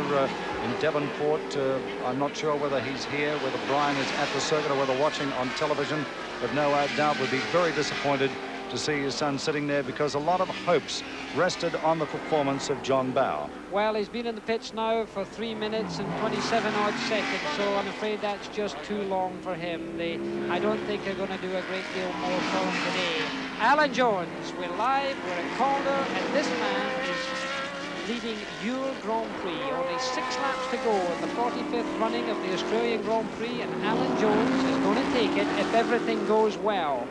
in Devonport, I'm not sure whether he's here, whether Brian is at the circuit or whether watching on television, but no doubt would be very disappointed to see his son sitting there because a lot of hopes rested on the performance of John Bowe. Well, he's been in the pits now for 3 minutes and 27 odd seconds, so I'm afraid that's just too long for him. I don't think they're going to do a great deal more for him today. Alan Jones, we're live, we're at Calder, and this man is leading your Grand Prix. Only 6 laps to go in the 45th running of the Australian Grand Prix, and Alan Jones is going to take it if everything goes well.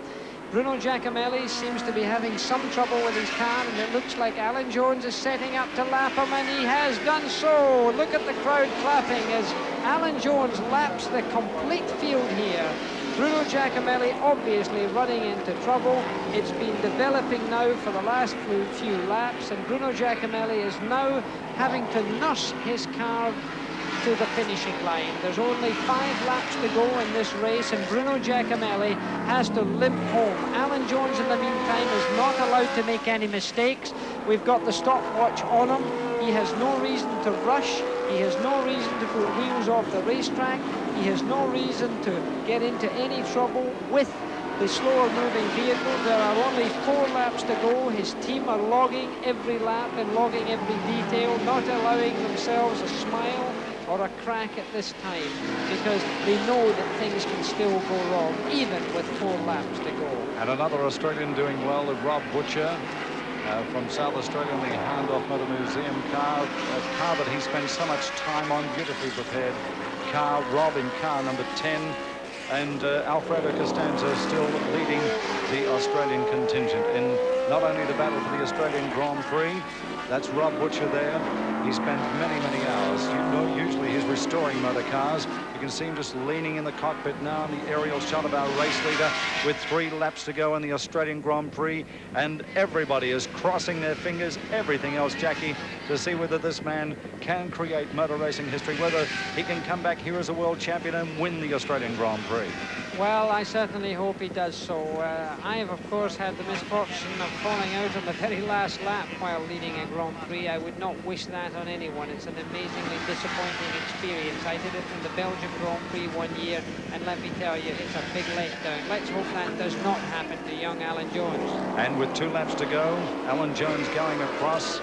Bruno Giacomelli seems to be having some trouble with his car, and it looks like Alan Jones is setting up to lap him, and he has done so. Look at the crowd clapping as Alan Jones laps the complete field here. Bruno Giacomelli obviously running into trouble. It's been developing now for the last few laps, and Bruno Giacomelli is now having to nurse his car to the finishing line. There's only 5 laps to go in this race, and Bruno Giacomelli has to limp home. Alan Jones, in the meantime, is not allowed to make any mistakes. We've got the stopwatch on him. He has no reason to rush. He has no reason to put wheels off the racetrack. He has no reason to get into any trouble with the slower moving vehicle. There are only 4 laps to go. His team are logging every lap and logging every detail, not allowing themselves a smile or a crack at this time, because they know that things can still go wrong, even with 4 laps to go. And another Australian doing well, Rob Butcher from South Australia in the Handoff Motor Museum car, a car that he spent so much time on, beautifully prepared car. Rob in car number 10, and Alfredo Costanza still leading the Australian contingent in not only the battle for the Australian Grand Prix. That's Rob Butcher there. He spent many, many hours. You know, usually he's restoring motor cars. You can see him just leaning in the cockpit now in the aerial shot of our race leader with 3 laps to go in the Australian Grand Prix. And everybody is crossing their fingers, everything else, Jackie, to see whether this man can create motor racing history, whether he can come back here as a world champion and win the Australian Grand Prix. Well, I certainly hope he does so. I have, of course, had the misfortune of falling out on the very last lap while leading a Grand Prix. I would not wish that on anyone. It's an amazingly disappointing experience. I did it in the Belgian Grand Prix one year, and let me tell you, it's a big letdown. Let's hope that does not happen to young Alan Jones. And with 2 laps to go, Alan Jones going across.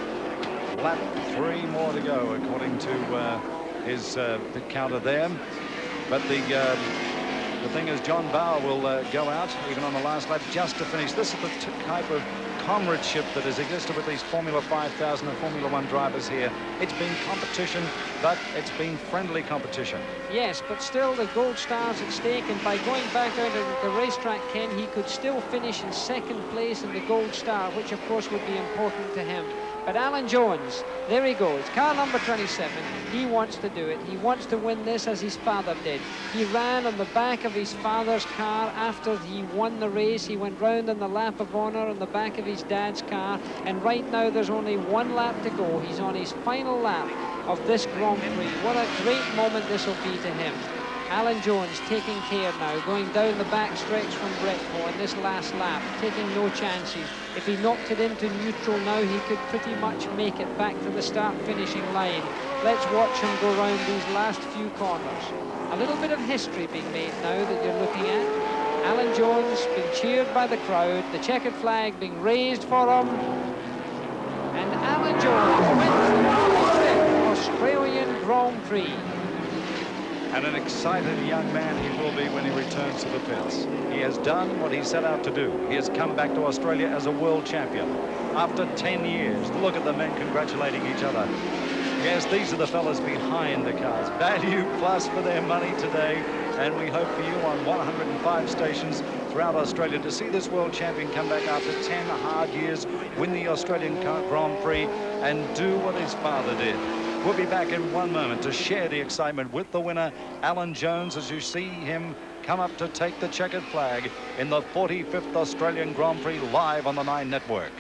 Lap 3 more to go, according to his pit counter there. But the thing is, John Bauer will go out, even on the last lap, just to finish. This is the type of comradeship that has existed with these Formula 5000 and Formula 1 drivers here. It's been competition, but it's been friendly competition. Yes, but still the gold star's at stake, and by going back out of the racetrack, Ken, he could still finish in 2nd place in the gold star, which of course would be important to him. But Alan Jones, there he goes, car number 27. He wants to do it. He wants to win this as his father did. He ran on the back of his father's car after he won the race. He went round in the lap of honour on the back of his dad's car. And right now there's only 1 lap to go. He's on his final lap of this Grand Prix. What a great moment this will be to him. Alan Jones taking care now, going down the back stretch from Bretmo in this last lap, taking no chances. If he knocked it into neutral now, he could pretty much make it back to the start-finishing line. Let's watch him go round these last few corners. A little bit of history being made now that you're looking at. Alan Jones being cheered by the crowd, the checkered flag being raised for him. And Alan Jones wins the 45th Australian Grand Prix. And an excited young man he will be when he returns to the pits. He has done what he set out to do. He has come back to Australia as a world champion. After 10 years, look at the men congratulating each other. Yes, these are the fellas behind the cars. Value plus for their money today. And we hope for you on 105 stations throughout Australia to see this world champion come back after 10 hard years, win the Australian Grand Prix, and do what his father did. We'll be back in 1 moment to share the excitement with the winner, Alan Jones, as you see him come up to take the checkered flag in the 45th Australian Grand Prix live on the 9 Network.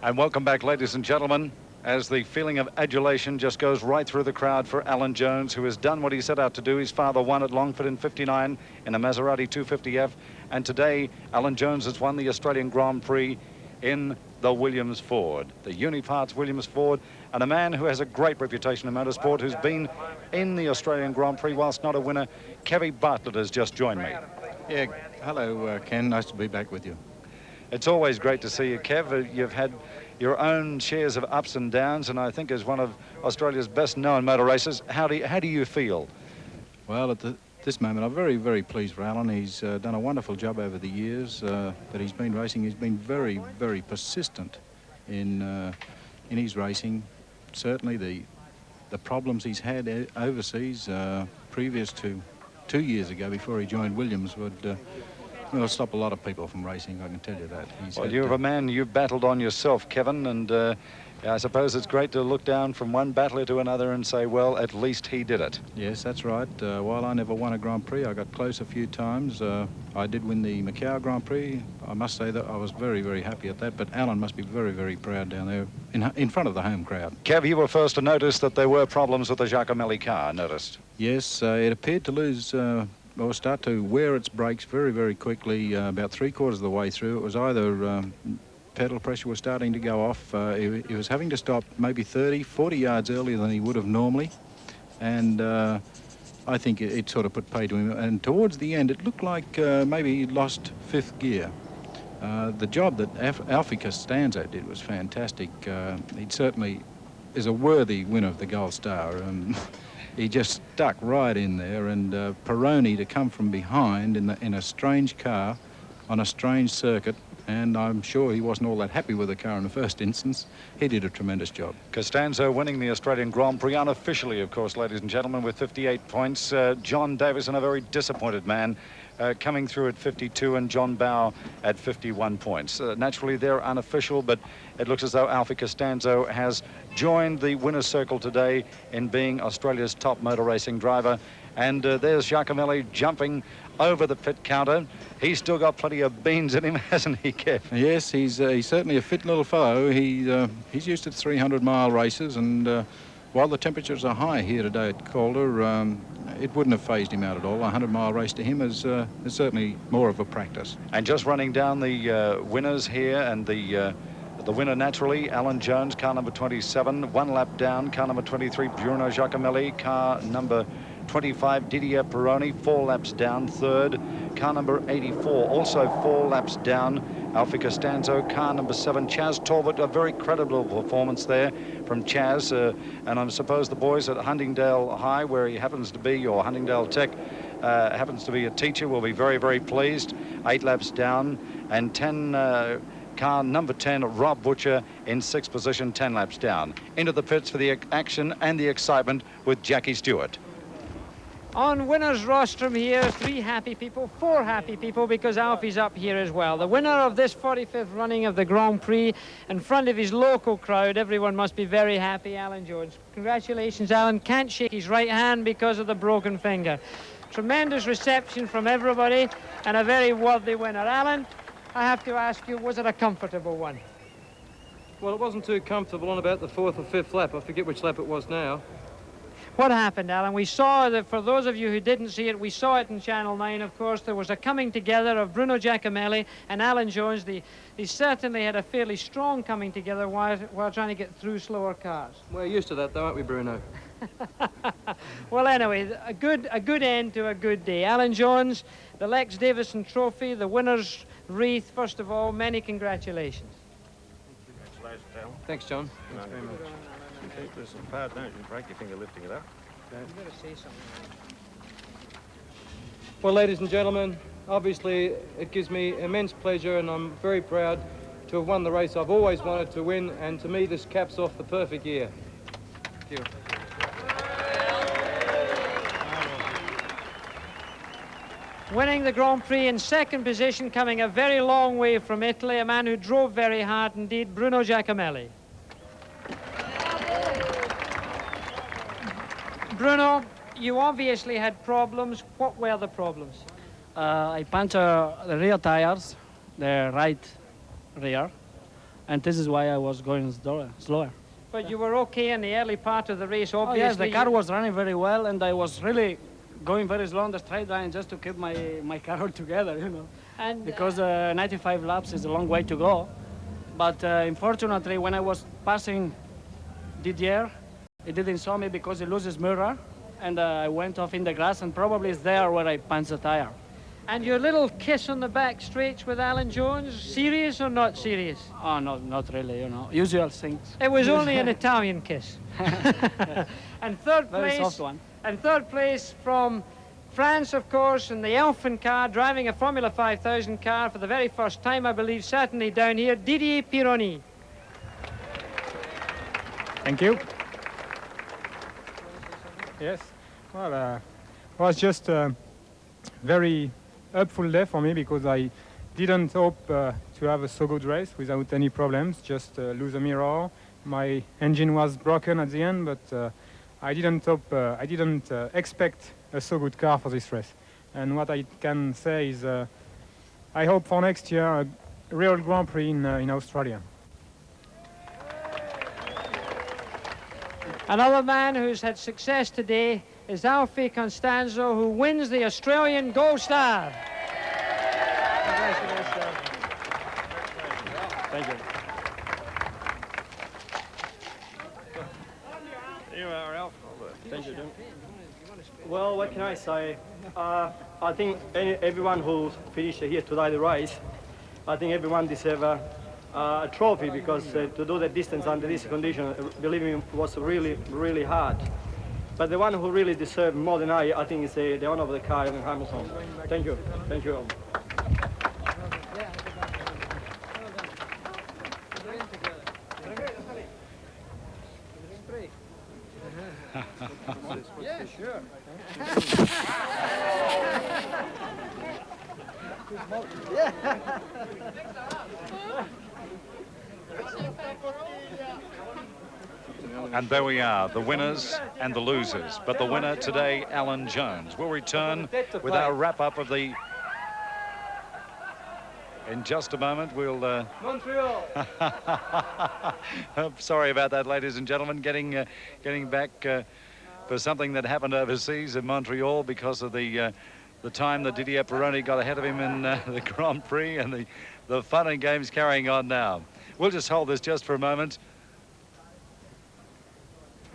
And welcome back, ladies and gentlemen, as the feeling of adulation just goes right through the crowd for Alan Jones, who has done what he set out to do. His father won at Longford in '59 in a Maserati 250F, and today Alan Jones has won the Australian Grand Prix in the Williams Ford, the Uniparts Williams Ford, and a man who has a great reputation in motorsport, who's been in the Australian Grand Prix whilst not a winner. Kevy Bartlett has just joined me. Yeah, hello, Ken. Nice to be back with you. It's always great to see you, Kev. You've had your own shares of ups and downs, and I think as one of Australia's best-known motor racers, how do you feel? Well, at this moment, I'm very, very pleased for Alan. He's done a wonderful job over the years that he's been racing. He's been very, very persistent in his racing. Certainly the problems he's had overseas previous to 2 years ago before he joined Williams would well, stop a lot of people from racing, I can tell you that. Well, you're a man you've battled on yourself, Kevin, and I suppose it's great to look down from one battler to another and say, well, at least he did it. Yes, that's right. While I never won a Grand Prix, I got close a few times. I did win the Macau Grand Prix. I must say that I was very, very happy at that, but Alan must be very, very proud down there in front of the home crowd. Kev, you were first to notice that there were problems with the Giacomelli car, I noticed. Yes, it appeared to lose... or start to wear its brakes very, very quickly about 3/4 of the way through. It was either pedal pressure was starting to go off. He was having to stop maybe 30, 40 yards earlier than he would have normally. And I think it sort of put pay to him. And towards the end, it looked like maybe he lost 5th gear. The job that Alfie Costanzo did was fantastic. He certainly is a worthy winner of the Gold Star. He just stuck right in there, and Peroni to come from behind in a strange car on a strange circuit, and I'm sure he wasn't all that happy with the car in the first instance. He did a tremendous job. Costanzo winning the Australian Grand Prix unofficially, of course, ladies and gentlemen, with 58 points. John Davison, a very disappointed man, coming through at 52, and John Bow at 51 points. Naturally, they're unofficial, but it looks as though Alfie Costanzo has joined the winner's circle today in being Australia's top motor racing driver. And there's Giacomelli jumping over the pit counter. He's still got plenty of beans in him, hasn't he, Kev? Yes, he's certainly a fit little fellow. He's used to 300-mile races, and while the temperatures are high here today at Calder, it wouldn't have phased him out at all. A 100-mile race to him is certainly more of a practice. And just running down the winners here, and the winner, naturally, Alan Jones, car number 27. 1 lap down, car number 23, Bruno Giacomelli. Car number 25, Didier Peroni. 4 laps down, 3rd. Car number 84, also 4 laps down, Alfie Costanzo. Car number 7, Chaz Talbot. A very credible performance there from Chaz. And I suppose the boys at Huntingdale High, where he happens to be, or Huntingdale Tech, happens to be a teacher, will be very, very pleased. 8 laps down, and car number 10, Rob Butcher, in 6th position, 10 laps down. Into the pits for the action and the excitement with Jackie Stewart. On winner's rostrum here, 3 happy people, 4 happy people, because Alfie's up here as well. The winner of this 45th running of the Grand Prix, in front of his local crowd. Everyone must be very happy, Alan Jones. Congratulations, Alan. Can't shake his right hand because of the broken finger. Tremendous reception from everybody, and a very worthy winner. Alan, I have to ask you, was it a comfortable one? Well, it wasn't too comfortable on about the 4th or 5th lap. I forget which lap it was now. What happened, Alan? We saw that, for those of you who didn't see it, we saw it in Channel 9, of course. There was a coming together of Bruno Giacomelli and Alan Jones. They certainly had a fairly strong coming together while trying to get through slower cars. We're used to that, though, aren't we, Bruno? Well, anyway, a good end to a good day. Alan Jones, the Lex Davison Trophy, the winner's wreath. First of all, many congratulations. Congratulations, Alan. Thanks, John. Thanks very much. Keep this apart, don't you? Break your finger lifting it up. Okay. You better say something. Well, ladies and gentlemen, obviously it gives me immense pleasure, and I'm very proud to have won the race I've always wanted to win, and to me this caps off the perfect year. Thank you. Winning the Grand Prix in 2nd position, coming a very long way from Italy, a man who drove very hard indeed, Bruno Giacomelli. Bruno, you obviously had problems. What were the problems? I punctured the rear tires, the right rear, and this is why I was going slower. But you were okay in the early part of the race, obviously. Oh, yes, the car was running very well, and I was really going very slow on the straight line just to keep my car all together, you know. And because 95 laps is a long way to go. But unfortunately, when I was passing Didier, he didn't saw me because he loses mirror, and I went off in the grass, and probably it's there where I punched the tire. And your little kiss on the back straights with Alan Jones, serious or not serious? Oh, no, not really, you know. Usual things. It was only an Italian kiss. And third place, very soft one. And third place from France, of course, in the Elfin car, driving a Formula 5000 car for the very first time, I believe, certainly down here, Didier Pironi. Thank you. Yes, well, was just very hopeful day for me because I didn't hope to have a so good race without any problems, just lose a mirror. My engine was broken at the end, but I didn't expect a so good car for this race. And what I can say is I hope for next year a real Grand Prix in Australia. Another man who's had success today is Alfie Constanzo, who wins the Australian Gold Star. Thank you. You are Alf. Thank you, Jim. Well, what can I say? I think everyone who finished here today the race, I think everyone deserves a trophy because to do the distance under this condition, believe me, was really, really hard. But the one who really deserved more than I think is the owner of the car, Evan Hamilton. Thank you. Thank you all. Yeah, sure. And there we are, the winners and the losers. But the winner today, Alan Jones. We'll return with our wrap-up of the... In just a moment, we'll... Montreal! Sorry about that, ladies and gentlemen. Getting back for something that happened overseas in Montreal because of the time that Didier Pironi got ahead of him in the Grand Prix, and the fun and games carrying on now. We'll just hold this just for a moment.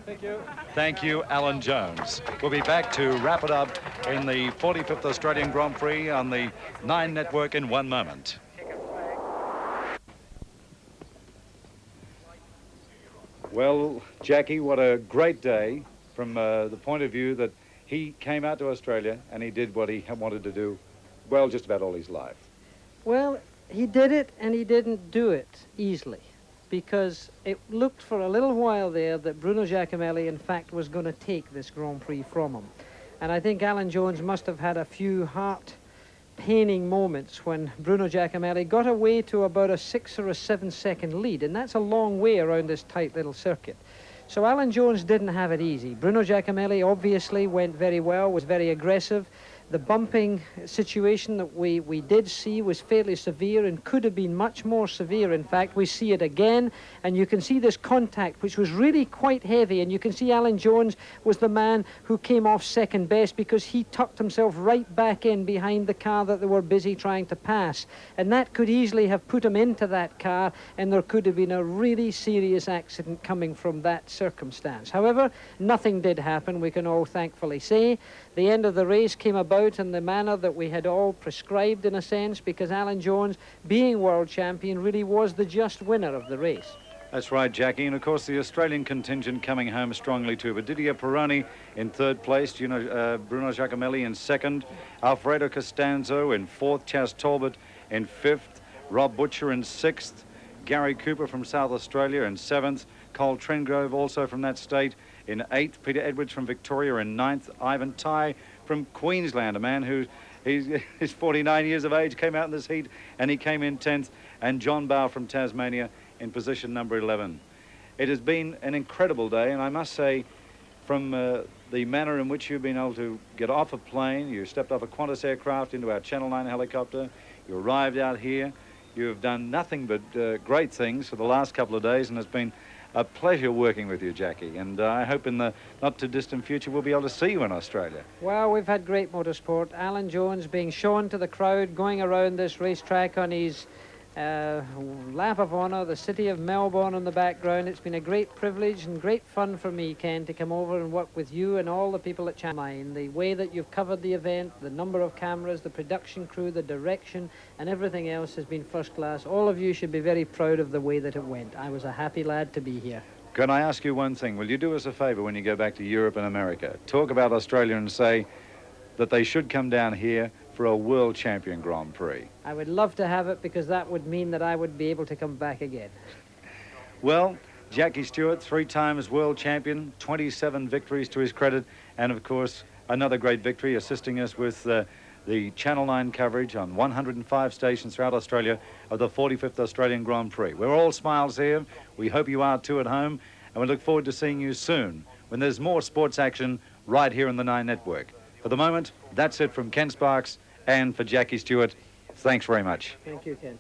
Thank you. Thank you, Alan Jones. We'll be back to wrap it up in the 45th Australian Grand Prix on the 9 Network in 1 moment. Well, Jackie, what a great day from the point of view that he came out to Australia and he did what he wanted to do, well, just about all his life. Well, he did it, and he didn't do it easily, because it looked for a little while there that Bruno Giacomelli, in fact, was going to take this Grand Prix from him. And I think Alan Jones must have had a few heart-paining moments when Bruno Giacomelli got away to about a 6 or a 7 second lead, and that's a long way around this tight little circuit. So Alan Jones didn't have it easy. Bruno Giacomelli obviously went very well, was very aggressive. The bumping situation that we did see was fairly severe and could have been much more severe. In fact, we see it again, and you can see this contact, which was really quite heavy, and you can see Alan Jones was the man who came off second best because he tucked himself right back in behind the car that they were busy trying to pass. And that could easily have put him into that car, and there could have been a really serious accident coming from that circumstance. However, nothing did happen, we can all thankfully say. The end of the race came about in the manner that we had all prescribed, in a sense, because Alan Jones, being world champion, really was the just winner of the race. That's right, Jackie. And of course, the Australian contingent coming home strongly too. But Didier Pironi in 3rd place, Bruno Giacomelli in 2nd, Alfredo Costanzo in 4th, Chas Talbot in 5th, Rob Butcher in 6th, Gary Cooper from South Australia in 7th, Cole Trengrove also from that state in 8th, Peter Edwards from Victoria in 9th, Ivan Tighe from Queensland, a man who is 49 years of age, came out in this heat and he came in 10th, and John Bowe from Tasmania in position number 11. It has been an incredible day, and I must say, from the manner in which you've been able to get off a plane, you stepped off a Qantas aircraft into our Channel 9 helicopter, you arrived out here, you have done nothing but great things for the last couple of days, and it's been a pleasure working with you, Jackie, and I hope in the not-too-distant future we'll be able to see you in Australia. Well, we've had great motorsport. Alan Jones being shown to the crowd, going around this racetrack on his lap of honour, the city of Melbourne in the background. It's been a great privilege and great fun for me, Ken, to come over and work with you and all the people at Channel 9. The way that you've covered the event, the number of cameras, the production crew, the direction, and everything else has been first class. All of you should be very proud of the way that it went. I was a happy lad to be here. Can I ask you one thing? Will you do us a favour when you go back to Europe and America? Talk about Australia and say that they should come down here for a world champion Grand Prix. I would love to have it, because that would mean that I would be able to come back again. Well, Jackie Stewart, 3 times world champion, 27 victories to his credit, and of course another great victory, assisting us with the Channel 9 coverage on 105 stations throughout Australia of the 45th Australian Grand Prix. We're all smiles here. We hope you are too at home, and we look forward to seeing you soon when there's more sports action right here on the 9 Network. For the moment, that's it from Ken Sparks and for Jackie Stewart. Thanks very much. Thank you, Ken.